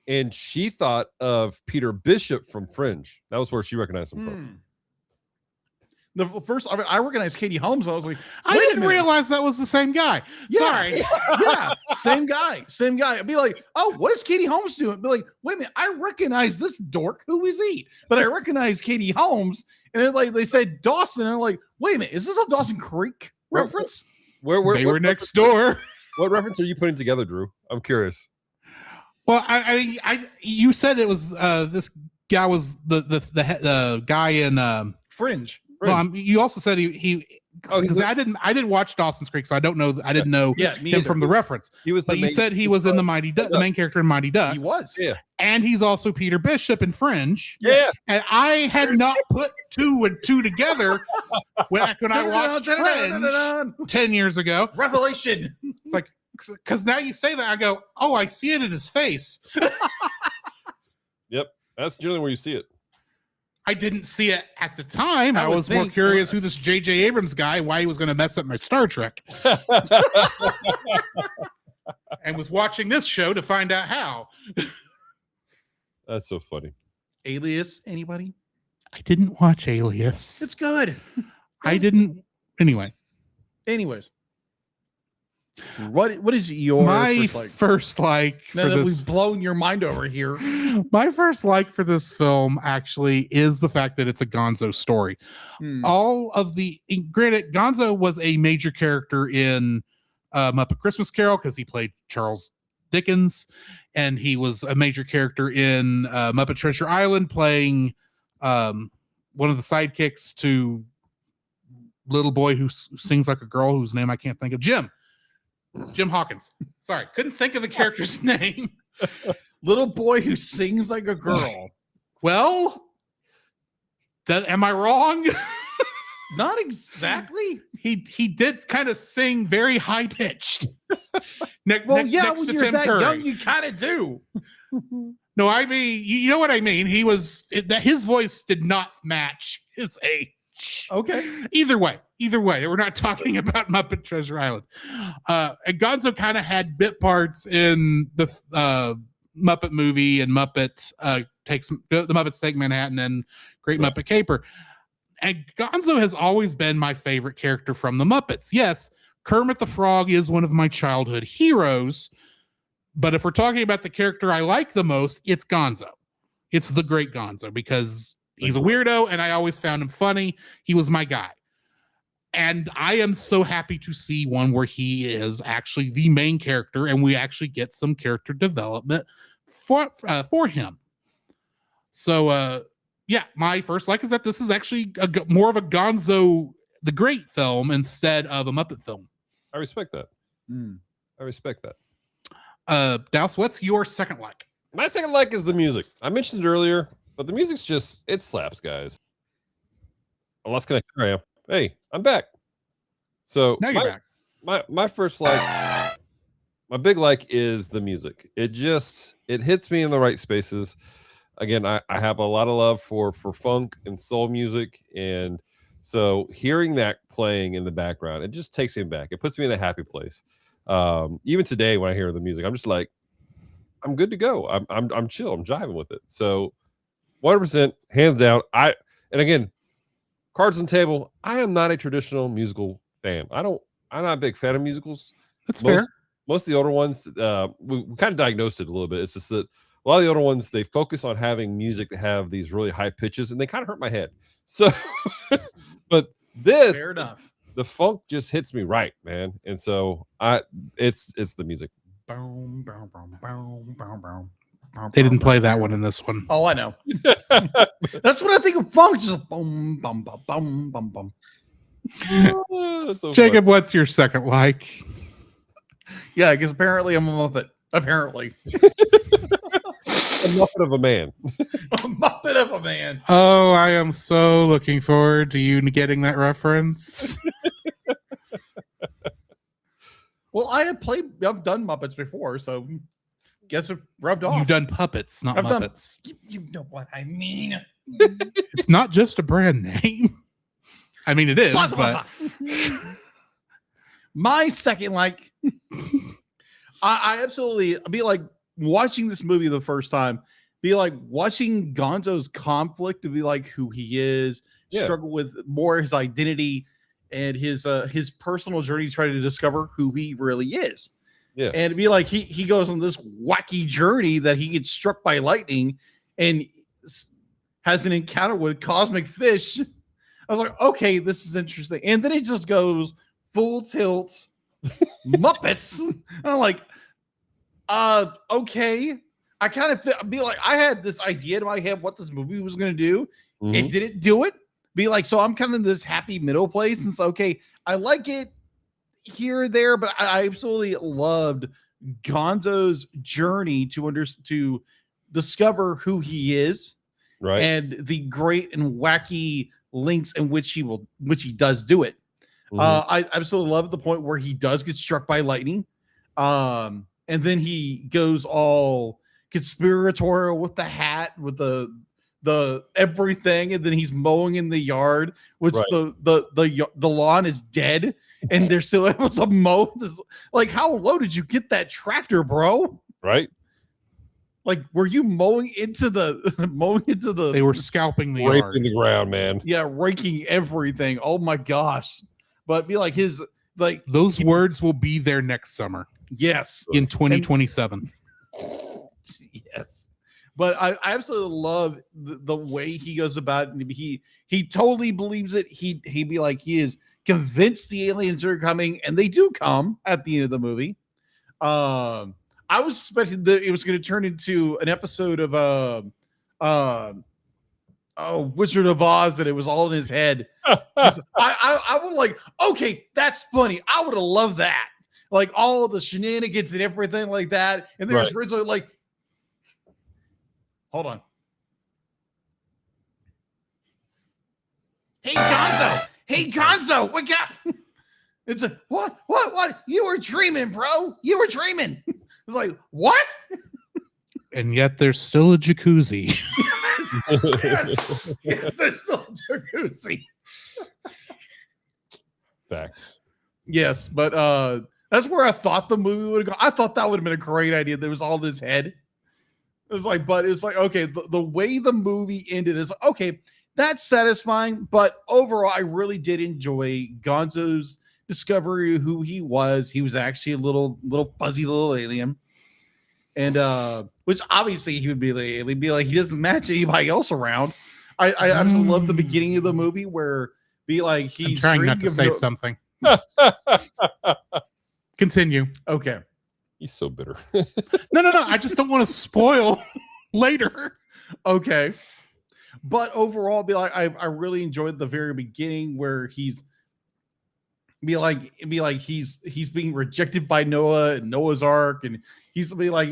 and she thought of Peter Bishop from Fringe. That was where she recognized him from. The first, I recognized Katie Holmes. I was like, I wait a didn't minute. realize that was the same guy. Yeah. Sorry. Yeah, same guy. I'd be like, oh, what is Katie Holmes doing? I'd be like, wait a minute, I recognize this dork. Who is he? But I recognize Katie Holmes, and then like they said Dawson, and I'm like, wait a minute, is this a Dawson Creek reference? Where They were next door. What reference are you putting together, Drew? I'm curious. Well, I you said it was this guy was the guy in Fringe. well, you also said he because I didn't watch Dawson's Creek, so I don't know. I didn't know Yeah, me him either. from the reference. He was. But you said he was in the Mighty Ducks, the main character in Mighty Ducks. He was. Yeah. And he's also Peter Bishop in Fringe. Yeah. And I had not put two and two together when I watched Fringe 10 years ago. Revelation. It's like, because now you say that, I go, oh, I see it in his face. Yep. That's generally where you see it. I didn't see it at the time. I would was more think- curious who this J.J. Abrams guy, why he was going to mess up my Star Trek, and was watching this show to find out how. That's so funny. Alias, anybody? I didn't watch Alias. It's good. I didn't. Anyway, Anyways. What is your my first like? first like Now for that this we've blown your mind over here. my first like for this film actually is the fact that it's a Gonzo story. All of the granted, Gonzo was a major character in Muppet Christmas Carol because he played Charles Dickens, and he was a major character in Muppet Treasure Island playing one of the sidekicks to little boy who sings like a girl whose name I can't think of. Jim Hawkins. Sorry, couldn't think of the character's name. Little boy who sings like a girl. Well, am I wrong? Not exactly. He did kind of sing very high pitched. Well, when you're that young, you kind of do. No, I mean, you know what I mean. His voice did not match his age. Okay. Either way, we're not talking about Muppet Treasure Island. And Gonzo kind of had bit parts in the Muppet movie and Muppet the Muppets Take Manhattan and Great Muppet Caper. And Gonzo has always been my favorite character from the Muppets. Yes, Kermit the Frog is one of my childhood heroes. But if we're talking about the character I like the most, it's Gonzo. It's the great Gonzo because he's a weirdo and I always found him funny. He was my guy. And I am so happy to see one where he is actually the main character and we actually get some character development for him. So, yeah, my first like is that this is actually more of a Gonzo the Great film instead of a Muppet film. I respect that. I respect that. Douse, what's your second like? My second like is the music. I mentioned it earlier, but the music's just, it slaps, guys. Oh, let's connect. Here I am. Hey, I'm back. So now you're back. My first like, my big like is the music. It hits me in the right spaces. Again, I have a lot of love for funk and soul music, and so hearing that playing in the background, it just takes me back. It puts me in a happy place. Even today when I hear the music, I'm just like, I'm good to go. I'm chill. I'm jiving with it. So 100%, hands down. And again, cards on the table. I am not a traditional musical fan. I'm not a big fan of musicals. That's fair. Most of the older ones, we kind of diagnosed it a little bit. It's just that a lot of the older ones, they focus on having music that have these really high pitches, and they kind of hurt my head. So, but this, fair enough. The funk just hits me right, man. And so it's the music. They didn't play that one in this one. Oh, I know. That's what I think of funk. Just boom, bum, bum, bum, bum, bum. So Jacob, what's your second like? Yeah, because apparently I'm a Muppet. Apparently. A Muppet of a man. A Muppet of a man. Oh, I am so looking forward to you getting that reference. Well, I've done Muppets before, so guess it rubbed off. You've done puppets, not Muppets. You know what I mean. It's not just a brand name. I mean, it is, but my second like, I absolutely be like watching this movie the first time, be like watching Gonzo's conflict to be like who he is, struggle with more his identity and his personal journey to try to discover who he really is. Yeah. And it'd be like he goes on this wacky journey that he gets struck by lightning and has an encounter with cosmic fish. I was like, okay, this is interesting. And then it just goes full tilt Muppets. And I'm like, okay. I kind of be like, I had this idea in my head what this movie was going to do. Mm-hmm. It didn't do it. Be like, so I'm kind of in this happy middle place. And so, okay, I like it here or there, but I absolutely loved Gonzo's journey to discover who he is, right? And the great and wacky links in which he does do it. Mm-hmm. I absolutely love the point where he does get struck by lightning, and then he goes all conspiratorial with the hat, with the everything, and then he's mowing in the yard, which the lawn is dead. And they're still able to mow this. Like, how low did you get that tractor, bro? Right. Like, were you mowing into the? They were scalping the raking yard, the ground, man. Yeah, raking everything. Oh my gosh! But be like those words will be there next summer. Yes, in 2027. Yes, but I absolutely love the way he goes about it. He totally believes it. He'd be like he is convinced the aliens are coming, and they do come at the end of the movie. I was expecting that it was going to turn into an episode of Wizard of Oz, and it was all in his head. I would like, okay, that's funny. I would have loved that, like all of the shenanigans and everything like that. And there's originally like, hold on. Hey, Gonzo. Hey, Gonzo, wake up! It's like, what? You were dreaming, bro. You were dreaming. It's like, what? And yet there's still a jacuzzi. Yes, there's still a jacuzzi. Facts. Yes, but that's where I thought the movie would have gone. I thought that would have been a great idea. There was all in his head. It was like, but it's like, okay, the way the movie ended is okay, that's satisfying. But overall, I really did enjoy Gonzo's discovery of who he was. He was actually a little fuzzy little alien. And which obviously he would be like, it would be like he doesn't match anybody else around. I absolutely love the beginning of the movie where be like he's I'm trying not to say something. Continue. Okay. He's so bitter. No. I just don't want to spoil later. Okay. But overall, be like I really enjoyed the very beginning where he's he's being rejected by Noah and Noah's Ark, and he'd be like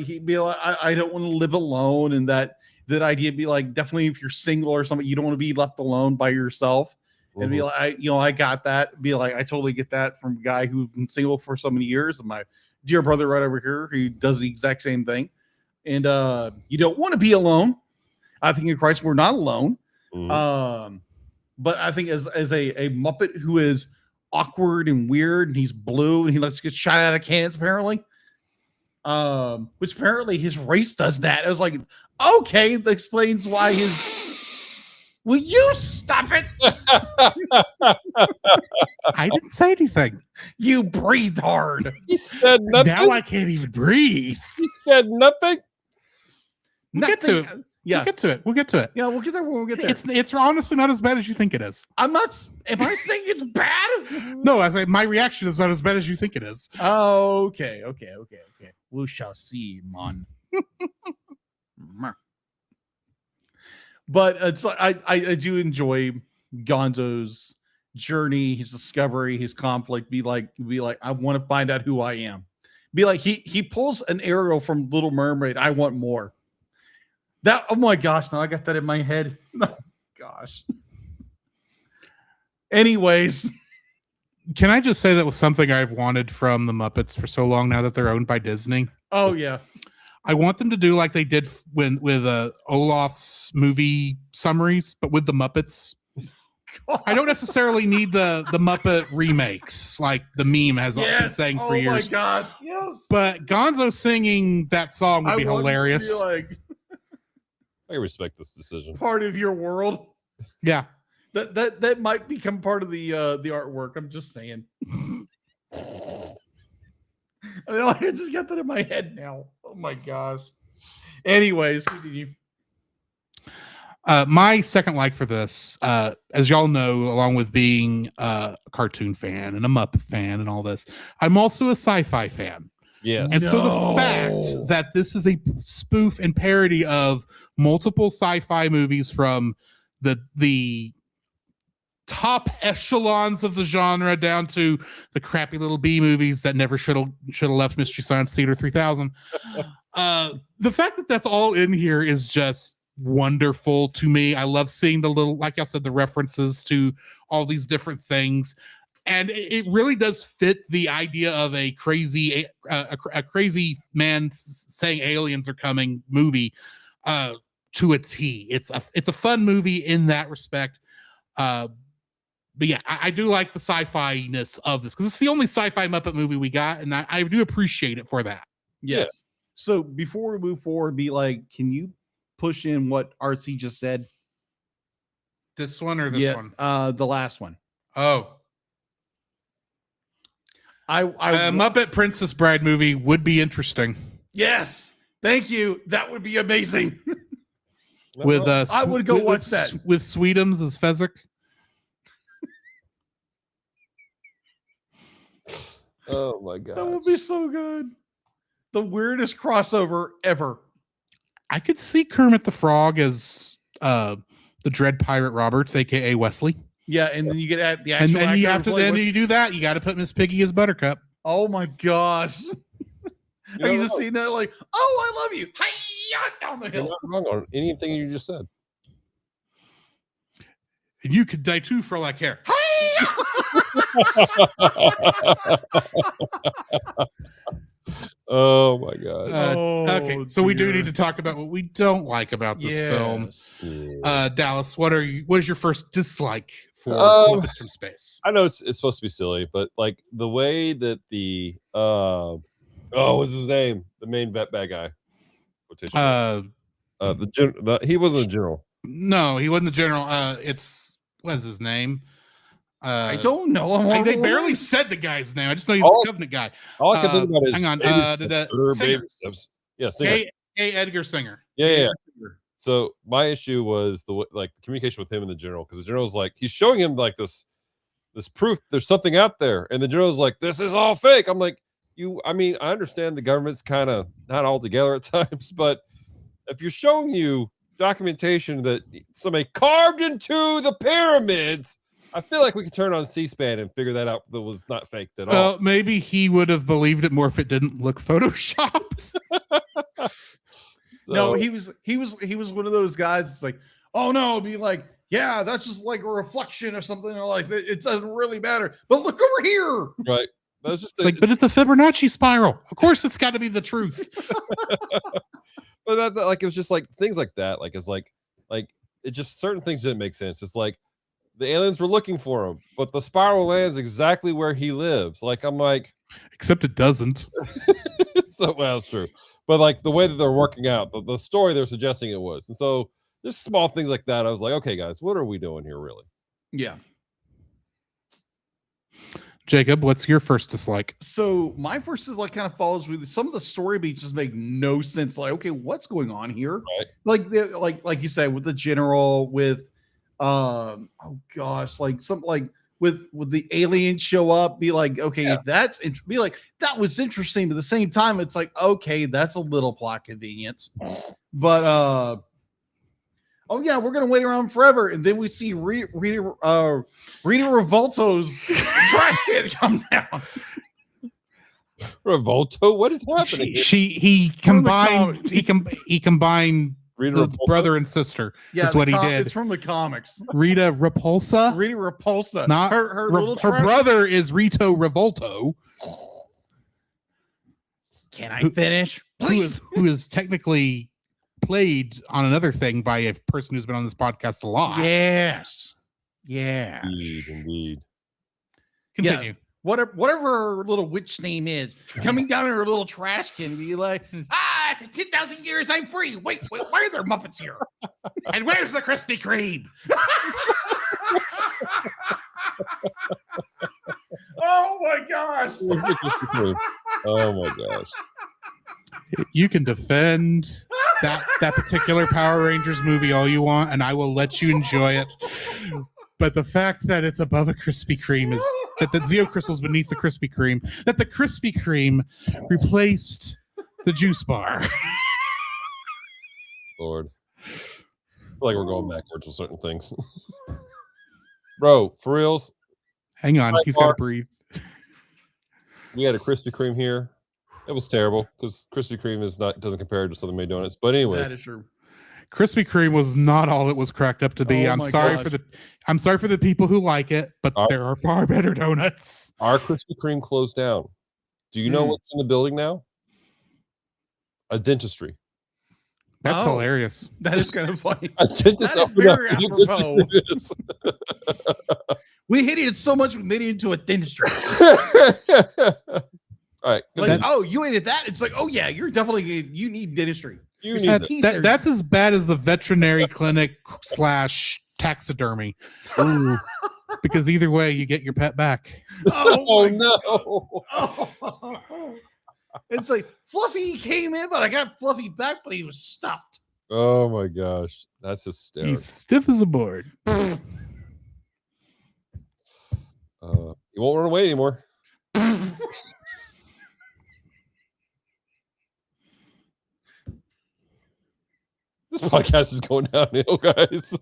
I don't want to live alone, and that idea be like definitely if you're single or something, you don't want to be left alone by yourself. And be like, I got that. Be like, I totally get that from a guy who's been single for so many years. And my dear brother right over here, who does the exact same thing. And you don't want to be alone. I think in Christ we're not alone. But I think as a Muppet who is awkward and weird, and he's blue, and he likes to get shot out of cannons, apparently. Which apparently his race does that. I was like, okay, that explains why his. Will you stop it? I didn't say anything. You breathed hard. He said nothing. Now I can't even breathe. He said nothing. We'll get to it. Yeah. We'll get to it. We'll get to it. Yeah, we'll get there when we get there. It's honestly not as bad as you think it is. I'm not. Am I saying it's bad? No, I say my reaction is not as bad as you think it is. Oh, okay. We shall see, man. But it's like I do enjoy Gonzo's journey, his discovery, his conflict. Be like, I want to find out who I am. Be like, he pulls an Ariel from Little Mermaid. I want more. That, oh my gosh, now I got that in my head. Oh, gosh. Anyways. Can I just say that was something I've wanted from the Muppets for so long now that they're owned by Disney? Oh, yeah. I want them to do like they did with Olaf's movie summaries, but with the Muppets. God. I don't necessarily need the Muppet remakes, like the meme has been saying for years. Oh my gosh, yes. But Gonzo singing that song would be hilarious. I respect this decision. Part of your world. Yeah. That might become part of the artwork. I'm just saying. I mean, I just got that in my head now. Oh my gosh. Anyways, continue. My second like for this, as y'all know, along with being a cartoon fan and a Muppet fan and all this, I'm also a sci-fi fan. Yes. And so the fact that this is a spoof and parody of multiple sci-fi movies from the top echelons of the genre down to the crappy little B movies that never should have left Mystery Science Theater 3000. The fact that that's all in here is just wonderful to me. I love seeing the little, like I said, the references to all these different things. And it really does fit the idea of a crazy man saying aliens are coming movie to a T. It's a fun movie in that respect. But yeah, I do like the sci-fi-ness of this because it's the only sci-fi Muppet movie we got, and I do appreciate it for that. Yes. Yeah. So before we move forward, be like, can you push in what RC just said? This one or this one? The last one. Oh. Muppet Princess Bride movie would be interesting. Yes. Thank you. That would be amazing. With I would go watch that. With Sweetums as Fezzik. Oh my god. That would be so good. The weirdest crossover ever. I could see Kermit the Frog as the Dread Pirate Roberts, aka Wesley. Yeah, and then you get at the actual and you have to then you do that. You got to put Miss Piggy as Buttercup. Oh my gosh! I can just see that, like, oh, I love you. Hi-ya, down the hill. You're not wrong on anything you just said. And you could die too for like hair. Hi-ya! Oh my god. Okay, so we do need to talk about what we don't like about this film. Dallas, what is your first dislike for Muppets from Space? I know it's supposed to be silly, but like the way that the what's his name? The main bad guy. He wasn't a general. No, he wasn't the general. What's his name? I don't know. They barely said the guy's name. I just know he's the Covenant guy. All I can think about is hang on. baby steps. Yeah, Singer. Edgar Singer. Yeah. So my issue was the communication with him and the general, because the general's like, he's showing him like this proof there's something out there, and the general's like, this is all fake. I'm like, I understand the government's kind of not all together at times, but if you're showing you documentation that somebody carved into the pyramids, I feel like we could turn on C-SPAN and figure that out. That was not faked at all. Well, maybe he would have believed it more if it didn't look photoshopped. No, he was one of those guys. It's like, oh no, it'd be like, yeah, that's just like a reflection or something. Or like, it doesn't really matter. But look over here. Right. That's just but it's a Fibonacci spiral. Of course, it's got to be the truth. But it was just like things like that. Like it's like it just certain things didn't make sense. It's like the aliens were looking for him, but the spiral lands exactly where he lives. Like I'm like, except it doesn't. So well, it's true. But like the way that they're working out, the story they're suggesting it was, and so just small things like that. I was like, okay, guys, what are we doing here, really? Yeah. Jacob, what's your first dislike? So my first dislike kind of follows with some of the story beats just make no sense. Like, okay, what's going on here? Right. Like you said, with the general, with oh gosh, like something like with the aliens show up, be like, okay, Yeah. be like, that was interesting, but at the same time, it's like, okay, that's a little plot convenience. But oh yeah, we're gonna wait around forever, and then we see Rita Revolto's trash can come down. Revolto, what is happening? He combined Rita the Repulsa? brother and sister. Yeah, is what he did. It's from the comics. Rita Repulsa. Rita Repulsa. Not her little her trash- brother is Rito Revolto. Can I finish? Who is technically played on another thing by a person who's been on this podcast a lot. Yes. Yeah. Indeed. Continue. Whatever her little witch name is, coming down in her little trash can, be like, after 10,000 years, I'm free. Wait, why are there Muppets here? And where's the Krispy Kreme? Oh my gosh. Oh my gosh. You can defend that particular Power Rangers movie all you want, and I will let you enjoy it. But the fact that it's above a Krispy Kreme is that the Zeo crystal's beneath the Krispy Kreme, that the Krispy Kreme replaced the juice bar. Lord. I feel like we're going backwards with certain things. Bro, for reals. Hang on, he's got to breathe. We had a Krispy Kreme here. It was terrible because Krispy Kreme doesn't compare to Southern Made Donuts. But anyways, That is true. Krispy Kreme was not all it was cracked up to be. Oh I'm my sorry gosh. for the people who like it, but there are far better donuts. our Krispy Kreme closed down. Do you know what's in the building now? A dentistry. That's Oh. hilarious. That is kind of funny. A dentist That is opened up very a new apropos. Krispy Kreme. We hated it so much we made it into a dentistry. All right. Like, oh, you hated that? It's like, oh yeah, you need dentistry. You need that. That's as bad as the veterinary clinic / taxidermy. Ooh. Because either way, you get your pet back. Oh, my no. Oh. It's like Fluffy came in, but I got Fluffy back, but he was stuffed. Oh my gosh. That's hysterical. He's stiff as a board. You won't run away anymore. This podcast is going downhill, guys.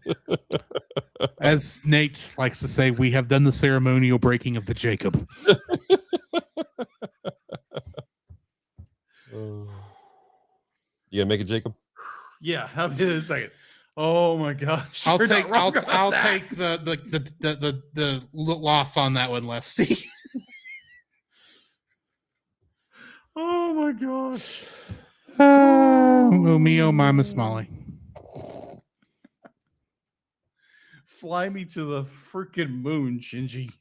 As Nate likes to say, we have done the ceremonial breaking of the Jacob. You gonna make it, Jacob? Yeah, I'll do it in a second. Oh my gosh. I'll You're not take wrong about I'll that. take the loss on that one, Leslie. Oh my gosh. Oh me, oh my Miss Molly. Fly me to the freaking moon, Shinji.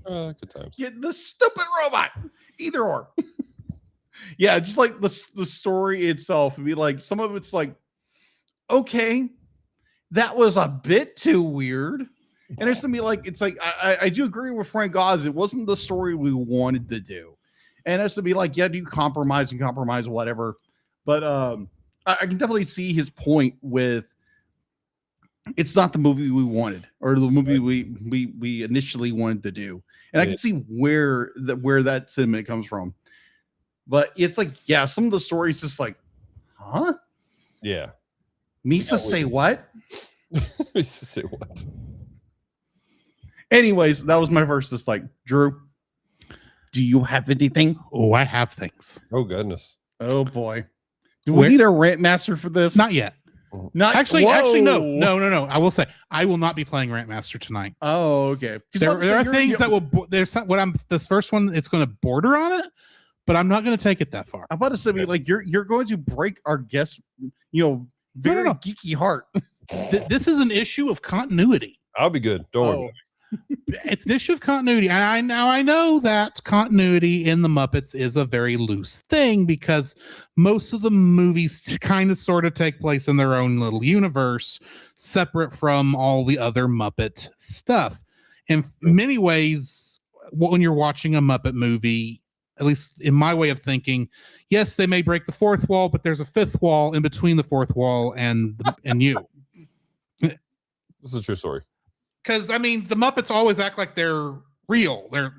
Good times. Get the stupid robot. Either or. Yeah, just like the story itself. It'd be like some of it's like, okay, that was a bit too weird. And it's gonna be like, it's like I do agree with Frank Oz. It wasn't the story we wanted to do. And it's to be like, yeah, do compromise and compromise, whatever. But I can definitely see his point with it's not the movie we wanted or the movie we initially wanted to do. And I can see where that sentiment comes from. But it's like, yeah, some of the stories just like, huh? Yeah. Misa say what? Say what? Anyways, that was my first dislike. Drew, do you have anything? Oh, I have things. Oh goodness. Oh boy. Do we need a rant master for this? Not yet. Not Actually, no. Whoa. I will say I will not be playing Rant Master tonight. Oh, okay. There are things that will. There's what I'm. This first one, it's going to border on it, but I'm not going to take it that far. I'm about to say, like you're going to break our guest, very No. geeky heart. This is an issue of continuity. I'll be good. Don't worry. It's an issue of continuity, and I know that continuity in the Muppets is a very loose thing because most of the movies kind of sort of take place in their own little universe, separate from all the other Muppet stuff. In many ways, when you're watching a Muppet movie, at least in my way of thinking, yes, they may break the fourth wall, but there's a fifth wall in between the fourth wall and you. This is a true story. Because the Muppets always act like they're real. They're,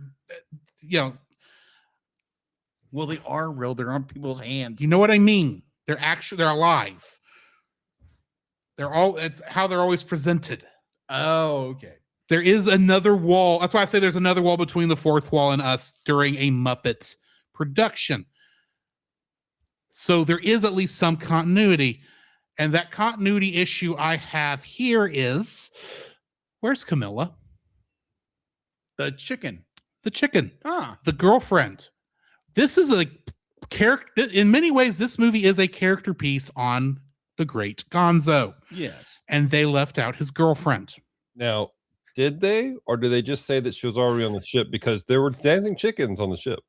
Well, they are real. They're on people's hands. you know what I mean? They're alive. It's how they're always presented. Oh, okay. There is another wall. That's why I say there's another wall between the fourth wall and us during a Muppet production. So there is at least some continuity. And that continuity issue I have here is, where's Camilla? The chicken. The chicken. Ah. The girlfriend. This is a character. In many ways, this movie is a character piece on the great Gonzo. Yes. And they left out his girlfriend. Now, did they, or did they just say that she was already on the ship because there were dancing chickens on the ship?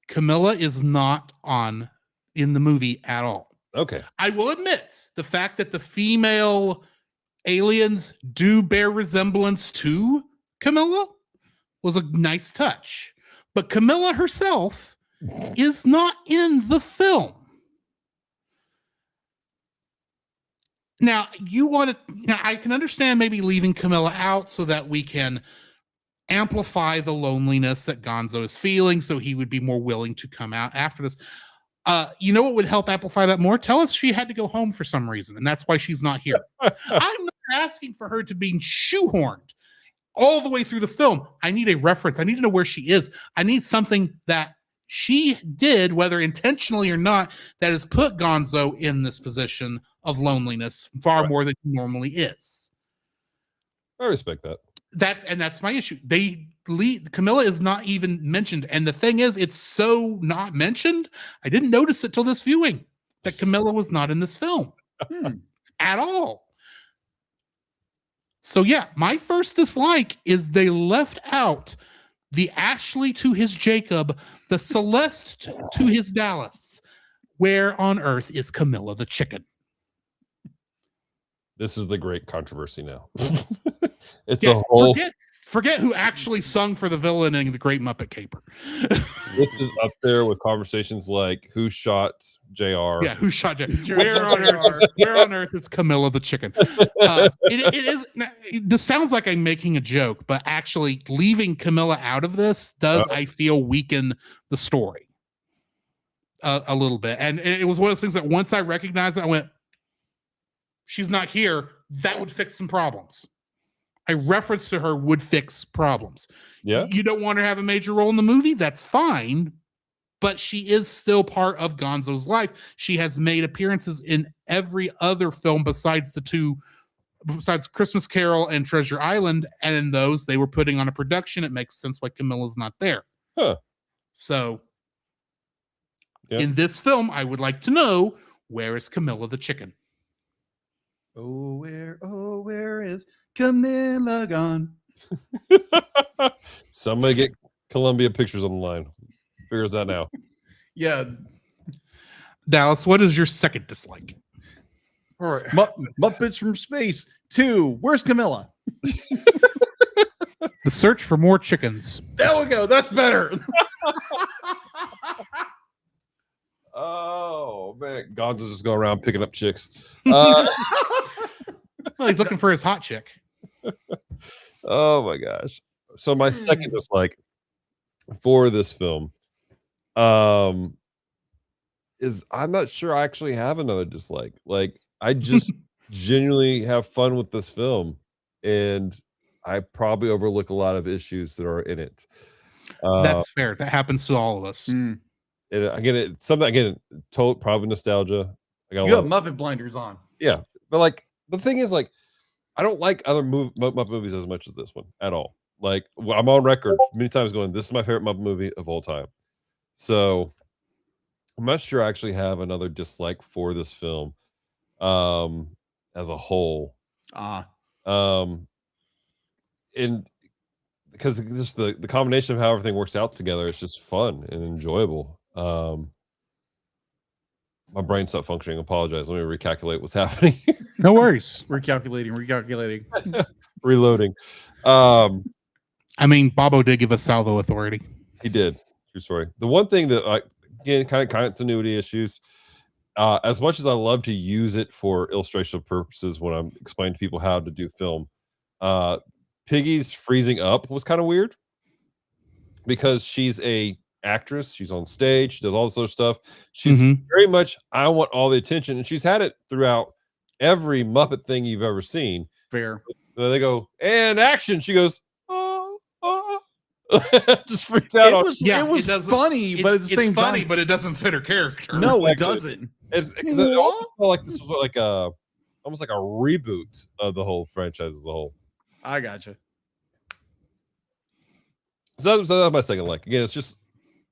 Camilla is not in the movie at all. Okay. I will admit the fact that the female aliens do bear resemblance to Camilla was a nice touch. But Camilla herself is not in the film. Now, I can understand maybe leaving Camilla out so that we can amplify the loneliness that Gonzo is feeling, so he would be more willing to come out after this. You know what would help amplify that more? Tell us she had to go home for some reason, and that's why she's not here. I'm not asking for her to be shoehorned all the way through the film. I need a reference. I need to know where she is. I need something that she did, whether intentionally or not, that has put Gonzo in this position of loneliness far more than he normally is. I respect that. That's my issue. Camilla is not even mentioned. And the thing is, it's so not mentioned. I didn't notice it till this viewing that Camilla was not in this film at all. So yeah, my first dislike is they left out the Ashley to his Jacob, the Celeste to his Dallas. Where on earth is Camilla the chicken? This is the great controversy now. It's a whole. Forget who actually sung for the villain in The Great Muppet Caper. This is up there with conversations like who shot JR. Yeah, who shot JR? Where on earth is Camilla the chicken? It is. This sounds like I'm making a joke, but actually leaving Camilla out of this does, I feel, weaken the story a little bit. And it was one of those things that once I recognized it, I went, she's not here. That would fix some problems. A reference to her would fix problems. Yeah. You don't want her to have a major role in the movie? That's fine. but she is still part of Gonzo's life. She has made appearances in every other film besides Christmas Carol and Treasure Island, and in those they were putting on a production. It makes sense why Camilla's not there. Huh. So Yeah. in this film, I would like to know, where is Camilla the chicken? Oh, where is Camilla gone? Somebody get Columbia Pictures on the line. Figures that now. Yeah. Dallas, what is your second dislike? All right. Muppets from Space 2. Where's Camilla? The search for more chickens. There we go. That's better. Oh man, Gonzo's just going around picking up chicks. Well, he's looking for his hot chick. Oh my gosh. So my second dislike for this film is I'm not sure I actually have another dislike. Like I just genuinely have fun with this film, and I probably overlook a lot of issues that are in it. That's fair. That happens to all of us. And again, it's something total probably nostalgia. I got You have Muppet blinders on. yeah, but like the thing is, like I don't like other Muppet movies as much as this one at all. Like I'm on record many times going, "This is my favorite Muppet movie of all time." So I'm not sure I actually have another dislike for this film as a whole. And because just the combination of how everything works out together, it's just fun and enjoyable. My brain stopped functioning. Apologize. Let me recalculate what's happening. No worries. Recalculating. Reloading. I mean, Bobo did give us salvo authority. He did. True story. The one thing that again, kind of continuity issues. As much as I love to use it for illustrational purposes when I'm explaining to people how to do film, Piggy's freezing up was kind of weird because she's a actress. She's on stage. She does all this other stuff. She's very much, I want all the attention. And she's had it throughout every Muppet thing you've ever seen. Fair. They go, and action. She goes, just freaks out. It was funny, but at the same funny, time, but it doesn't fit her character. no, it Exactly. doesn't. It's because it almost felt like this was like almost like a reboot of the whole franchise as a whole. I gotcha. So that's my second like. Again, it's just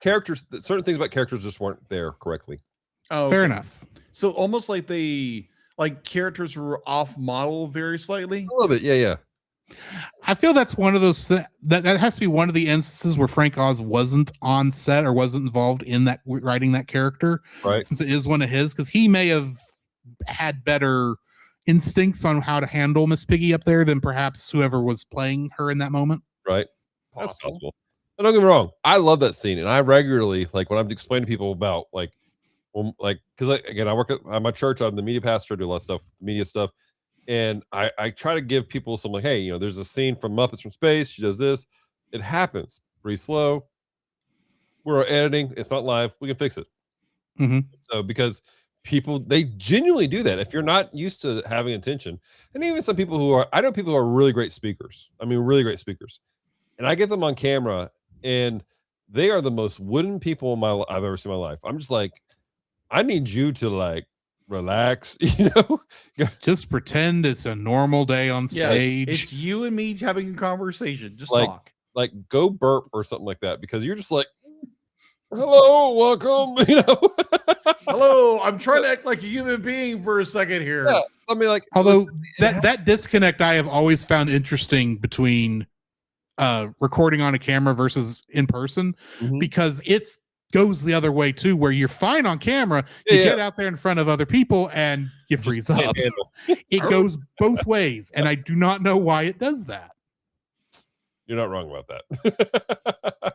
characters. Certain things about characters just weren't there correctly. Oh, Fair okay. enough. So almost like characters were off model very slightly. A little bit, yeah. I feel that's one of those that has to be one of the instances where Frank Oz wasn't on set or wasn't involved in that writing that character, Right. Since it is one of his, because he may have had better instincts on how to handle Miss Piggy up there than perhaps whoever was playing her in that moment. Right. That's possible. And don't get me wrong, I love that scene, and I regularly like when I'm explaining to people about because again, I work at my church. I'm the media pastor, do a lot of stuff, media stuff. And I try to give people some like, hey, there's a scene from Muppets from Space. She does this. It happens pretty slow. We're editing. It's not live. We can fix it. So because people, they genuinely do that. If you're not used to having attention, and even some people I know people who are really great speakers. I mean, really great speakers. And I get them on camera, and they are the most wooden people I've ever seen in my life. I'm just like, I need you to relax, Just pretend it's a normal day on stage. Yeah, it's you and me having a conversation. Just talk. talk. Go burp or something like that, because you're just like, hello, welcome. Hello, I'm trying to act like a human being for a second here. Yeah, I mean, although that disconnect I have always found interesting between recording on a camera versus in person, because it's goes the other way too, where you're fine on camera, you get out there in front of other people and you freeze up. It goes both ways, and I do not know why it does that. You're not wrong about that.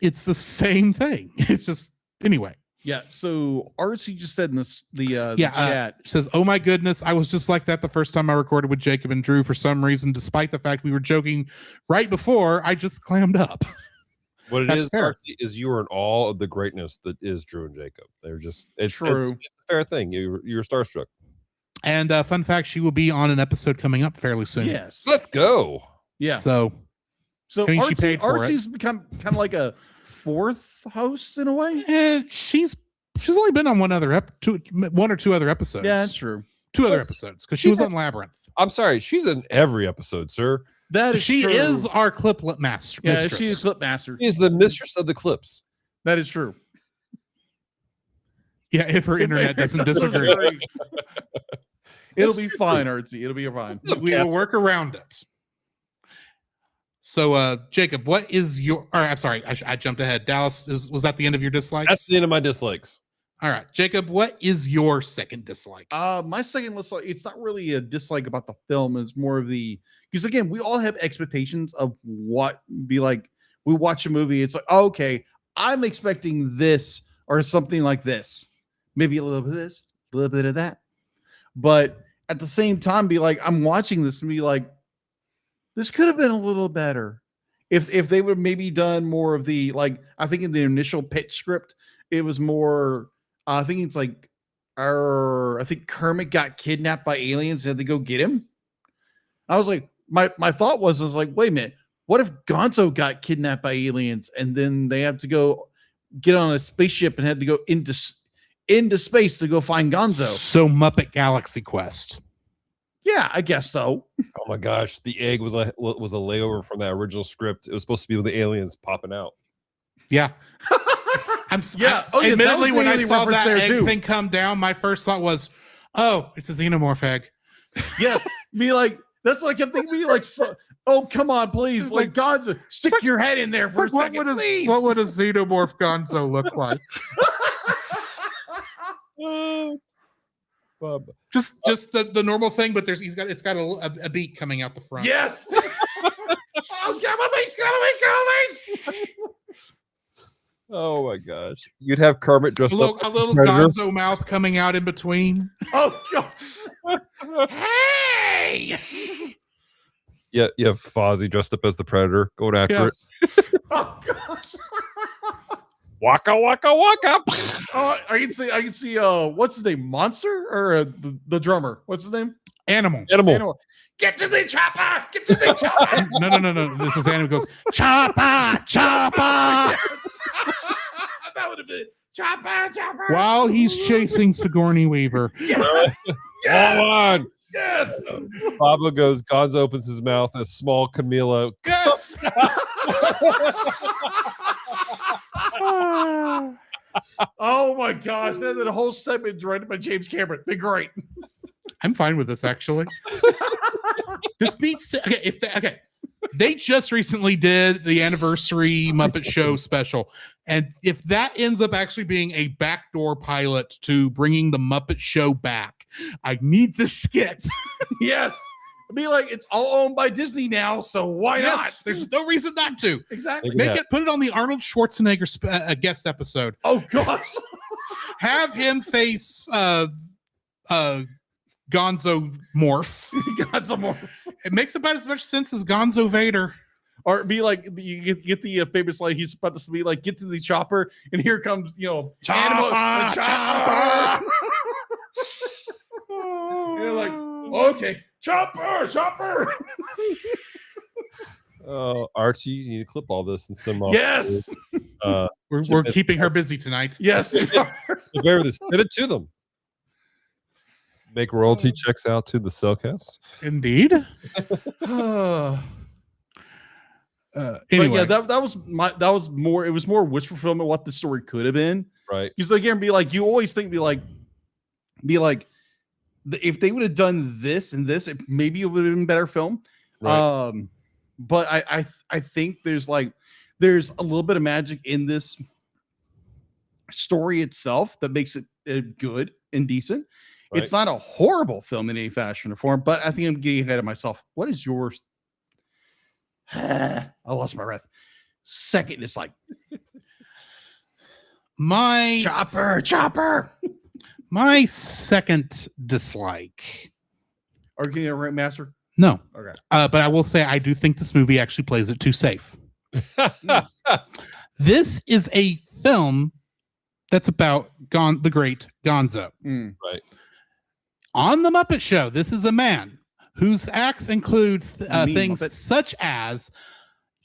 It's the same thing. It's just anyway. Yeah. So RC just said in the chat, says, "Oh my goodness, I was just like that the first time I recorded with Jacob and Drew. For some reason, despite the fact we were joking right before, I just clammed up." What it is, Darcy, is you are in awe of the greatness that is Drew and Jacob. They're just it's a fair thing. You're starstruck. And fun fact, she will be on an episode coming up fairly soon. Yes. Let's go. Yeah. So I mean, she paid for Artie's become kind of like a fourth host in a way. She's only been on one or two other episodes. Yeah, that's true. Two other episodes because she was on Labyrinth. I'm sorry, she's in every episode, sir. That is She true. is our clip master. Yeah, mistress. she's a clip master. She's the mistress of the clips. That is true. Yeah, if her internet doesn't disagree. It'll be fine, Artsy. It'll be fine. We will work around it. So, Jacob, what is your? Or, I'm sorry, I jumped ahead. Dallas, was that the end of your dislikes? That's the end of my dislikes. All right, Jacob, what is your second dislike? My second dislike, it's not really a dislike about the film, it's more of the, because again, we all have expectations of what be like. We watch a movie, it's like, oh, okay, I'm expecting this or something like this. Maybe a little bit of this, a little bit of that. But at the same time, be like, I'm watching this and be like, this could have been a little better. If they would maybe done more of the, like, I think in the initial pitch script, it was more, I think it's like, I think Kermit got kidnapped by aliens and had to go get him. I was like, my thought was like, wait a minute, what if Gonzo got kidnapped by aliens and then they have to go get on a spaceship and had to go into space to go find Gonzo? So Muppet Galaxy Quest. Yeah, I guess so. Oh my gosh, the egg was a layover from that original script. It was supposed to be with the aliens popping out. Yeah. Admittedly, when I saw that egg thing come down, my first thought was, oh, it's a xenomorph egg. Yes. Be like, that's what I kept thinking. Be like, oh, come on, please. It's Like, Gonzo, stick your head in there for a second, please. What would a xenomorph Gonzo look like? Just the normal thing, but it's got a beak coming out the front. Yes. Oh, get my face, get my face. Oh my gosh. You'd have Kermit dressed a little up. Gonzo mouth coming out in between. Oh gosh. Hey. Yeah, you have Fozzie dressed up as the Predator going after it. Oh gosh. Waka waka waka. Oh, I can see what's his name? Monster or the drummer? What's his name? Animal. Get to the chopper! Get to the chopper! No. This is Animal goes, chopper! That would have been chopper! While he's chasing Sigourney Weaver. Yes! Hold on. Yes! Baba goes, Gonzo opens his mouth, a small Camilo. Yes! Oh my gosh, then the whole segment directed by James Cameron. Be great. I'm fine with this, actually. This needs to they just recently did the anniversary Muppet Show special, and if that ends up actually being a backdoor pilot to bringing the Muppet Show back, I need this skit. Yes. Be like, it's all owned by Disney now, so why not? There's no reason not to. Exactly. Put it on the Arnold Schwarzenegger guest episode. Oh gosh. Have him face Gonzo Morph. Gonzo Morph. It makes about as much sense as Gonzo Vader. Or be like, you get the famous line, he's about to be like, get to the chopper, and here comes, chopper. You're like, okay, chopper. Archie, you need to clip all this and send them off. Yes. We're keeping her busy tonight. Yes. Send it to them. Make royalty checks out to the Cel Cast. Indeed. Anyway, yeah, that was more. It was more wish fulfillment what the story could have been. Right. Because again, be like, you always think, be like, if they would have done this and this, maybe it would have been a better film. Right. But I think there's a little bit of magic in this story itself that makes it good and decent. Right. It's not a horrible film in any fashion or form, but I think I'm getting ahead of myself. What is yours? I lost my breath. Second is like my chopper. My second dislike. Are you getting a right, Master? No. Okay. But I will say I do think this movie actually plays it too safe. This is a film that's about the great Gonzo. Right. On the Muppet Show, this is a man whose acts include things Muppet. such as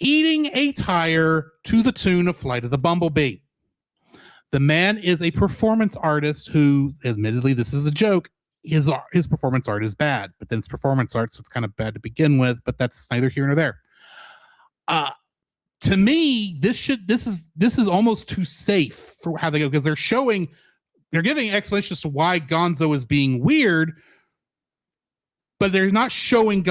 eating a tire to the tune of Flight of the Bumblebee. The man is a performance artist who, admittedly, this is the joke, his performance art is bad, but then it's performance art, so it's kind of bad to begin with, but that's neither here nor there. To me, this is almost too safe for how they go, because they're giving explanations to why Gonzo is being weird, but they're not showing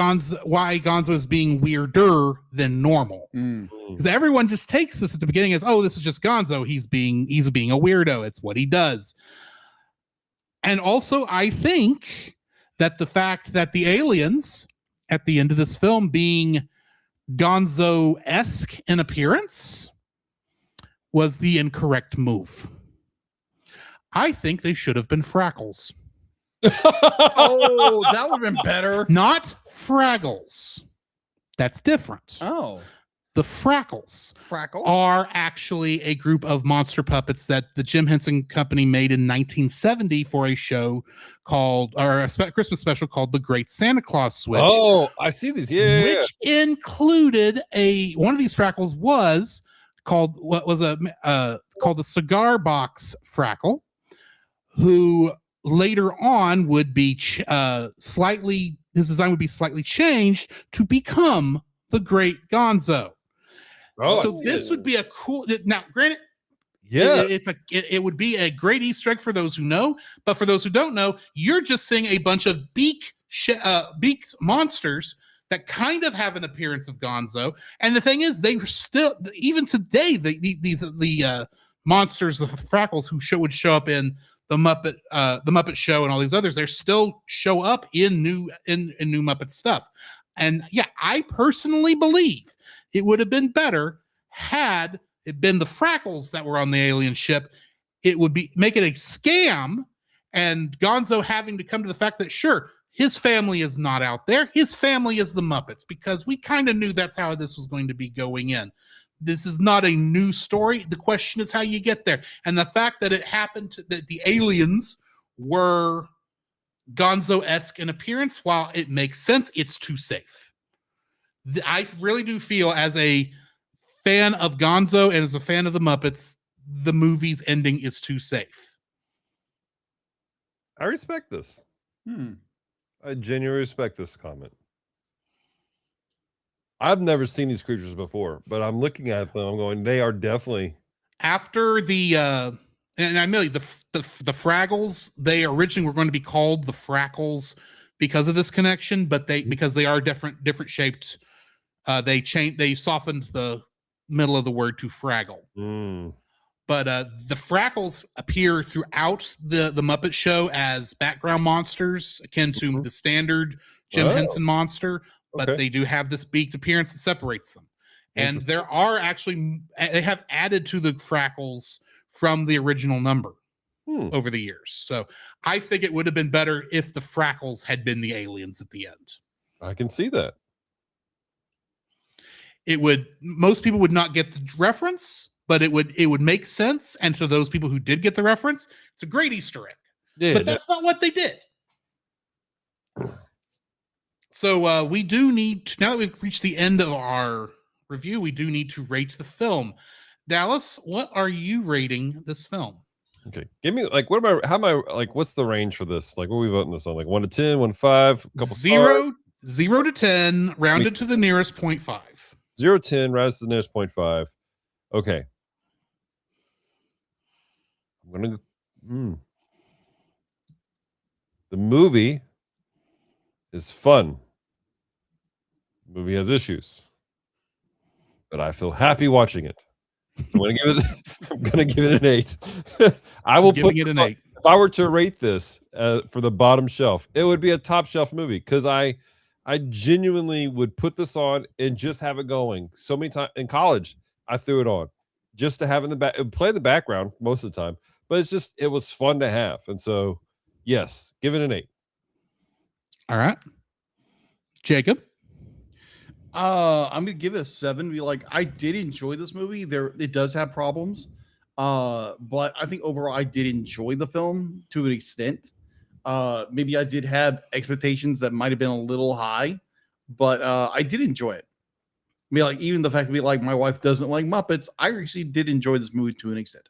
why Gonzo is being weirder than normal. Because everyone just takes this at the beginning as, oh, this is just Gonzo. He's being a weirdo. It's what he does. And also, I think that the fact that the aliens at the end of this film being Gonzo-esque in appearance was the incorrect move. I think they should have been Frackles. Oh, that would have been better. Not Fraggles. That's different. Oh, The Frackles Frackle. are actually a group of monster puppets that the Jim Henson Company made in 1970 for a show called, or a Christmas special called The Great Santa Claus Switch. Oh, I see these. Yeah. Which included one of these Frackles was called called the Cigar Box Frackle, who later on would be his design would be slightly changed to become the Great Gonzo. Oh, So this would be a cool. Now, granted, yeah, it would be a great Easter egg for those who know, but for those who don't know, you're just seeing a bunch of beaked monsters that kind of have an appearance of Gonzo. And the thing is, they were still, even today, the monsters, the Frackles who would show up in the Muppet Show and all these others, they still show up in new Muppet stuff. And yeah, I personally believe it would have been better had it been the Frackles that were on the alien ship. It would make it a scam, and Gonzo having to come to the fact that, sure, his family is not out there. His family is the Muppets, because we kind of knew that's how this was going to be going in. This is not a new story. The question is how you get there. And the fact that it happened that the aliens were Gonzo-esque in appearance, while it makes sense, it's too safe. I really do feel, as a fan of Gonzo and as a fan of the Muppets, the movie's ending is too safe. I respect this. I genuinely respect this comment. I've never seen these creatures before, but I'm looking at them. I'm going, they are definitely. After the and I mean the Fraggles, they originally were going to be called the Frackles because of this connection, but because they are different shaped, they softened the middle of the word to Fraggle. But the Frackles appear throughout the Muppet Show as background monsters, akin to the standard Jim Henson monster, but they do have this beaked appearance that separates them. And they have added to the Frackles from the original number over the years. So I think it would have been better if the Frackles had been the aliens at the end. I can see that. Most people would not get the reference, but it would make sense. And to those people who did get the reference, it's a great Easter egg. Yeah, but that's not what they did. So we do need to, now that we've reached the end of our review, we do need to rate the film. Dallas, what are you rating this film? Okay, give me what's the range for this? Like, what are we voting this on? Like 1 to 10, 1 to 5, a couple 0 to 10, rounded to the nearest 0.5. 0 to 10, rounded to the nearest 0.5. Okay. I'm gonna. The movie is fun. The movie has issues, but I feel happy watching it. So I'm gonna give it an 8. I will put it an 8. If I were to rate this for the bottom shelf, it would be a top shelf movie, because I genuinely would put this on and just have it going. So many times in college, I threw it on just to have it play in the background most of the time. But it was fun to have, and so yes, give it an 8. All right, Jacob. I'm gonna give it a 7. Be like, I did enjoy this movie. It does have problems, but I think overall I did enjoy the film to an extent. Maybe I did have expectations that might have been a little high, but I did enjoy it. mean, like even the fact that like my wife doesn't like Muppets, I actually did enjoy this movie to an extent.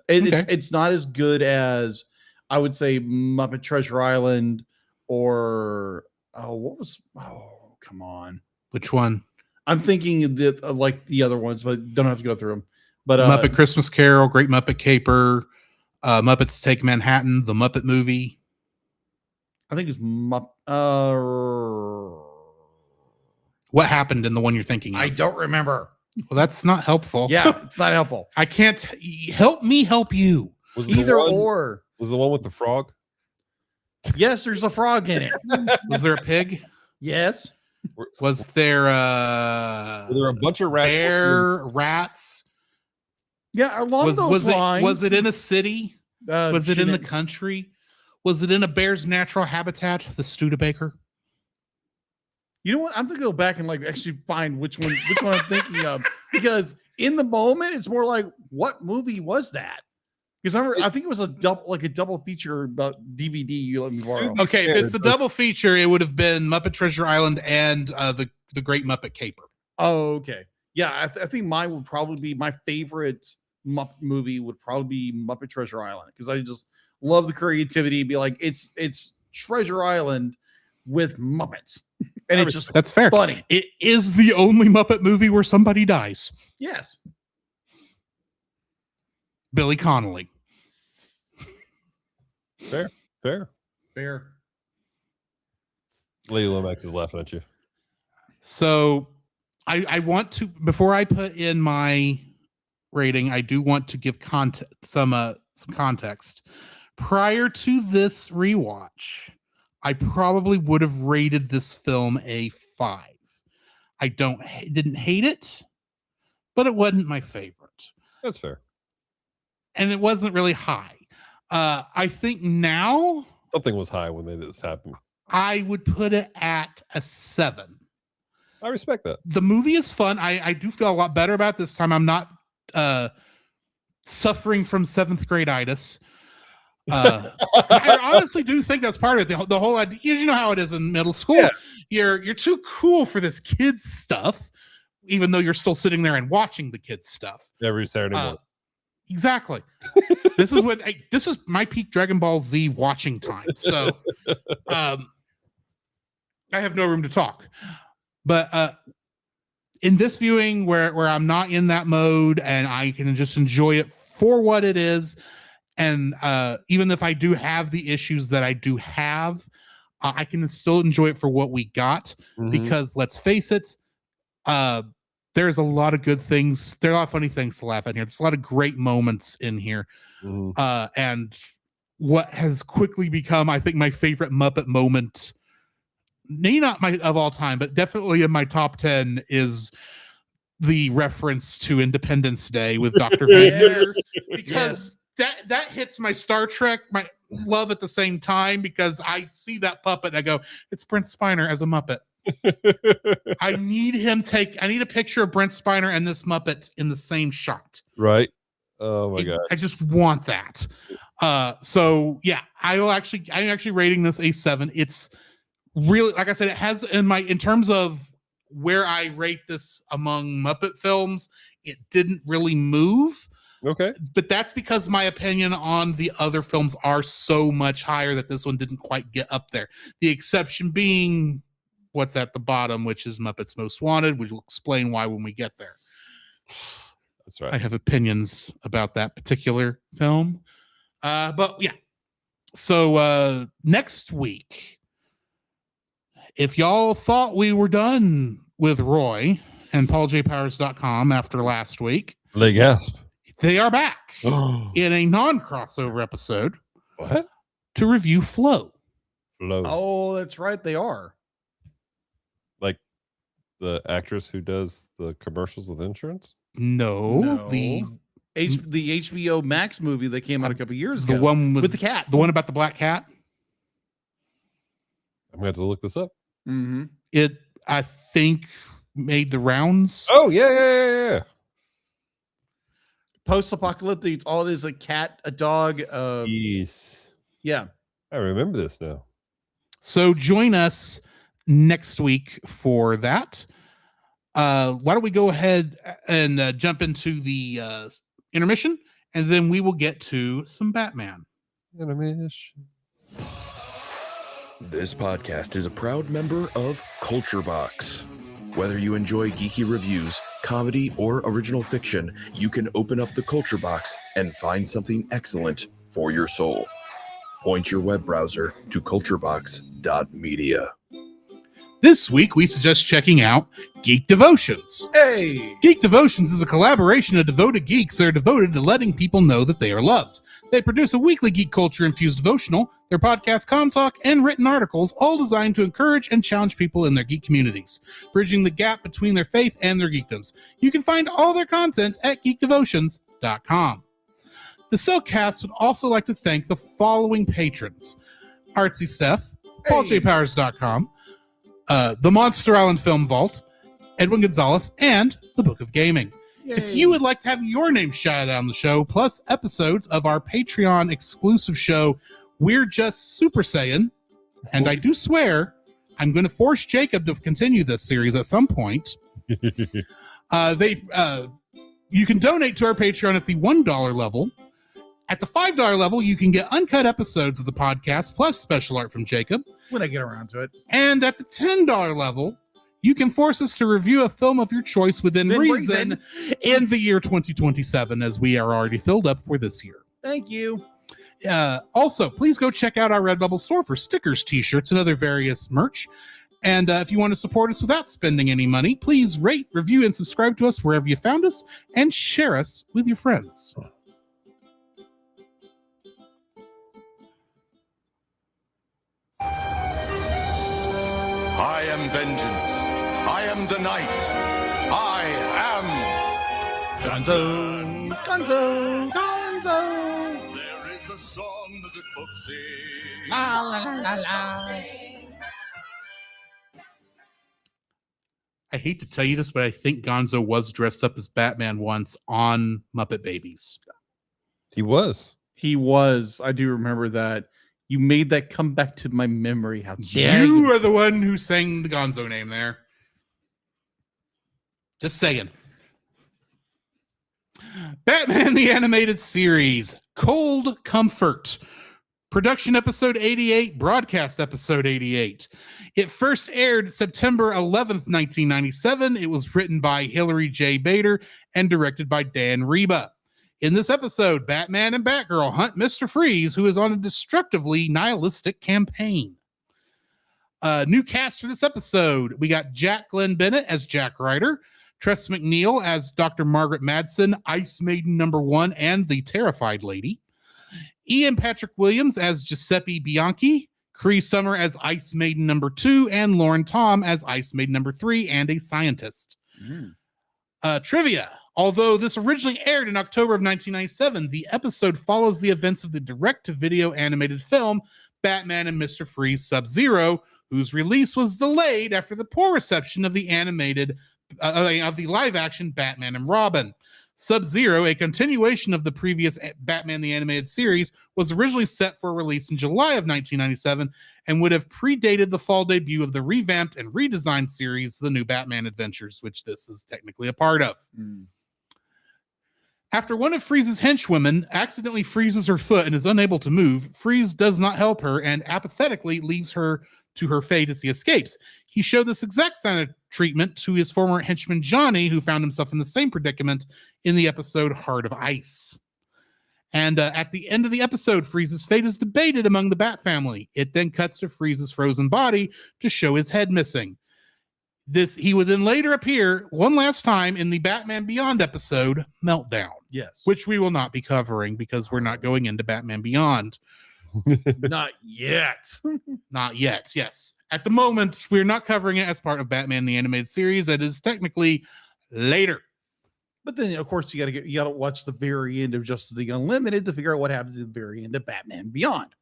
It's not as good as I would say Muppet Treasure Island or come on, Which one? I'm thinking that like the other ones, but don't have to go through them. But Muppet Christmas Carol, Great Muppet Caper, Muppets Take Manhattan, the Muppet Movie. I think it's What happened in the one you're thinking of? I don't remember. Well, that's not helpful. Yeah, it's not helpful. I can't help me help you. Was it Either or. Was the one with the frog? Yes, there's a frog in it. Was there a pig? Yes. Was there Were there a bunch of rats? bear, rats? Yeah, along those lines. Was it in a city? Was it in the country? Was it in a bear's natural habitat, the Studebaker? You know what? I'm gonna go back and like actually find which one I'm thinking of, because in the moment it's more like, what movie was that? Because I think it was a double feature DVD you let me borrow. Okay, if it's the double feature, it would have been Muppet Treasure Island and the Great Muppet Caper. Oh, okay. Yeah, I think mine would probably be my favorite Muppet movie would probably be Muppet Treasure Island, because I just love the creativity. Be like, it's Treasure Island with Muppets, and it's just that's fair. Funny. It is the only Muppet movie where somebody dies. Yes. Billy Connolly. Fair. Lady Lomax is laughing at you. So I want to, before I put in my rating, I do want to give some context. Prior to this rewatch, I probably would have rated this film a 5. I didn't hate it, but it wasn't my favorite. That's fair. And it wasn't really high. I think now Something was high when this happened. I would put it at a 7. I respect that. The movie is fun. I do feel a lot better about it this time. I'm not suffering from 7th grade-itis. I honestly do think that's part of it. The whole idea, you know how it is in middle school. Yeah. You're too cool for this kids stuff, even though you're still sitting there and watching the kids stuff Every Saturday morning. Exactly. This is my peak Dragon Ball Z watching time. So I have no room to talk. But in this viewing where I'm not in that mode and I can just enjoy it for what it is, and even if I do have the issues that I do have, I can still enjoy it for what we got. Because let's face it, there's a lot of good things. There are a lot of funny things to laugh at here. There's a lot of great moments in here. And what has quickly become, I think, my favorite Muppet moment, maybe not my of all time, but definitely in my top 10, is the reference to Independence Day with Dr. Vader. Because that hits my Star Trek, my love at the same time, because I see that puppet and I go, it's Brent Spiner as a Muppet. I need a picture of Brent Spiner and this Muppet in the same shot. Right. Oh my god. I just want that. So yeah, I'm actually rating this a 7. It's really, like I said, it has in terms of where I rate this among Muppet films, it didn't really move. Okay. But that's because my opinion on the other films are so much higher that this one didn't quite get up there. The exception being what's at the bottom, which is Muppets Most Wanted, which will explain why when we get there. That's right. I have opinions about that particular film. But yeah. So next week, if y'all thought we were done with Roy and PaulJPowers.com after last week, they gasp. They are back in a non-crossover episode. What? To review Flow. Oh, that's right. They are. Like the actress who does the commercials with insurance? No. The HBO Max movie that came out a couple years ago. The one with the cat. The one about the black cat. I'm going to have to look this up. It, I think, made the rounds. Oh, yeah. Post-apocalyptic. All it is a cat, a dog. Jeez. Yeah. I remember this now. So join us next week for that. Why don't we go ahead and jump into the intermission, and then we will get to some Batman. Intermission. This podcast is a proud member of Culture Box. Whether you enjoy geeky reviews, comedy, or original fiction, you can open up the Culture Box and find something excellent for your soul. Point your web browser to culturebox.media. This week, we suggest checking out Geek Devotions. Hey! Geek Devotions is a collaboration of devoted geeks that are devoted to letting people know that they are loved. They produce a weekly geek culture-infused devotional, their podcast Com Talk, and written articles, all designed to encourage and challenge people in their geek communities, bridging the gap between their faith and their geekdoms. You can find all their content at geekdevotions.com. The Cel Cast would also like to thank the following patrons: Artsy Steph, PaulJPowers.com, the Monster Island Film Vault, Edwin Gonzalez, and the Book of Gaming. If you would like to have your name shouted out on the show, plus episodes of our Patreon exclusive show, We're Just Super Saiyan, and I do swear I'm going to force Jacob to continue this series at some point. You can donate to our Patreon at the $1 level. At the $5 level, you can get uncut episodes of the podcast, plus special art from Jacob. When I get around to it. And at the $10 level, you can force us to review a film of your choice within reason in the year 2027, as we are already filled up for this year. Thank you. Also, please go check out our Redbubble store for stickers, t-shirts, and other various merch. And if you want to support us without spending any money, please rate, review, and subscribe to us wherever you found us, and share us with your friends. I am vengeance. I am the night. I am Gonzo, Gonzo, Gonzo. There is a song the good folks sing. La la la la. I hate to tell you this, but I think Gonzo was dressed up as Batman once on Muppet Babies. He was. He was. I do remember that. You made that come back to my memory. How dare You are the one who sang the Gonzo name there. Just saying. Batman the Animated Series, Cold Comfort. Production episode 88, broadcast episode 88. It first aired September 11th, 1997. It was written by Hilary J. Bader and directed by Dan Reba. In this episode, Batman and Batgirl hunt Mr. Freeze, who is on a destructively nihilistic campaign. New cast for this episode. We got Jack Glenn Bennett as Jack Ryder, Tress McNeil as Dr. Margaret Madsen, Ice Maiden #1, and the Terrified Lady. Ian Patrick Williams as Giuseppe Bianchi, Cree Summer as Ice Maiden #2, and Lauren Tom as Ice Maiden #3 and a scientist. Trivia. Although this originally aired in October of 1997, the episode follows the events of the direct-to-video animated film Batman and Mr. Freeze Sub-Zero, whose release was delayed after the poor reception of the live-action Batman and Robin. Sub-Zero, a continuation of the previous Batman the Animated Series, was originally set for release in July of 1997 and would have predated the fall debut of the revamped and redesigned series, The New Batman Adventures, which this is technically a part of. After one of Freeze's henchwomen accidentally freezes her foot and is unable to move, Freeze does not help her and apathetically leaves her to her fate as he escapes. He showed this exact kind of treatment to his former henchman Johnny, who found himself in the same predicament in the episode Heart of Ice. And at the end of the episode, Freeze's fate is debated among the Bat family. It then cuts to Freeze's frozen body to show his head missing. He would then later appear one last time in the Batman Beyond episode, Meltdown. Yes. Which we will not be covering because we're not going into Batman Beyond. Not yet. Not yet, yes. At the moment, we're not covering it as part of Batman the Animated Series. It is technically later. But then, of course, you gotta watch the very end of Justice League Unlimited to figure out what happens at the very end of Batman Beyond.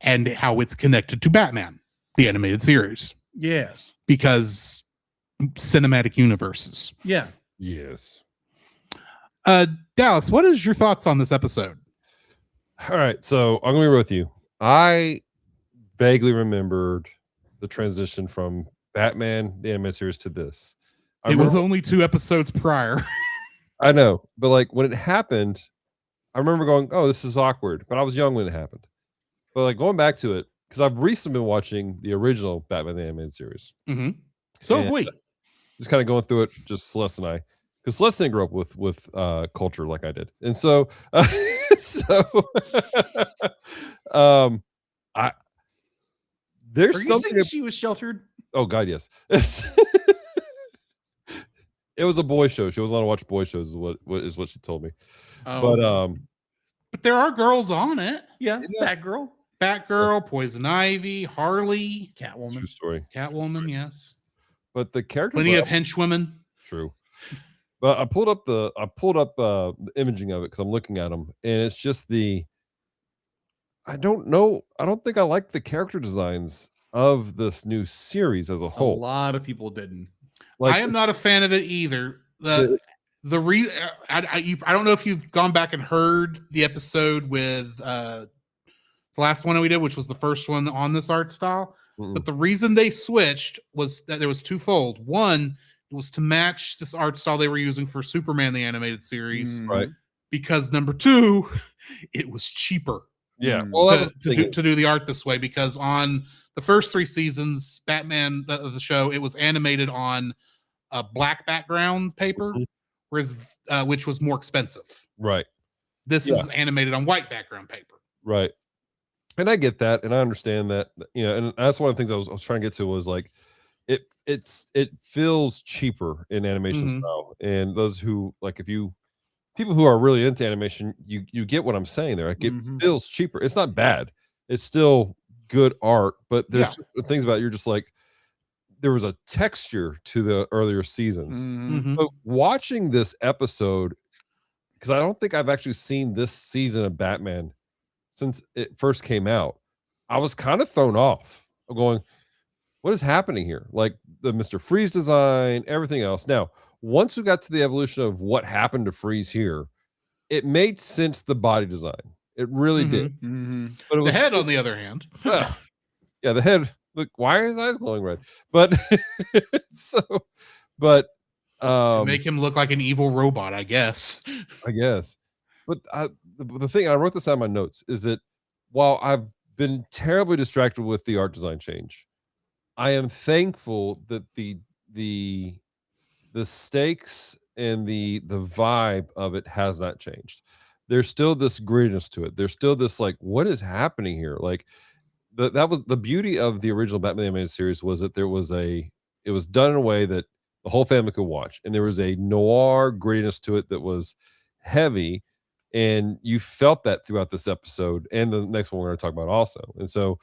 And how it's connected to Batman, the animated series. Yes. Because cinematic universes. Yeah. Yes. Dallas, what is your thoughts on this episode? All right. So I'm going to be real with you. I vaguely remembered the transition from Batman, the animated series, to this. I It was remember- only 2 episodes prior. I know, but like when it happened, I remember going, "Oh, this is awkward," but I was young when it happened. But like going back to it, because I've recently been watching the original Batman the Animated Series. So have And we. just kind of going through it, just Celeste and I, because Celeste didn't grow up with culture like I did, and so so I there's Are you something. saying she was sheltered? Oh God, yes. It was a boy show. She was allowed to watch boy shows. Is what she told me. Oh, But there are girls on it. yeah, Batgirl, Batgirl, Poison Ivy, Harley, Catwoman. True story. Catwoman, yes. But the characters Plenty are- of henchwomen. True. But I pulled up the imaging of it because I'm looking at them, and it's just I don't know. I don't think I like the character designs of this new series as a A whole. lot of people didn't. Like, I am not a fan of it either. The reason I don't know if you've gone back and heard the episode with the last one that we did, which was the first one on this art style. But the reason they switched was that there was twofold. One, it was to match this art style they were using for Superman the Animated Series. Right. Because number 2, it was cheaper. Yeah. Mm. Well, that was the thing to do the art this way, because on the first 3 seasons, Batman the show, it was animated on a black background paper, whereas which was more expensive. right. This is animated on white background paper. Right. And I get that, and I understand that, and that's one of the things I was trying to get to was like it feels cheaper in animation style. And those who like people who are really into animation, you get what I'm saying there. Like it feels cheaper. It's not bad. It's still good art, but there's just things about it, you're just like there was a texture to the earlier seasons. So watching this episode, because I don't think I've actually seen this season of Batman since it first came out, I was kind of thrown off. I'm going, what is happening here? Like the Mr. Freeze design, everything else. Now, once we got to the evolution of what happened to Freeze here, it made sense, the body design. It really did. But it The head, on the other hand. yeah, the head. Look, why are his eyes glowing red? But To make him look like an evil robot, I guess. I guess. But the thing, and I wrote this out in my notes, is that while I've been terribly distracted with the art design change, I am thankful that the stakes and the vibe of it has not changed. There's still this grittiness to it. There's still this like, what is happening here? Like that was the beauty of the original Batman the Animated Series, was that it was done in a way that the whole family could watch, and there was a noir grittiness to it that was heavy, and you felt that throughout this episode and the next one we're going to talk about also. And so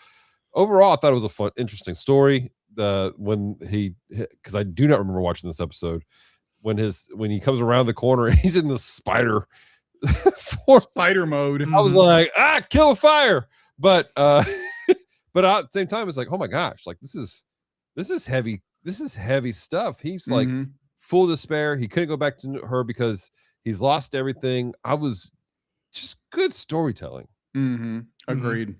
overall, I thought it was a fun, interesting story. Because I do not remember watching this episode when he comes around the corner and he's in the spider Spider mode. I was like, kill a fire. But at the same time, it's like, oh my gosh, like this is heavy. This is heavy stuff. He's like full despair. He couldn't go back to her because he's lost everything. I was just good storytelling. Agreed.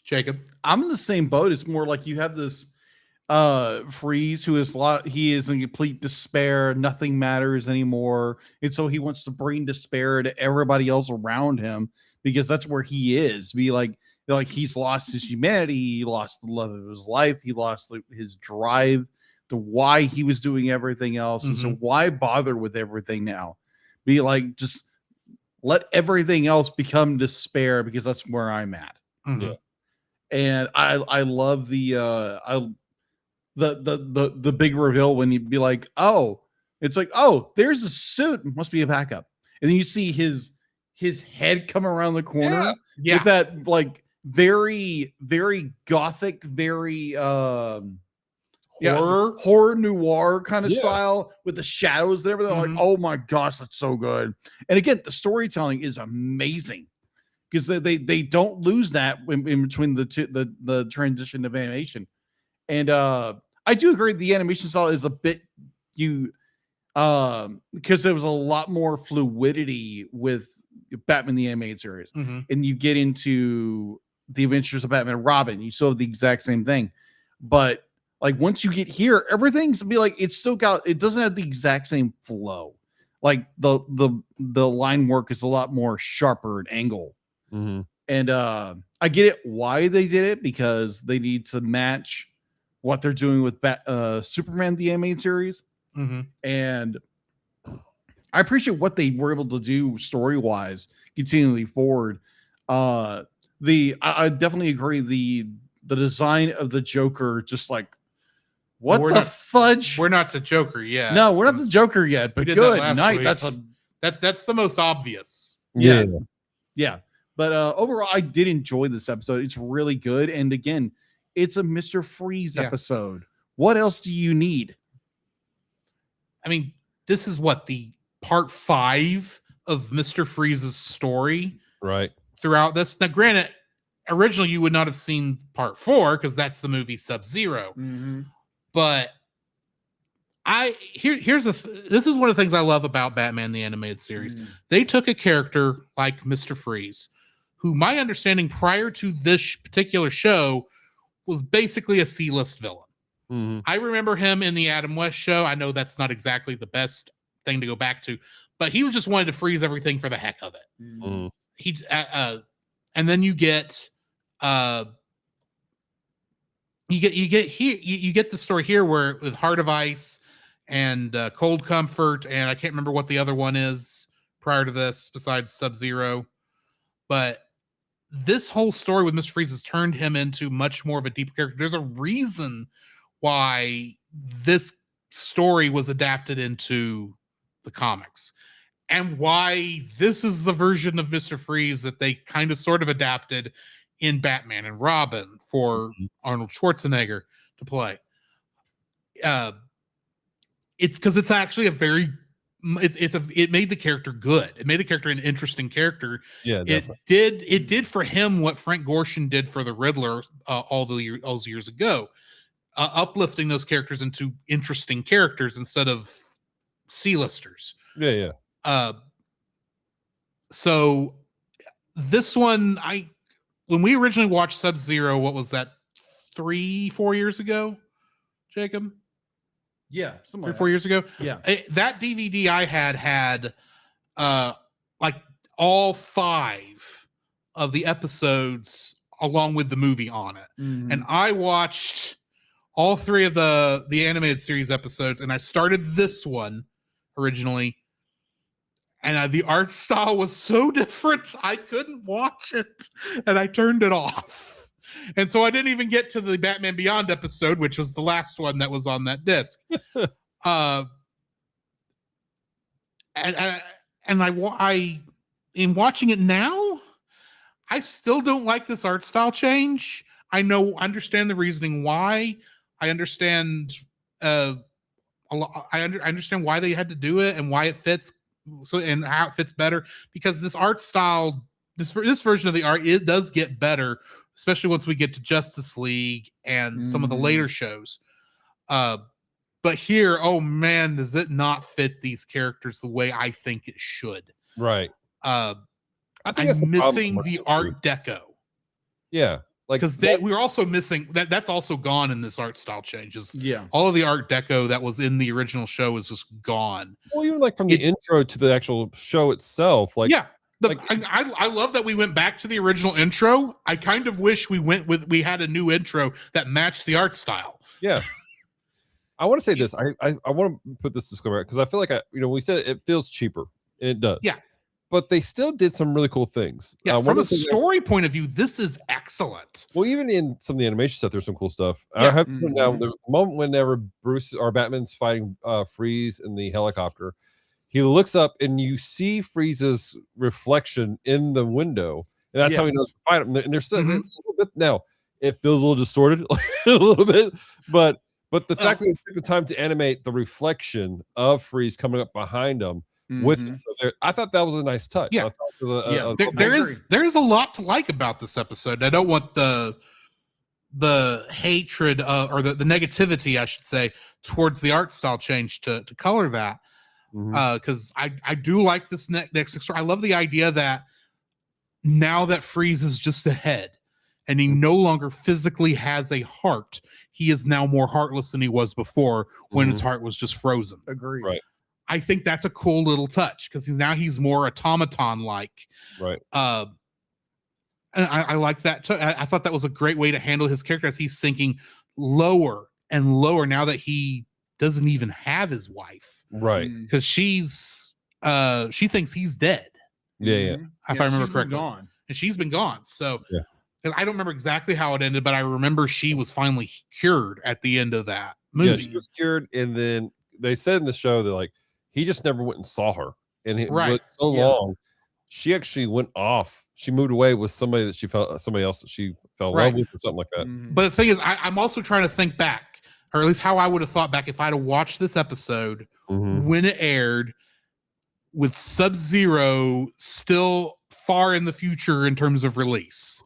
Jacob, I'm in the same boat. It's more like you have this Freeze who he is in complete despair. Nothing matters anymore, and so he wants to bring despair to everybody else around him because that's where he is. Be like he's lost his humanity. He lost the love of his life. He lost his drive to why he was doing everything else. And so why bother with everything now? Be like, just let everything else become despair because that's where I'm at. Yeah. And I love the big reveal when you'd be like, oh, it's like, oh, there's a suit, must be a backup, and then you see his head come around the corner with that like very very gothic, very horror noir kind of style with the shadows and everything. Like, oh my gosh, that's so good. And again, the storytelling is amazing because they don't lose that in between the transition of animation. And I do agree the animation style is a bit because there was a lot more fluidity with Batman the Animated Series. And you get into the Adventures of Batman and Robin, you still have the exact same thing, but Like once you get here, everything's be like it doesn't have the exact same flow. Like the line work is a lot more sharper and angle. Mm-hmm. And I get it why they did it, because they need to match what they're doing with Superman the animated series. Mm-hmm. And I appreciate what they were able to do story wise continually forward. I definitely agree the design of the Joker, just like what we're the fudge. We're not the Joker yet. No, we're not the Joker yet, but good night. Week. That's the most obvious. Yeah. But overall, I did enjoy this episode. It's really good. And again, it's a Mr. Freeze episode. What else do you need? I mean, this is what the part 5 of Mr. Freeze's story. Right. Throughout this. Now, granted, originally you would not have seen part 4 because that's the movie Sub-Zero. Mm-hmm. But this is one of the things I love about Batman the Animated Series. They took a character like Mr. Freeze, who my understanding prior to this particular show was basically a C-list villain. Mm-hmm. I remember him in the Adam West show. I know that's not exactly the best thing to go back to, but he just wanted to freeze everything for the heck of it. Mm-hmm. And then you get the story here where with Heart of Ice and Cold Comfort, and I can't remember what the other one is prior to this besides Sub-Zero, but this whole story with Mr. Freeze has turned him into much more of a deeper character. There's a reason why this story was adapted into the comics, and why this is the version of Mr. Freeze that they kind of sort of adapted in Batman and Robin for Arnold Schwarzenegger to play. It's because it's actually it made the character good. It made the character an interesting character. Yeah, definitely. It did for him what Frank Gorshin did for the Riddler all those years ago, uplifting those characters into interesting characters instead of C-listers. Yeah. So this one, when we originally watched Sub-Zero, what was that, 3-4 years ago, Jacob? Yeah, 3 or 4 years ago. Yeah, that DVD I had like all 5 of the episodes along with the movie on it, and I watched all 3 of the animated series episodes, and I started this one originally, and the art style was so different I couldn't watch it, and I turned it off. And so I didn't even get to the Batman Beyond episode, which was the last one that was on that disc. I in watching it now, I still don't like this art style change. I understand the reasoning why. I understand I understand why they had to do it and why it fits, and how it fits better, because this art style, this version of the art, it does get better, especially once we get to Justice League and some of the later shows. But here, oh man, does it not fit these characters the way I think it should? Right. I think I'm missing the art deco. Yeah. Like, because we were also missing that's also gone in this art style changes. Yeah. All of the art deco that was in the original show is just gone. Well, even like from the intro to the actual show itself, like, yeah. I love that we went back to the original intro. I kind of wish we had a new intro that matched the art style. Yeah. I want to say this. I want to put this disclaimer because I feel like we said it feels cheaper. And it does. Yeah. But they still did some really cool things. Yeah, from a story point of view, this is excellent. Well, even in some of the animation stuff, there's some cool stuff. Yeah. I have some now. The moment whenever Bruce or Batman's fighting Freeze in the helicopter, he looks up and you see Freeze's reflection in the window, and that's how he knows to fight him. And there's still a little bit now. It feels a little distorted, a little bit, but the fact that they took the time to animate the reflection of Freeze coming up behind him. I thought that was a nice touch. Yeah, there is a lot to like about this episode. I don't want the hatred or the negativity, I should say, towards the art style change to color that, because I do like this next story. I love the idea that now that Freeze is just ahead, and he no longer physically has a heart. He is now more heartless than he was before when his heart was just frozen. Agreed. Right. I think that's a cool little touch because he's more automaton-like. Right. And I like that. I thought that was a great way to handle his character as he's sinking lower and lower now that he doesn't even have his wife. Right. Because she thinks he's dead. Yeah. If I remember she's been correctly. gone. And she's been gone. So Yeah. I don't remember exactly how it ended, but I remember she was finally cured at the end of that movie. Yeah, she was cured, and then they said in the show that like he just never went and saw her, and it was so long. She actually went off. She moved away with somebody else that she fell in love with, or something like that. But the thing is, I'm also trying to think back, or at least how I would have thought back if I'd have watched this episode when it aired, with Sub-Zero still far in the future in terms of release.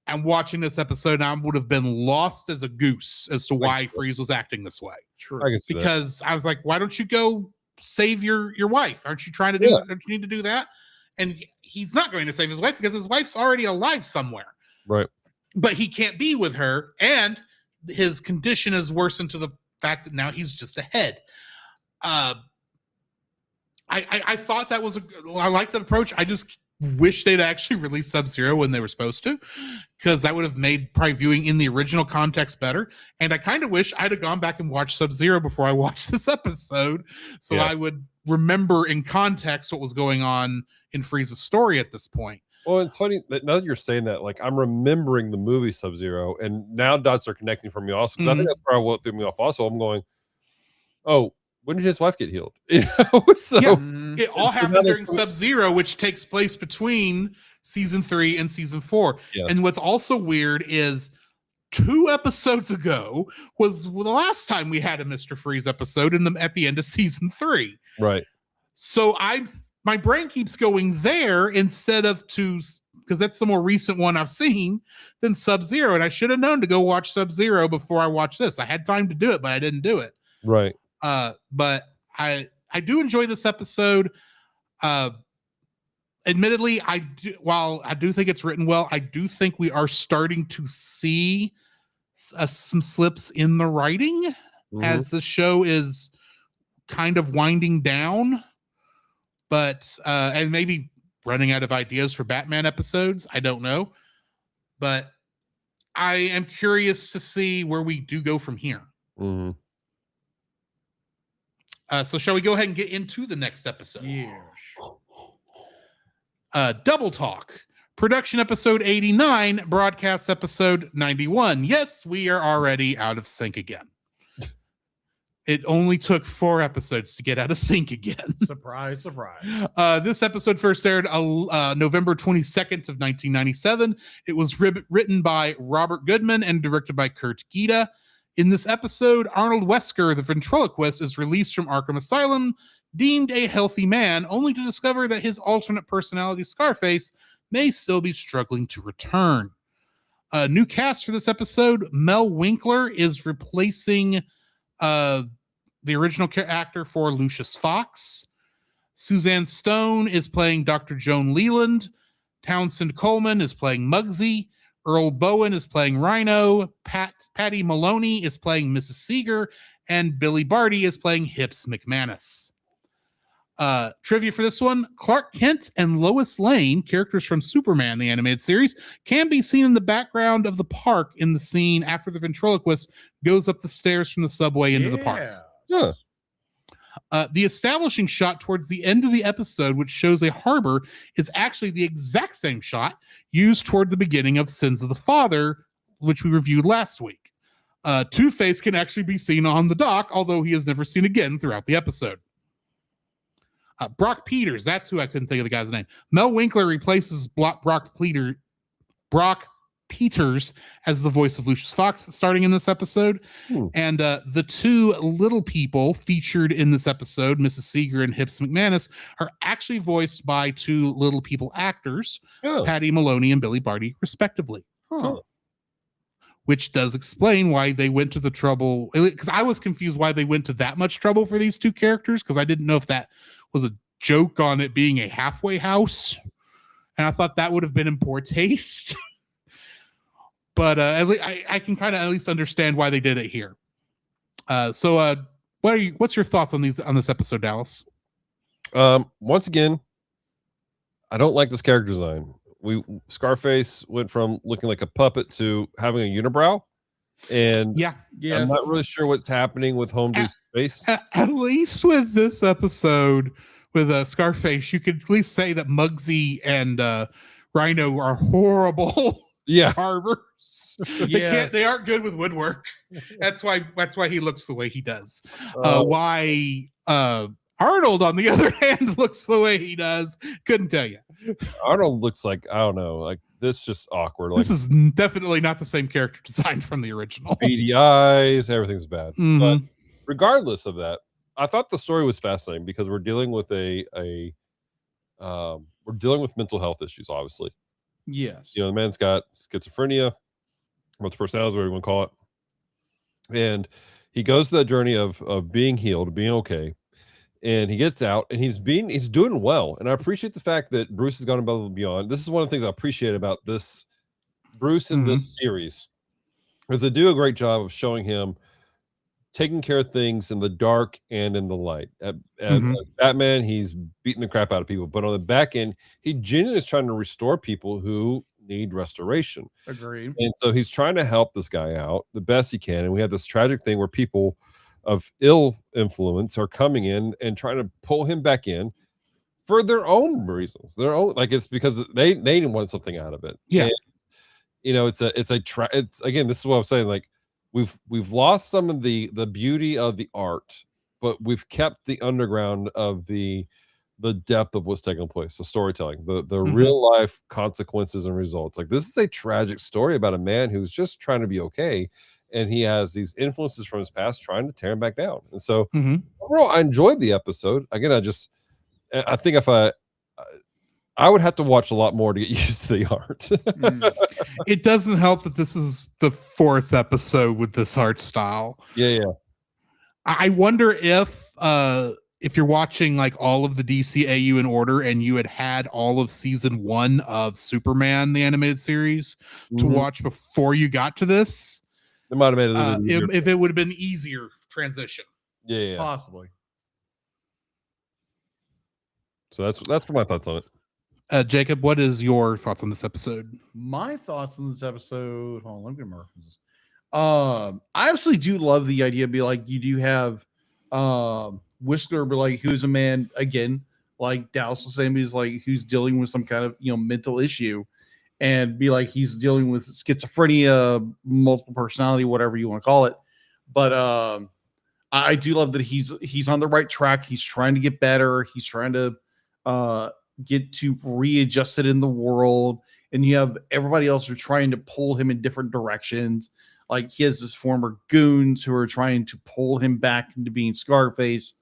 And watching this episode, I would have been lost as a goose as to why Freeze was acting this way. True. Because I was like, why don't you go save your wife? Aren't you trying to do that? Don't you need to do that? And he's not going to save his wife because his wife's already alive somewhere. Right. But he can't be with her, and his condition is worsened to the fact that now he's just a head. I thought that was I like that approach. I just wish they'd actually release Sub-Zero when they were supposed to, because that would have made probably viewing in the original context better. And I kind of wish I'd have gone back and watched Sub-Zero before I watched this episode, so I would remember in context what was going on in Frieza's story at this point. Well, it's funny that now that you're saying that, like I'm remembering the movie Sub-Zero, and now dots are connecting for me also, because I think that's where what threw me off. Also, I'm going, oh, when did his wife get healed? So it all happened during Sub-Zero, which takes place between season 3 and season 4. Yeah. And what's also weird is 2 episodes ago was the last time we had a Mr. Freeze episode at the end of season 3. Right. So my brain keeps going there instead of because that's the more recent one I've seen than Sub-Zero. And I should have known to go watch Sub-Zero before I watched this. I had time to do it, but I didn't do it. Right. But I do enjoy this episode. Admittedly, while I do think it's written well, I do think we are starting to see some slips in the writing as the show is kind of winding down. But and maybe running out of ideas for Batman episodes. I don't know. But I am curious to see where we do go from here. So shall we go ahead and get into the next episode? Yeah. Double Talk. Production episode 89, broadcast episode 91. Yes, we are already out of sync again. It only took 4 episodes to get out of sync again. Surprise, surprise. This episode first aired November 22nd of 1997. It was written by Robert Goodman and directed by Kurt Gita. In this episode, Arnold Wesker, the ventriloquist, is released from Arkham Asylum, deemed a healthy man, only to discover that his alternate personality, Scarface, may still be struggling to return. New cast for this episode, Mel Winkler is replacing the original actor for Lucius Fox. Suzanne Stone is playing Dr. Joan Leland. Townsend Coleman is playing Muggsy. Earl Bowen is playing Rhino. Patty Maloney is playing Mrs. Seeger. And Billy Barty is playing Hips McManus. Trivia for this one: Clark Kent and Lois Lane, characters from Superman, the animated series, can be seen in the background of the park in the scene after the ventriloquist goes up the stairs from the subway into the park. Yeah. The establishing shot towards the end of the episode, which shows a harbor, is actually the exact same shot used toward the beginning of Sins of the Father, which we reviewed last week. Two-Face can actually be seen on the dock, although he is never seen again throughout the episode. Brock Peters, that's who I couldn't think of the guy's name. Mel Winkler replaces Brock Peters as the voice of Lucius Fox starting in this episode. And the 2 little people featured in this episode, Mrs. Seeger and Hips McManus, are actually voiced by 2 little people actors, Patty Maloney and Billy Barty, respectively. Which does explain why they went to the trouble, because I was confused why they went to that much trouble for these 2 characters, because I didn't know if that was a joke on it being a halfway house, and I thought that would have been in poor taste. but I can kind of at least understand why they did it here. What's your thoughts on this episode, Dallas? Once again, I don't like this character design. Scarface went from looking like a puppet to having a unibrow, and yeah, I'm not really sure what's happening with Homedu's face. At least with this episode with Scarface, you could at least say that Muggsy and Rhino are horrible carvers. They aren't good with woodwork. That's why he looks the way he does. Why Arnold, on the other hand, looks the way he does, couldn't tell you. Arnold looks like, I don't know, like this just awkward. Like, this is definitely not the same character design from the original. Beady eyes, everything's bad. Mhm. But regardless of that, I thought the story was fascinating because we're dealing with we're dealing with mental health issues, obviously. Yes. You know, the man's got schizophrenia, what's personality, whatever you want to call it. And he goes to that journey of being healed, being okay. And he gets out and he's doing well. And I appreciate the fact that Bruce has gone above and beyond. This is one of the things I appreciate about this Bruce in this series, is they do a great job of showing him taking care of things in the dark and in the light. As Batman, he's beating the crap out of people, but on the back end, he genuinely is trying to restore people who need restoration. Agreed. And so he's trying to help this guy out the best he can. And we have this tragic thing where people of ill influence are coming in and trying to pull him back in for their own reasons. Their own, like, it's because they didn't want something out of it. Yeah. And, you know, it's again, this is what I'm saying. Like, we've lost some of the beauty of the art, but we've kept the underground of the depth of what's taking place, the storytelling, the real life consequences and results. Like, this is a tragic story about a man who's just trying to be okay, and he has these influences from his past trying to tear him back down. And so overall, I enjoyed the episode. Again, I think if I would have to watch a lot more to get used to the art. It doesn't help that this is the 4th episode with this art style. Yeah. I wonder if you're watching like all of the DCAU in order and you had all of season 1 of Superman, the animated series, to watch before you got to this, it might have made it a little easier. If it would have been easier transition. Yeah. Possibly. So that's my thoughts on it. Jacob, what is your thoughts on this episode? My thoughts on this episode. Hold on, let me get my references. I absolutely do love the idea. Be like, you do have Whistler, but like, who's a man again, like Dallas was saying, he's like, who's dealing with some kind of mental issue, and be like, he's dealing with schizophrenia, multiple personality, whatever you want to call it. But I do love that he's on the right track. He's trying to get better. He's trying to get to readjusted in the world, and you have everybody else who are trying to pull him in different directions. Like, he has his former goons who are trying to pull him back into being Scarface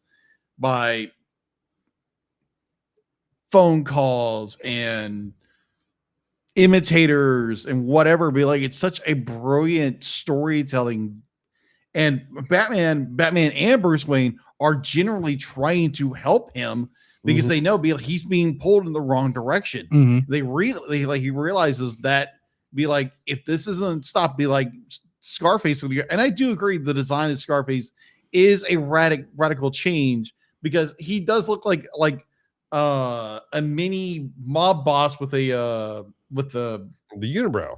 by phone calls and imitators and whatever. Be like, it's such a brilliant storytelling, and Batman and Bruce Wayne are generally trying to help him because they know he's being pulled in the wrong direction. He realizes that, be like, if this isn't stopped, be like, Scarface. And I do agree the design of Scarface is a radical change, because he does look like a mini mob boss with the unibrow.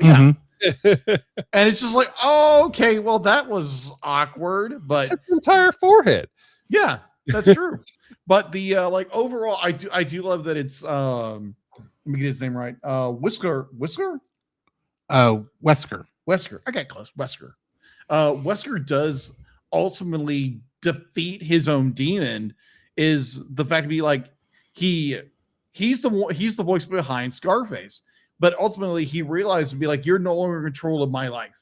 Yeah. And it's just like, oh, okay, well, that was awkward, but it's his entire forehead. Yeah, that's true. But the like, overall, I do love that it's let me get his name right. Wesker. Wesker. I got close. Wesker. Wesker does ultimately defeat his own demon. Is the fact to be like, he's the voice behind Scarface, but ultimately he realized to be like, you're no longer in control of my life.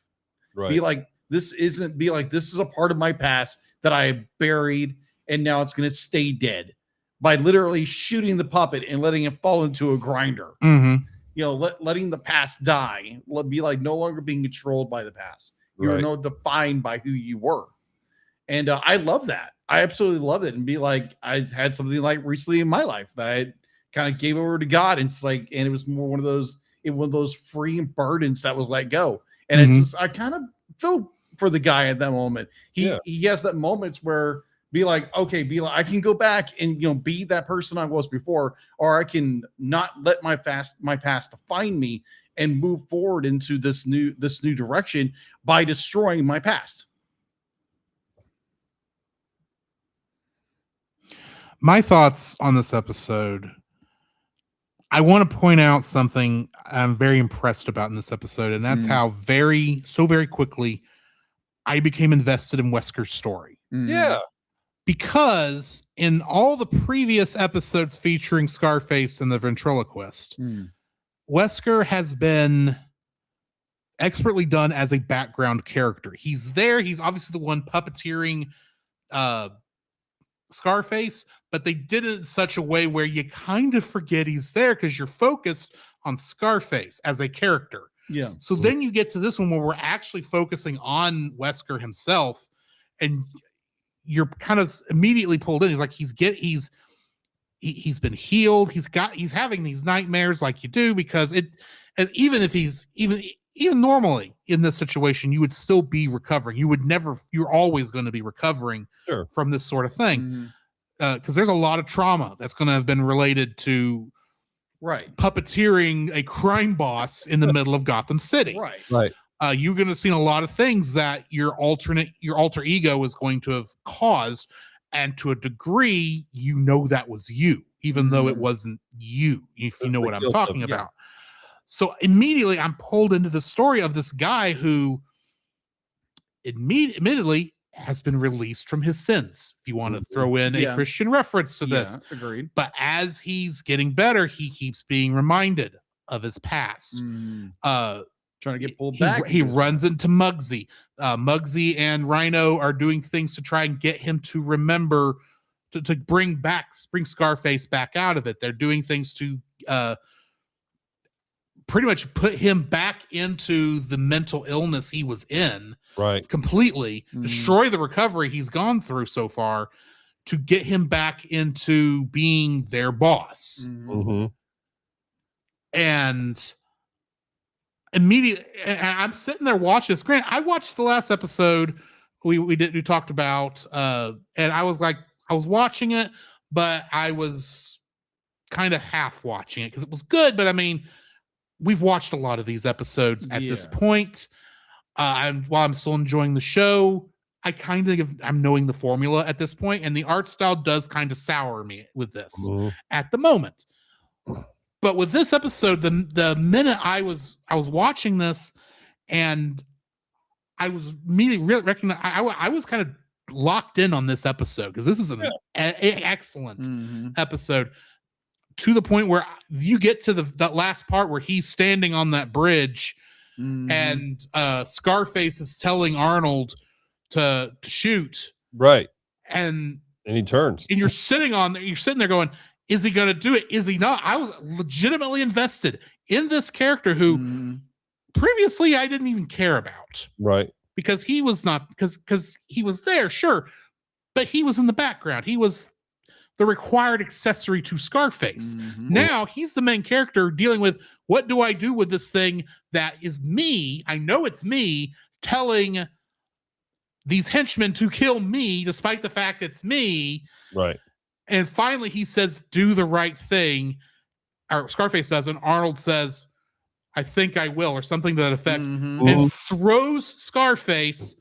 Right. Be like, this is a part of my past that I buried, and now it's going to stay dead by literally shooting the puppet and letting it fall into a grinder. Letting the past die, be like, no longer being controlled by the past. You're no defined by who you were. And I love that. I absolutely love it. And be like, I had something like recently in my life that I kind of gave over to God. And it's like, and it was more one of those, in one of those free burdens that was let go. And Mm-hmm. it's just, I kind of feel for the guy at that moment. He has that moments where I can go back and be that person I was before, or I can not let my past define me and move forward into this new direction by destroying my past. My thoughts on this episode. I want to point out something I'm very impressed about in this episode, and that's how very quickly I became invested in Wesker's story. Yeah. Because in all the previous episodes featuring Scarface and the ventriloquist, Wesker has been expertly done as a background character. He's there. He's obviously the one puppeteering Scarface, but they did it in such a way where you kind of forget he's there because you're focused on Scarface as a character. Yeah. So then you get to this one where we're actually focusing on Wesker himself, and you're kind of immediately pulled in. He's like, he's been healed. He's having these nightmares like you do, because even if he's even normally in this situation, you would still be recovering. You're always going to be recovering from this sort of thing. Because there's a lot of trauma that's going to have been related to puppeteering a crime boss in the middle of Gotham City. Right. You're going to see a lot of things that your alter ego is going to have caused, and to a degree, that was you, even though it wasn't you, if you know what I'm talking about. So immediately I'm pulled into the story of this guy who admittedly has been released from his sins. If you want to throw in a Christian reference to this. Agreed. But as he's getting better, he keeps being reminded of his past. Trying to get pulled back. He runs into Muggsy. Muggsy and Rhino are doing things to try and get him to remember, to bring Scarface back out of it. They're doing things to pretty much put him back into the mental illness he was in. Right. Completely destroy the recovery he's gone through so far to get him back into being their boss. And immediately, and I'm sitting there watching this. Grant, I watched the last episode we talked about, and I was watching it, but I was kind of half watching it because it was good. But I mean, we've watched a lot of these episodes at this point. While I'm still enjoying the show, I'm knowing the formula at this point, and the art style does kind of sour me with this at the moment. But with this episode, the minute I was watching this, and I was immediately really recognizing I was kind of locked in on this episode, because this is an excellent episode, to the point where you get to that last part where he's standing on that bridge, and Scarface is telling Arnold to shoot. Right. And he turns. And you're sitting there going, is he going to do it? Is he not? I was legitimately invested in this character who previously I didn't even care about. Right. Because he was not, because he was there, sure, but he was in the background. He was the required accessory to Scarface. Now he's the main character dealing with, what do I do with this thing that is me? I know it's me telling these henchmen to kill me, despite the fact it's me. Right. And finally he says, do the right thing. Or Scarface does, and Arnold says, I think I will, or something to that effect, and throws Scarface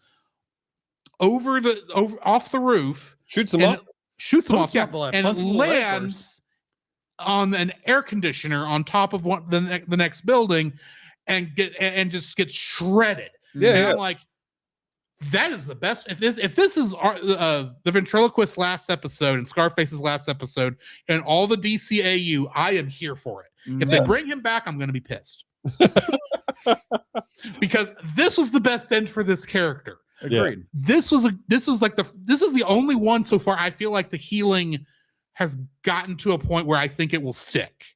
off the roof. Shoots him off. Shoots him off, and it lands on an air conditioner on top of the next building, and just gets shredded. And I'm like, that is the best. If this is the ventriloquist's last episode and Scarface's last episode and all the DCAU, I am here for it. If they bring him back, I'm going to be pissed. Because this was the best end for this character. Agreed. This is the only one so far I feel like the healing has gotten to a point where I think it will stick.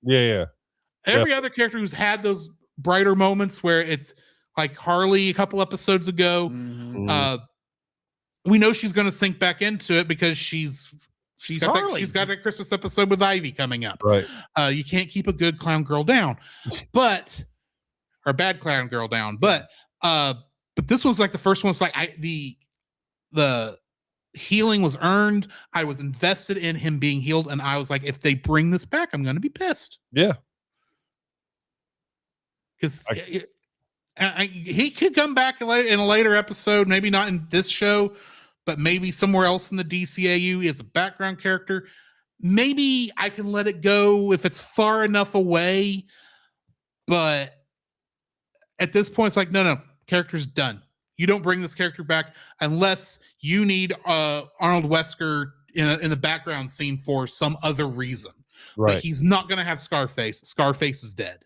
Every other character who's had those brighter moments where it's like Harley a couple episodes ago, we know she's going to sink back into it because she's got a Christmas episode with Ivy coming up. Right. You can't keep a good clown girl down. But or bad clown girl down. But this was like the first one. It's like the healing was earned. I was invested in him being healed, and I was like, if they bring this back, I'm going to be pissed. Yeah. Because he could come back in a later episode, maybe not in this show, but maybe somewhere else in the DCAU as a background character. Maybe I can let it go if it's far enough away. But at this point, it's like, no, character's done. You don't bring this character back unless you need Arnold Wesker in the background scene for some other reason. Right. But he's not going to have Scarface. Scarface is dead.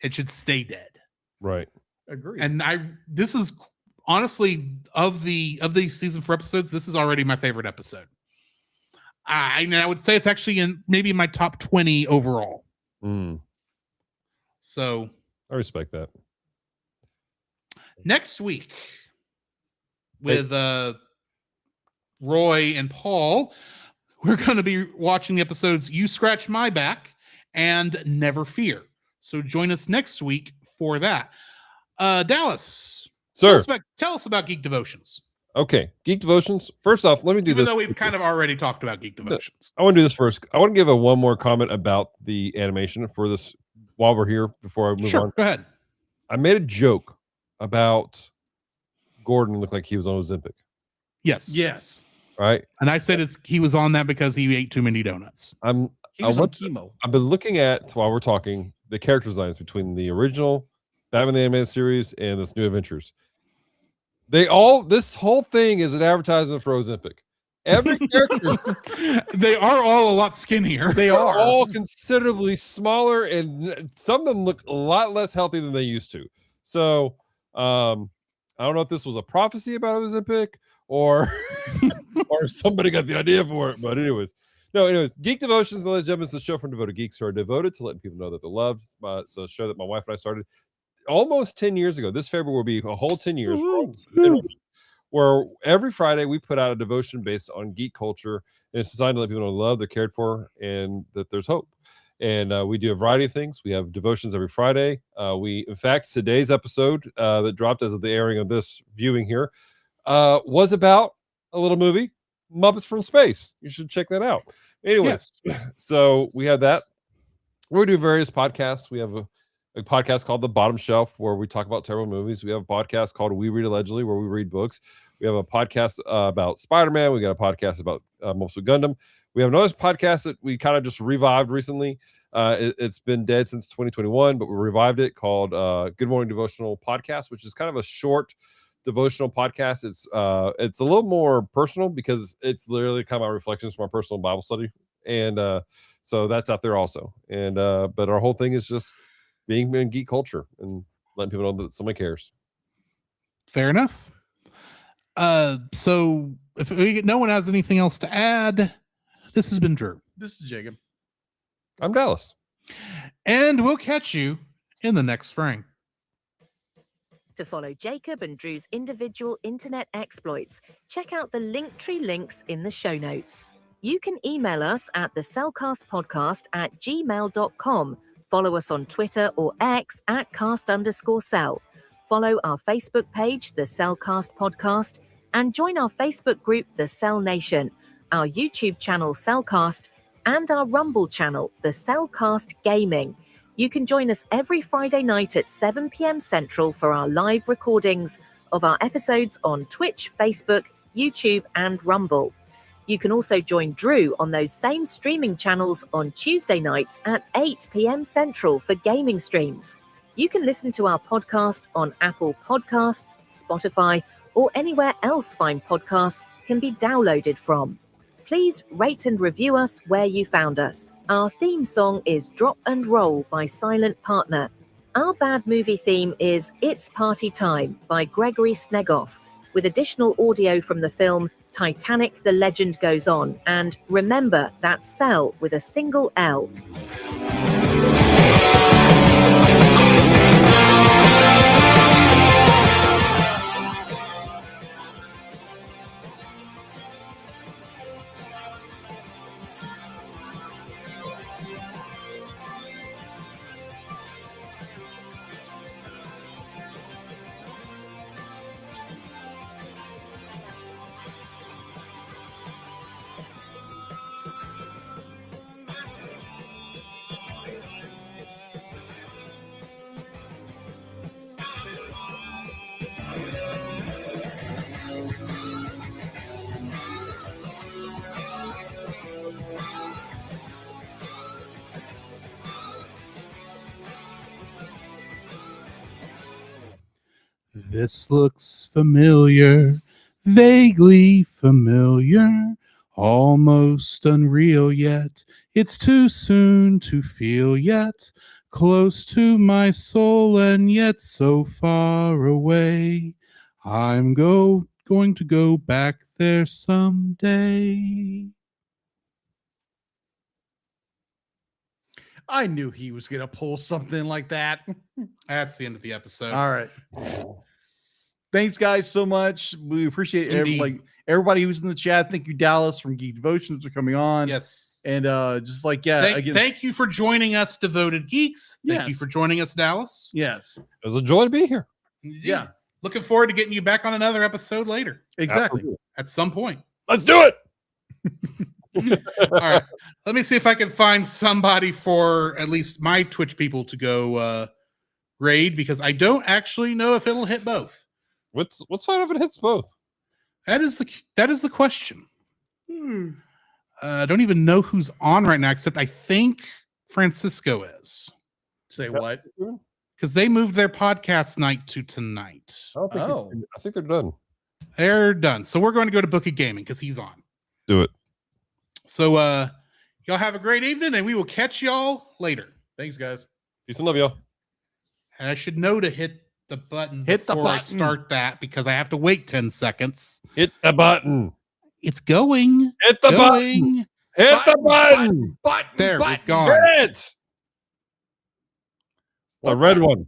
It should stay dead. Right. Agree. And this is honestly of the season 4 episodes, this is already my favorite episode. I would say it's actually in maybe my top 20 overall. So I respect that. Next week with Roy and Paul, we're going to be watching the episodes You Scratch My Back and Never Fear. So join us next week for that. Dallas, Sir, tell us about Geek Devotions. Okay, Geek Devotions. First off, let me do this. Even though we've kind of already talked about Geek Devotions. I want to do this first. I want to give one more comment about the animation for this while we're here before I move on. Go ahead. I made a joke about Gordon looked like he was on Ozempic. Yes. Right. And I said he was on that because he ate too many donuts. He was on chemo. I've been looking at, while we're talking, the character designs between the original Batman the Animated Series and this New Adventures. This whole thing is an advertisement for Ozempic. Every character, they are all a lot skinnier. They are all considerably smaller, and some of them look a lot less healthy than they used to. So, I don't know if this was a prophecy about Ozempic or or somebody got the idea for it. But anyways, Geek Devotions, ladies and gentlemen, is a show from devoted geeks who are devoted to letting people know that they're loved. It's a show that my wife and I started almost 10 years ago. This February will be a whole 10 years. Where every Friday we put out a devotion based on geek culture, and it's designed to let people know love, they're cared for, and that there's hope. And we do a variety of things. We have devotions every Friday. In fact, today's episode that dropped as of the airing of this viewing here was about a little movie, Muppets from Space. You should check that out. Anyways, So we have that. We do various podcasts. We have a podcast called The Bottom Shelf, where we talk about terrible movies. We have a podcast called We Read Allegedly, where we read books. We have a podcast about Spider-Man. We got a podcast about Mobile Gundam. We have another podcast that we kind of just revived recently. It's been dead since 2021, but we revived it called Good Morning Devotional Podcast, which is kind of a short devotional podcast. It's a little more personal because it's literally kind of my reflections from my personal Bible study. And so that's out there also. And but our whole thing is just being in geek culture and letting people know that somebody cares. Fair enough. So if no one has anything else to add, this has been Drew. This is Jacob. I'm Dallas. And we'll catch you in the next frame. To follow Jacob and Drew's individual internet exploits, check out the Linktree links in the show notes. You can email us at thecelcastpodcast@gmail.com. Follow us on Twitter or X @cast_cell. Follow our Facebook page, The Cel Cast Podcast, and join our Facebook group, The Cel Nation, our YouTube channel, Cel Cast, and our Rumble channel, The Cel Cast Gaming. You can join us every Friday night at 7 p.m. Central for our live recordings of our episodes on Twitch, Facebook, YouTube, and Rumble. You can also join Drew on those same streaming channels on Tuesday nights at 8 p.m. Central for gaming streams. You can listen to our podcast on Apple Podcasts, Spotify, or anywhere else fine podcasts can be downloaded from. Please rate and review us where you found us. Our theme song is Drop and Roll by Silent Partner. Our bad movie theme is It's Party Time by Gregory Snegoff, with additional audio from the film Titanic: The Legend Goes On, and remember, that's Cel with a single L. This looks familiar, vaguely familiar, almost unreal yet. It's too soon to feel yet, close to my soul and yet so far away. I'm going to go back there someday. I knew he was gonna pull something like that. That's the end of the episode. All right. Thanks, guys, so much. We appreciate Indeed. everybody who's in the chat. Thank you, Dallas from Geek Devotions, for coming on. Yes. And just like, yeah, Thank, again, thank you for joining us, Devoted Geeks. Thank you Yes. for joining us, Dallas. yes, It was a joy to be here. yeah, Looking forward to getting you back on another episode later exactly. at some point. Let's do it. All right. Let me see if I can find somebody for at least my Twitch people to go raid, because I don't actually know if it'll hit both. What's fine if it hits both? That is the question. I don't even know who's on right now, except I think Francisco is, Say what? because they moved their podcast night to tonight. I think they're done. They're done. So we're going to go to Book of Gaming because he's on. Do it. So y'all have a great evening, and we will catch y'all later. Thanks, guys. Peace and love, y'all. And I should know to hit the button Hit the before I button. start that, because I have to wait 10 seconds. Hit the button. It's going. Hit the button. Going. Hit the button. Button, There, button. we've gone. Hit. The red one.